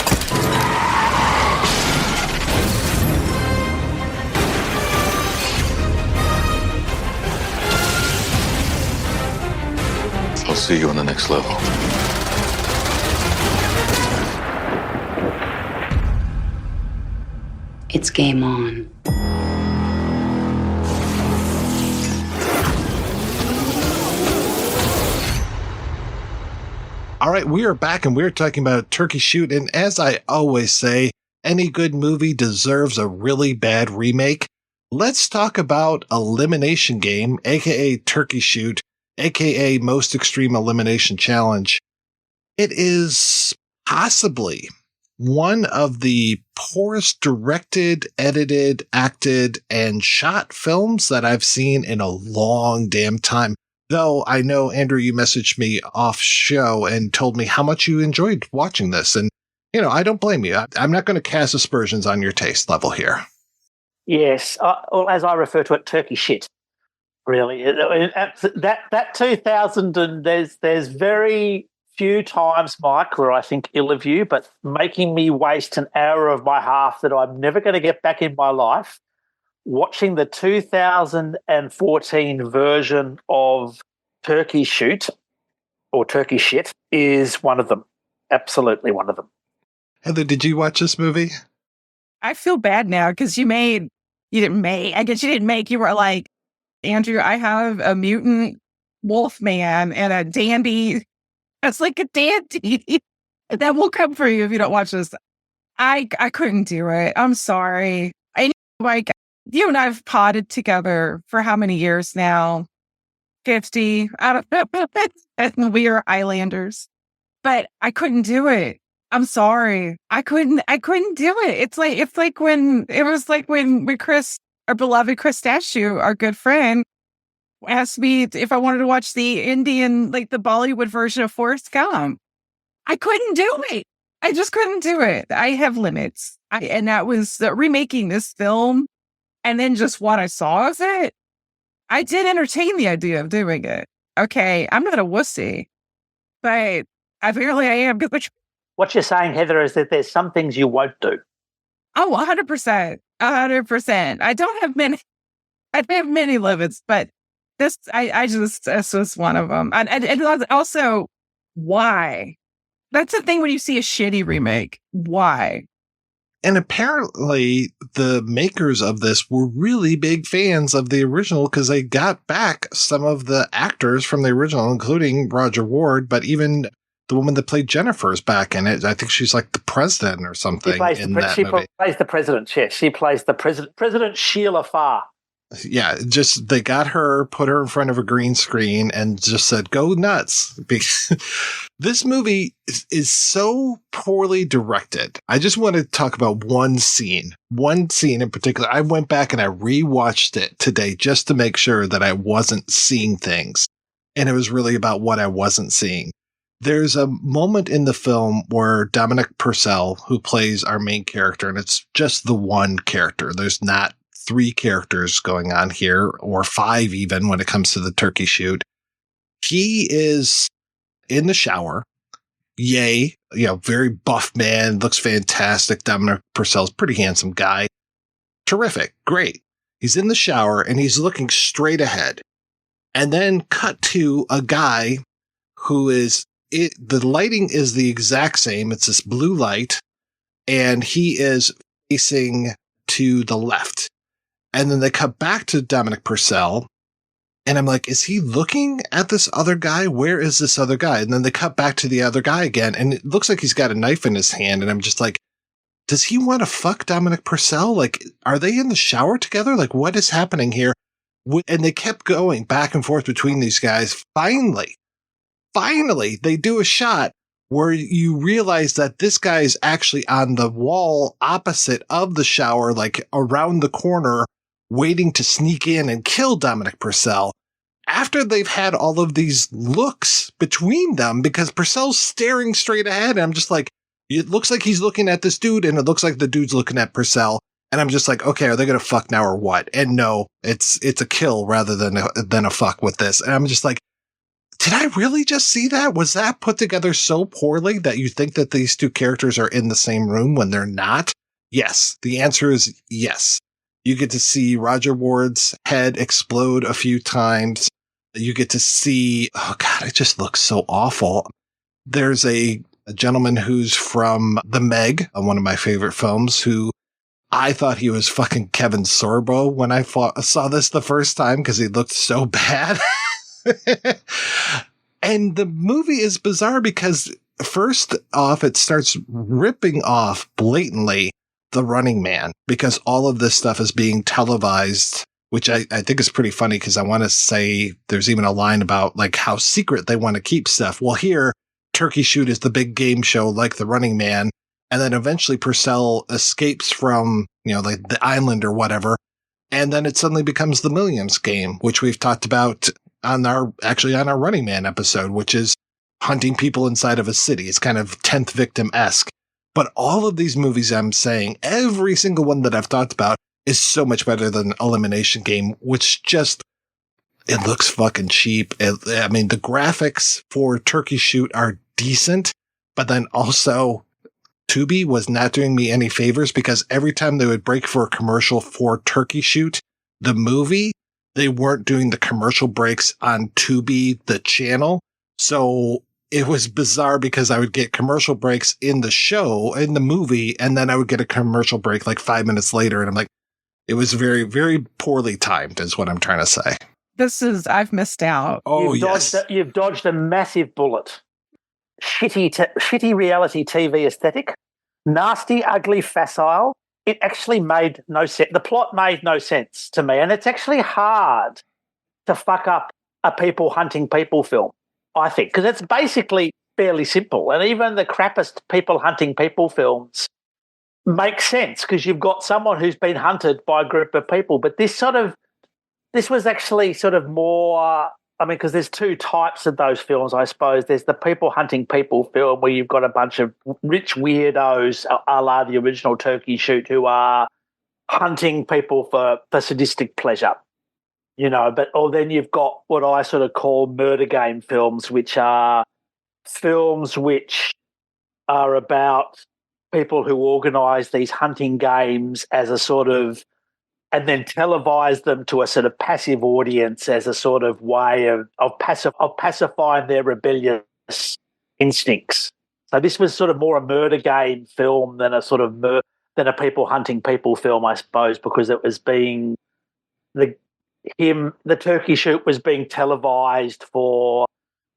I'll see you on the next level.
It's game on.
All right, we are back and we're talking about Turkey Shoot. And as I always say, any good movie deserves a really bad remake. Let's talk about Elimination Game, aka Turkey Shoot, aka Most Extreme Elimination Challenge. It is possibly one of the poorest directed, edited, acted, and shot films that I've seen in a long damn time. Though I know, Andrew, you messaged me off show and told me how much you enjoyed watching this. And, you know, I don't blame you. I'm not going to cast aspersions on your taste level here.
Yes. Well, as I refer to it, turkey shit. Really. That 2000, and there's very few times, Mike, where I think ill of you, but making me waste an hour of my half that I'm never going to get back in my life, watching the 2014 version of Turkey Shoot or Turkey Shit is one of them. Absolutely one of them.
Heather, did you watch this movie?
I feel bad now because you were like, Andrew, I have a mutant wolf man and a dandy. It's like a dandy that will come for you if you don't watch this. I couldn't do it. I'm sorry. Like, you and I have potted together for how many years now? 50. I don't know. And we are Islanders. But I couldn't do it. I'm sorry. I couldn't do it. It's like when Chris, our beloved Chris Dashu, our good friend, asked me if I wanted to watch the Indian, like the Bollywood version of Forrest Gump. I couldn't do it. I just couldn't do it. I have limits. And that was remaking this film. And then just what I saw of it, I did entertain the idea of doing it. Okay, I'm not a wussy, but apparently I am.
What you're saying, Heather, is that there's some things you won't do.
Oh, 100%. 100%. I don't have many. I have many limits, but this was one of them. And also, why? That's the thing when you see a shitty remake. Why?
And apparently the makers of this were really big fans of the original because they got back some of the actors from the original, including Roger Ward, but even the woman that played Jennifer is back in it. I think she's like the president or something in that movie.
She plays the president, yes. She plays the president, President Sheila Farr.
Yeah, just they got her, put her in front of a green screen, and just said, go nuts. This movie is so poorly directed. I just want to talk about one scene in particular. I went back and I rewatched it today just to make sure that I wasn't seeing things. And it was really about what I wasn't seeing. There's a moment in the film where Dominic Purcell, who plays our main character, and it's just the one character. There's not 3 characters going on here, or 5 even when it comes to the turkey shoot. He is in the shower. Yay. Very buff man, looks fantastic. Dominic Purcell's pretty handsome guy. Terrific. Great. He's in the shower and he's looking straight ahead. And then cut to a guy who is, the lighting is the exact same. It's this blue light and he is facing to the left. And then they cut back to Dominic Purcell. And I'm like, is he looking at this other guy? Where is this other guy? And then they cut back to the other guy again. And it looks like he's got a knife in his hand. And I'm just like, does he want to fuck Dominic Purcell? Like, are they in the shower together? Like, what is happening here? And they kept going back and forth between these guys. Finally, they do a shot where you realize that this guy is actually on the wall opposite of the shower, like around the corner, waiting to sneak in and kill Dominic Purcell after they've had all of these looks between them because Purcell's staring straight ahead. And I'm just like, it looks like he's looking at this dude and it looks like the dude's looking at Purcell. And I'm just like, okay, are they going to fuck now or what? And no, it's a kill rather than a fuck with this. And I'm just like, did I really just see that? Was that put together so poorly that you think that these 2 characters are in the same room when they're not? Yes. The answer is yes. You get to see Roger Ward's head explode a few times. You get to see, oh God, it just looks so awful. There's a gentleman who's from The Meg, one of my favorite films, who I thought he was fucking Kevin Sorbo when I saw this the first time because he looked so bad. And the movie is bizarre because first off, it starts ripping off blatantly The Running Man because all of this stuff is being televised, which I think is pretty funny because I want to say there's even a line about like how secret they want to keep stuff. Well, here, Turkey Shoot is the big game show like The Running Man. And then eventually Purcell escapes from, like the island or whatever. And then it suddenly becomes the Millions game, which we've talked about on our Running Man episode, which is hunting people inside of a city. It's kind of 10th Victim-esque. But all of these movies, I'm saying, every single one that I've talked about is so much better than Elimination Game, which just, it looks fucking cheap. The graphics for Turkey Shoot are decent, but then also Tubi was not doing me any favors because every time they would break for a commercial for Turkey Shoot, the movie, they weren't doing the commercial breaks on Tubi, the channel. So it was bizarre because I would get commercial breaks in the movie, and then I would get a commercial break like 5 minutes later. And I'm like, it was very, very poorly timed is what I'm trying to say.
I've missed out.
Oh,
You've dodged a massive bullet. Shitty reality TV aesthetic. Nasty, ugly, facile. It actually made no sense. The plot made no sense to me. And it's actually hard to fuck up a people hunting people film, I think, because it's basically fairly simple. And even the crappiest people hunting people films make sense because you've got someone who's been hunted by a group of people. But this was actually sort of more, because there's 2 types of those films, I suppose. There's the people hunting people film where you've got a bunch of rich weirdos, a la the original Turkey Shoot, who are hunting people for sadistic pleasure, or then you've got what I sort of call murder game films, which are films which are about people who organise these hunting games as a sort of, and then televise them to a sort of passive audience as a sort of way of pacifying their rebellious instincts. So this was sort of more a murder game film than a sort of a people hunting people film, I suppose, because it was being the turkey shoot was being televised for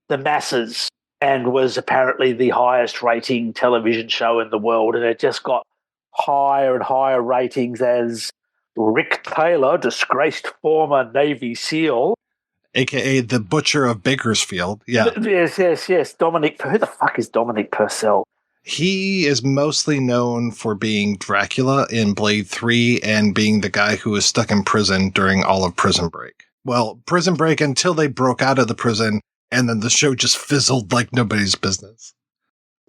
the masses and was apparently the highest rating television show in the world, and it just got higher and higher ratings as Rick Taylor, disgraced former Navy SEAL,
AKA the Butcher of Bakersfield. Yeah.
Yes. Dominic, who the fuck is Dominic Purcell?
He is mostly known for being Dracula in Blade 3 and being the guy who was stuck in prison during all of Prison Break. Well, Prison Break until they broke out of the prison, and then the show just fizzled like nobody's business.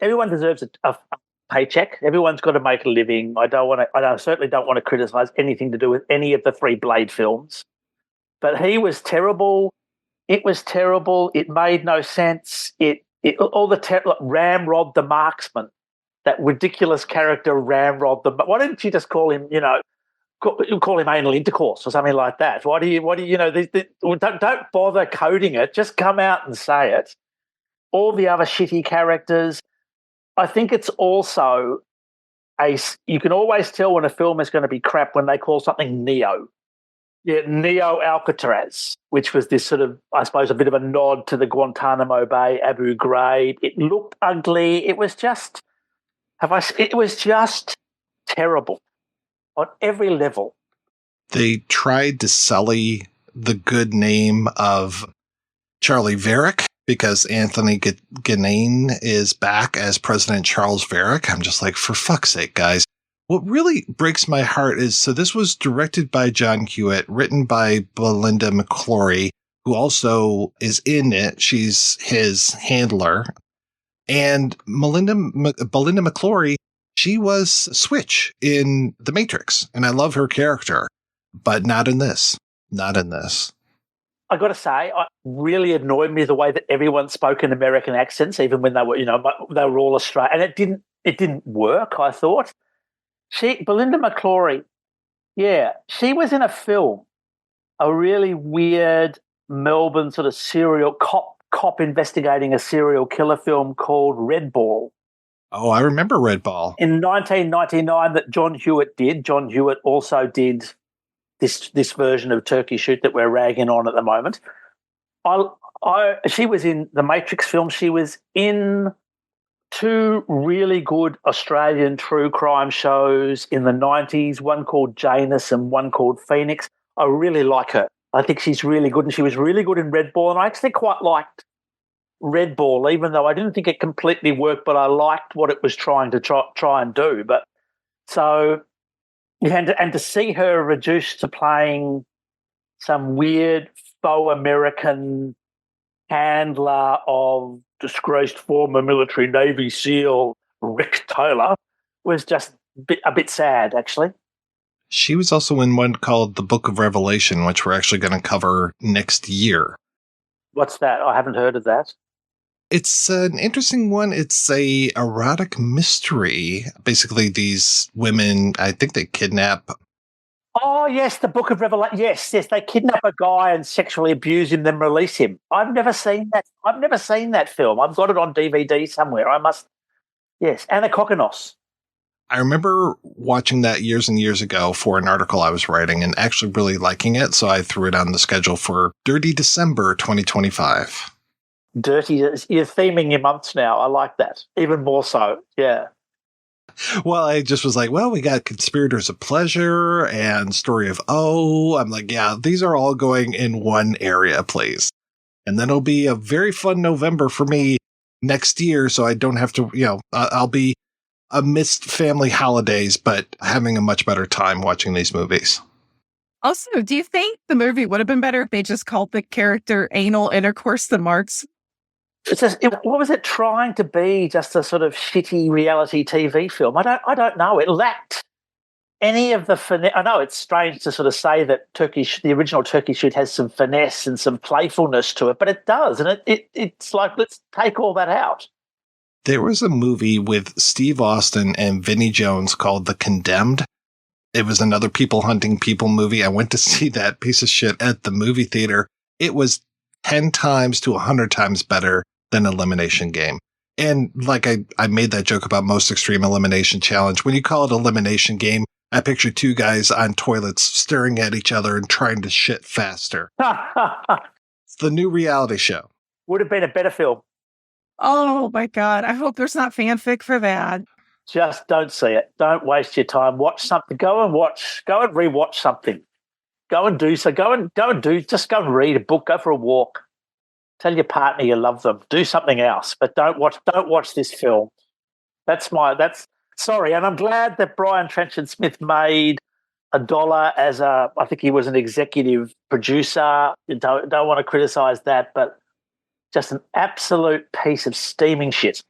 Everyone deserves a paycheck. Everyone's got to make a living. I certainly don't want to criticize anything to do with any of the 3 Blade films. But he was terrible. It was terrible. It made no sense. Ramrod the Marksman, that ridiculous character Ramrod the. Why didn't you just call him, call him anal intercourse or something like that? Why do you don't bother coding it. Just come out and say it. All the other shitty characters. I think it's also you can always tell when a film is going to be crap when they call something Neo. Yeah, Neo Alcatraz, which was this sort of, I suppose, a bit of a nod to the Guantanamo Bay, Abu Ghraib. It looked ugly. It was just, terrible on every level.
They tried to sully the good name of Charlie Varick because Anthony Ganane is back as President Charles Varick. I'm just like, for fuck's sake, guys. What really breaks my heart is, so this was directed by John Hewitt, written by Belinda McClory, who also is in it. She's his handler. And Belinda McClory, she was Switch in The Matrix. And I love her character, but not in this. Not in this.
I got to say, it really annoyed me the way that everyone spoke in American accents, even when they were, they were all Australian. And it didn't work, I thought. Belinda McClory, she was in a film, a really weird Melbourne sort of serial cop investigating a serial killer film called Red Ball.
Oh, I remember Red Ball.
In 1999 that John Hewitt did. John Hewitt also did this version of Turkey Shoot that we're ragging on at the moment. She was in the Matrix film. She was in 2 really good Australian true crime shows in the 90s, one called Janus and one called Phoenix. I really like her. I think she's really good, and she was really good in Red Ball, and I actually quite liked Red Ball, even though I didn't think it completely worked, but I liked what it was trying to try and do. But so, and to see her reduced to playing some weird faux American handler of disgraced former military Navy SEAL Rick Taylor was just a bit sad, actually.
She was also in one called The Book of Revelation, which we're actually going to cover next year.
What's that? I haven't heard of that.
It's an interesting one. It's a erotic mystery. Basically, these women, I think they kidnap.
Oh, yes, The Book of Revelation. Yes, they kidnap a guy and sexually abuse him, then release him. I've never seen that. I've never seen that film. I've got it on DVD somewhere. Yes, Anna Kokonos.
I remember watching that years and years ago for an article I was writing and actually really liking it, so I threw it on the schedule for Dirty December 2025.
Dirty, you're theming your months now. I like that. Even more so, yeah.
Well, I just was like, well, we got Conspirators of Pleasure and Story of O. I'm like, yeah, these are all going in one area, please. And then it'll be a very fun November for me next year, so I don't have to, I'll be amidst family holidays, but having a much better time watching these movies.
Also, do you think the movie would have been better if they just called the character Anal Intercourse the Marks?
What was it trying to be? Just a sort of shitty reality TV film? I don't know. It lacked any of the finesse. I know it's strange to sort of say that the original Turkey Shoot has some finesse and some playfulness to it, but it does, and it's like, let's take all that out.
There was a movie with Steve Austin and Vinnie Jones called The Condemned. It was another people hunting people movie. I went to see that piece of shit at the movie theater. It was 10 times to 100 times better than Elimination Game. And like I made that joke about Most Extreme Elimination Challenge. When you call it elimination game, I picture two guys on toilets staring at each other and trying to shit faster. It's the new reality show.
Would have been a better film.
Oh my God. I hope there's not fanfic for that.
Just don't see it. Don't waste your time. Watch something. Go and rewatch something. Go and do so. Just go and read a book. Go for a walk. Tell your partner you love them. Do something else, but don't watch this film. Sorry. And I'm glad that Brian Trenchard-Smith made $1 as I think he was an executive producer. Don't want to criticize that, but just an absolute piece of steaming shit.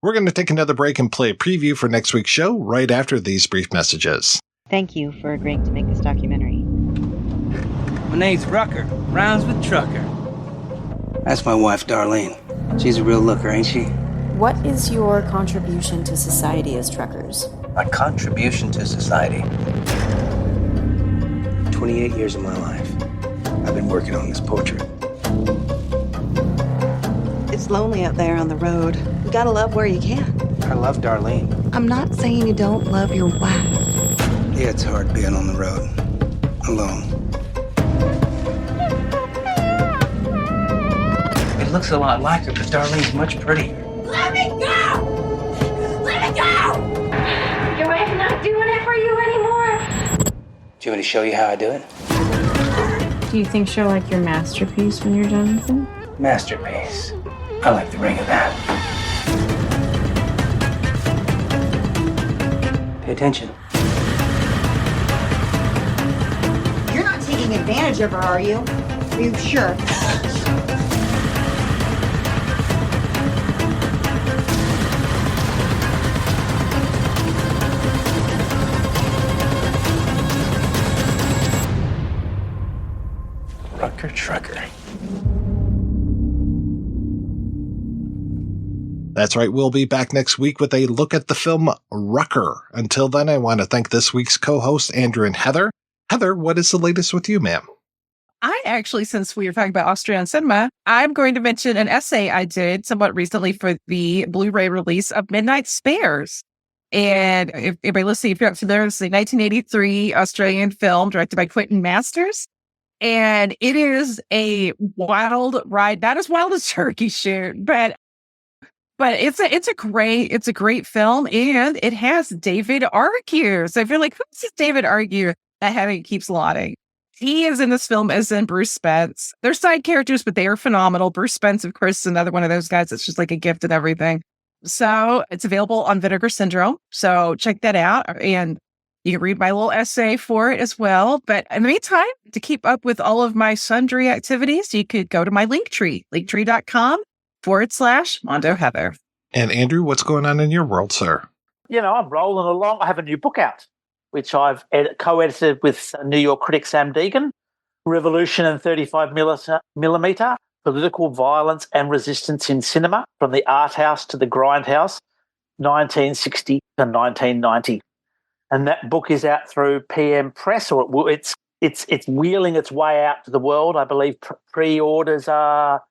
We're going to take another break and play a preview for next week's show right after these brief messages.
Thank you for agreeing to make this documentary.
My name's Rucker, rhymes with trucker. That's my wife, Darlene. She's a real looker, ain't she?
What is your contribution to society as truckers?
My contribution to society. 28 years of my life, I've been working on this portrait.
It's lonely out there on the road. You gotta love where you can.
I love Darlene.
I'm not saying you don't love your wife.
Yeah, it's hard being on the road, alone. It looks a lot like her, but Darlene's much prettier.
Let me go! Let me go! Your wife's not doing it for you anymore.
Do you want me to show you how I do it?
Do you think she'll like your masterpiece when you're done with it?
Masterpiece. I like the ring of that. Pay attention.
You're not taking advantage of her, are you? Are you sure?
Rucker Trucker.
That's right. We'll be back next week with a look at the film Rucker. Until then, I want to thank this week's co-hosts, Andrew and Heather. Heather, what is the latest with you, ma'am?
I actually, since we were talking about Austrian cinema, I'm going to mention an essay I did somewhat recently for the Blu-ray release of Midnight Spares. And if anybody listening, if you're not familiar, it's a 1983 Australian film directed by Quentin Masters. And it is a wild ride, not as wild as Turkey Shoot, but it's a great film, and it has David Argue. So if you're like, who's this David Argue that Heather keeps lauding? He is in this film as in Bruce Spence. They're side characters, but they are phenomenal. Bruce Spence, of course, is another one of those guys that's just like a gift and everything. So it's available on Vinegar Syndrome. So check that out. And you can read my little essay for it as well. But in the meantime, to keep up with all of my sundry activities, you could go to my Linktree, linktree.com/Mondo Heather.
And Andrew, what's going on in your world, sir?
I'm rolling along. I have a new book out, which I've co-edited with New York critic Sam Deegan, Revolution in 35 millimeter, Political Violence and Resistance in Cinema, from the Art House to the Grindhouse, 1960 to 1990. And that book is out through PM Press, or it's wheeling its way out to the world. I believe pre-orders are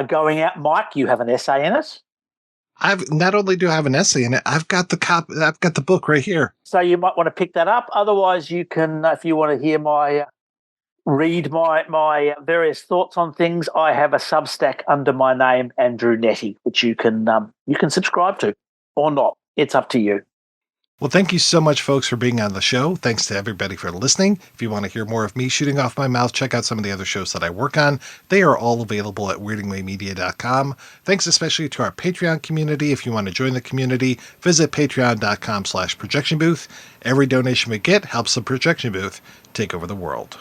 going out. Mike, you have an essay in it.
I've not only do I have an essay in it, I've got the book right here.
So you might want to pick that up. Otherwise, you can, if you want to hear read my various thoughts on things, I have a Substack under my name, Andrew Nette, which you can subscribe to or not. It's up to you.
Well, thank you so much, folks, for being on the show. Thanks to everybody for listening. If you want to hear more of me shooting off my mouth, check out some of the other shows that I work on. They are all available at weirdingwaymedia.com. Thanks especially to our Patreon community. If you want to join the community, visit patreon.com/projection booth. Every donation we get helps the projection booth take over the world.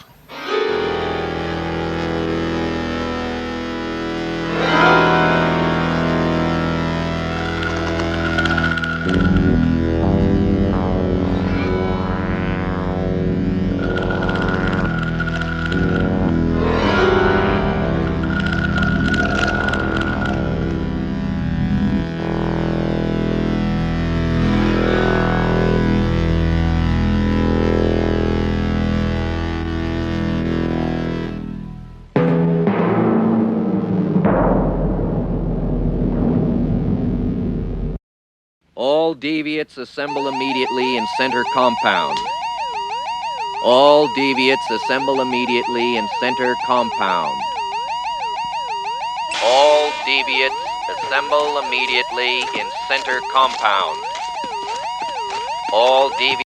All deviates assemble immediately in center compound. All deviates assemble immediately in center compound. All deviates assemble immediately in center compound. All deviates